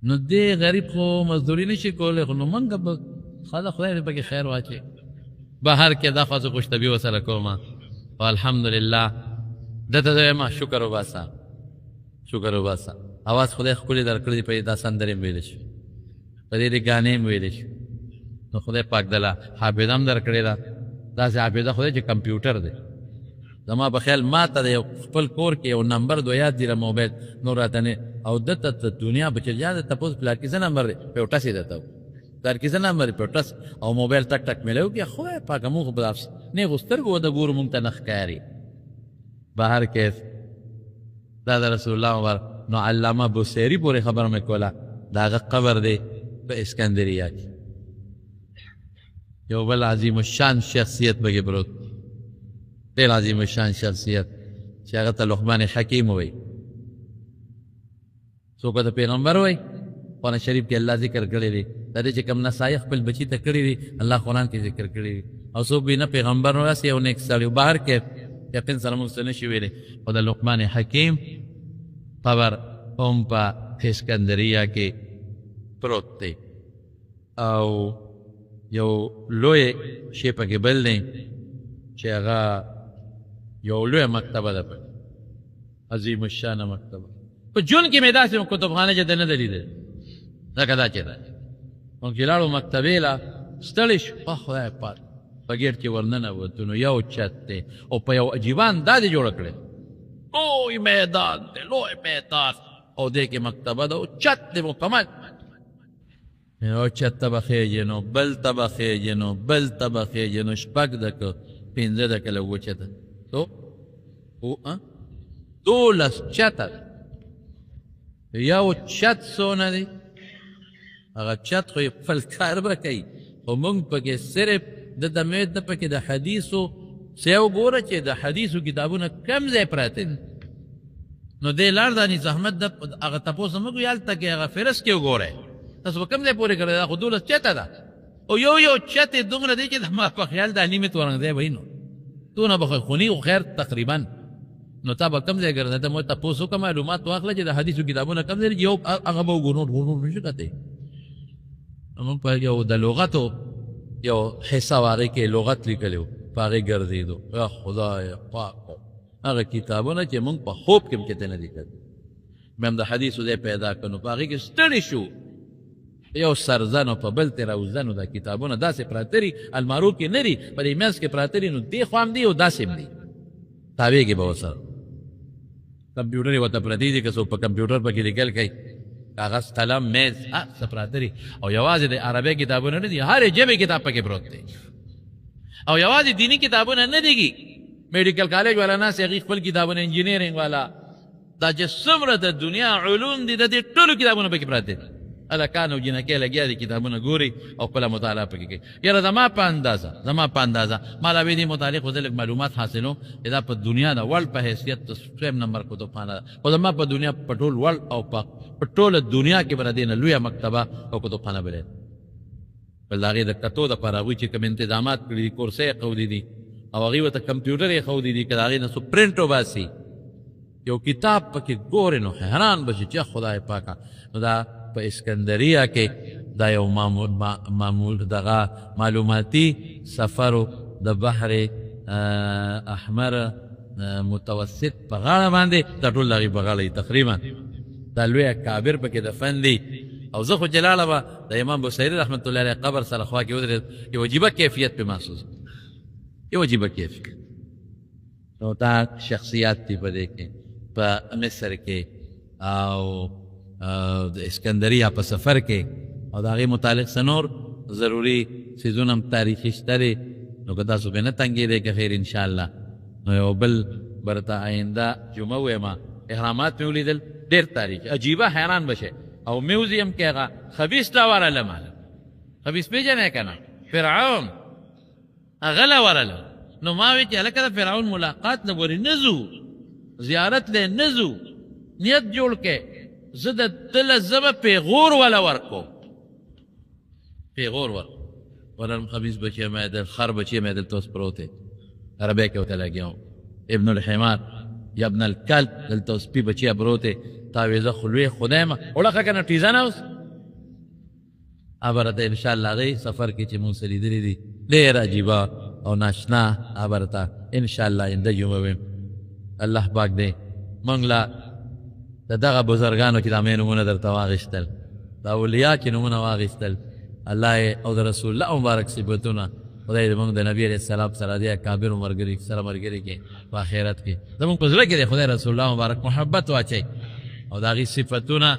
نو دې غریب خو مزدوري نشي کولی خو نو موږ به خدای دې پکې خیر واچوي بهر کې دا خو زه خوشطبي ورسره کوم الحمدلله دته زه وایم شکر وباسه شکر وباسه اواز خدای ښکلې درکړې په دا سندرې م ویلی شو په دې ګانې م ویلی شو نو خدای پاک دله حافظه هم درکړې ده داسې حافظه خدای چې کمپیوټر دی زما په خیال ما ته د یو خپل کور کې یو نمبر دو یاد دی موبایل نور راته نه او دته ته دنیا به چې جاده تپوس پلار کې څه نمبر دی په یو ټس یې درته پلار کې څه نمبر په یو ټس او موبایل ټک ټک میلو کې خدای پاکه موږ به نه غو سترګو د ګورو موږ ته نه ښکاري بهر کې دا د رسول الله مبارک. نو علامه بوسیری پورې خبره مې کوله د هغه قبر دی په اسکندریه کې. یو بل عظیم الشان شخصیت پکې پروت، ډېر عظیم الشان شخصیت چې هغه ته لقمان حکیم وایي. څوک ته پیغمبر وایي. قرآن شریف کې الله ذکر کړی دی، دا دې چې کوم نصایح خپل بچي ته کړي دي الله قرآن کې ذکر کړی دی. او څوک به نه پیغمبر نه راسي او نیک سړی بهر کې یقین سره موږ څه نشي ویلی. خو د لقمان حکیم قبر هم په اسکندریه کې پروت دی. او یو لوی شی پکې بل دی چې هغه یو لوی مکتبه ده، په عظیم الشانه مکتبه. په جون کې مې داسې کتابخانه چې ده نه ده لیدلې ځکه دا چې ده نو چې لاړو مکتبې له ستړي شو، خدای پاک په ګېټ کې ورننوتو نو یو چت دی او په یو عجیبه اندازې جوړه کړې، لوی میدان دی، لوی میدان او دې کې مکتبه ده او چت دی مکمل. یو چت ته به خېږي نو بل ته به خېږي نو بل ته به خېږي نو 6 دقیقې 15 دقیقې لږ وچته تو 12 چته. یو چت څونه دی؟ هغه چت خو یې خپل کار به کوي، خو موږ پکې صرف د دمید نه پکې د حدیثو څه وګوره چې د حدیثو کتابونه کم ځای پراته دي. نو دې لاړ دانې زحمت د هغه تپوس موږ یالته کې هغه فرس کې وګورئ تاسو به کم ځای پورې کړی دا خو 12 چته ده او یو چت یې دومره دی چې ما په خیال دا نیمې تورنګ دی وایي نو دونه به خوني خو خیر تقریبا. نو تا به کم ځای ګرځې ته مو تپوس وکړه معلومات واخله چې د حدیثو کتابونه کم ځای یو هغه به وګورو نشو کتی. موږ په یو د لغتو یو حصه هغې کې لغت لیکلی و په هغې ګرځېدو. یا خدای پاک هغه کتابونه چې موږ په خوب کې هم چېرته نه دي کتلي. بیا هم د حدیثو ځای پیدا کړو نو په هغې کې ستړي شو، یو سرزن او په بل تې راوزن دا کتابونه داسې پراته دي المارو کې نه دي په دې منځ کې پراته دي نو دې خوا هم دي او داسې هم دي تاویږي به ورسره. کمپیوټر یې ورته پرتې دي که څوک په کمپیوټر پکې لیکل کوي کاغذ قلم میز څه پراته دي. او یوازې د عربۍ کتابونه نه دي، هرې ژبې کتاب پکې پروت دی. او یوازې دیني کتابونه نه دي، میډیکل کالج والا ناس هغې خپل کتابونه انجینیرنګ والا دا چې څومره د دنیا علوم دي د دې ټولو کتابونه پکې پراته دي. هلکان او جنکۍ لګیا دي کتابونه ګوري او خپله مطالعه پکې کوي. یاره زما په اندازه ما لا به دې متعلق خو زه لږ معلومات حاصلوم چې دا په دنیا د ورلډ په حیثیت د 2 نمبر کتابخانه ده. خو زما په دنیا په ټول ورلډ او په ټوله دنیا کې به د دې نه لویه مکتبه او کتابخانه به بل د هغې د کتو دپاره هغوی چې کوم انتظامات کړي دي کورسۍ یې ښودي دي او هغوی ورته کمپیوټر یې ښودي دي که د هغې نه څو پرنټ وباسي یو کتاب پکې ګورې نو حیران به شي چې خدای پاکه. نو دا په اسکندریه کې دا یو معمول دغه معلوماتي سفرو د بحر احمر متوسط په غاړه باندې دا ټول د هغې په غاړه تقریبا دا لویه کابر پکې دفن دی. او زه خو جلاله به د امام بصیري رحمت الله علیه قبر سره خوا کې ودرېد یو عجیبه کیفیت پې محسوس یو عجیبه کیفیت. نو دا شخصیات دي په دې کې په مصر کې او د اسکندریه په سفر کې او د هغې متعلق څه نور ضروري څیزونه هم تاریخي شته دی. نو که تاسو پې نه تنګېدی که خیر انشاءالله نو یو بل برته آینده جمعه ویمه احرامات مې ولیدل ډېر تاریخي عجیبه حیران بشئ. او میوزیم کې هغه خبیث لا ورله ماله خبیث پېژنئ که نه فرعون هغه لا ورله. نو ما وی چې هلکه د فرعون ملاقات له ورې نه ځو زیارت له نه ځو نیت جوړ کې زه د تله زه به پیغور وله ورکو پیغور ورکو ولرم خبیث بچی مې د خر بچی مې دلته اوس پروت دی عربۍ کې ورته لګیا وم ابن الحمار یا ابن الکلب دلته اوس سپي بچی پروت دی تا وی زه خو لوی خدای ما وړه که نه ټیزه نه اوس ابرته انشاءالله هغې سفر کې چې مونږ سره لیدلي دي ډېر عجیبه او ناشنا ابرته انشاءالله آینده جمعه ویم. الله پاک دی مونږ له د دغه بزرګانو چې د هغې نومونه درته واخېستل د اولیا چې نومونه واخېستل الله یې او د رسول الله مبارک صفتونه خدای دې مونږ د نبي علیه السلام سره دې اکابرو ملګري سره ملګري کړي په آخرت کې زمونږ په زړه کې د خدای رسول الله مبارک محبت واچوي او د هغې صفتونه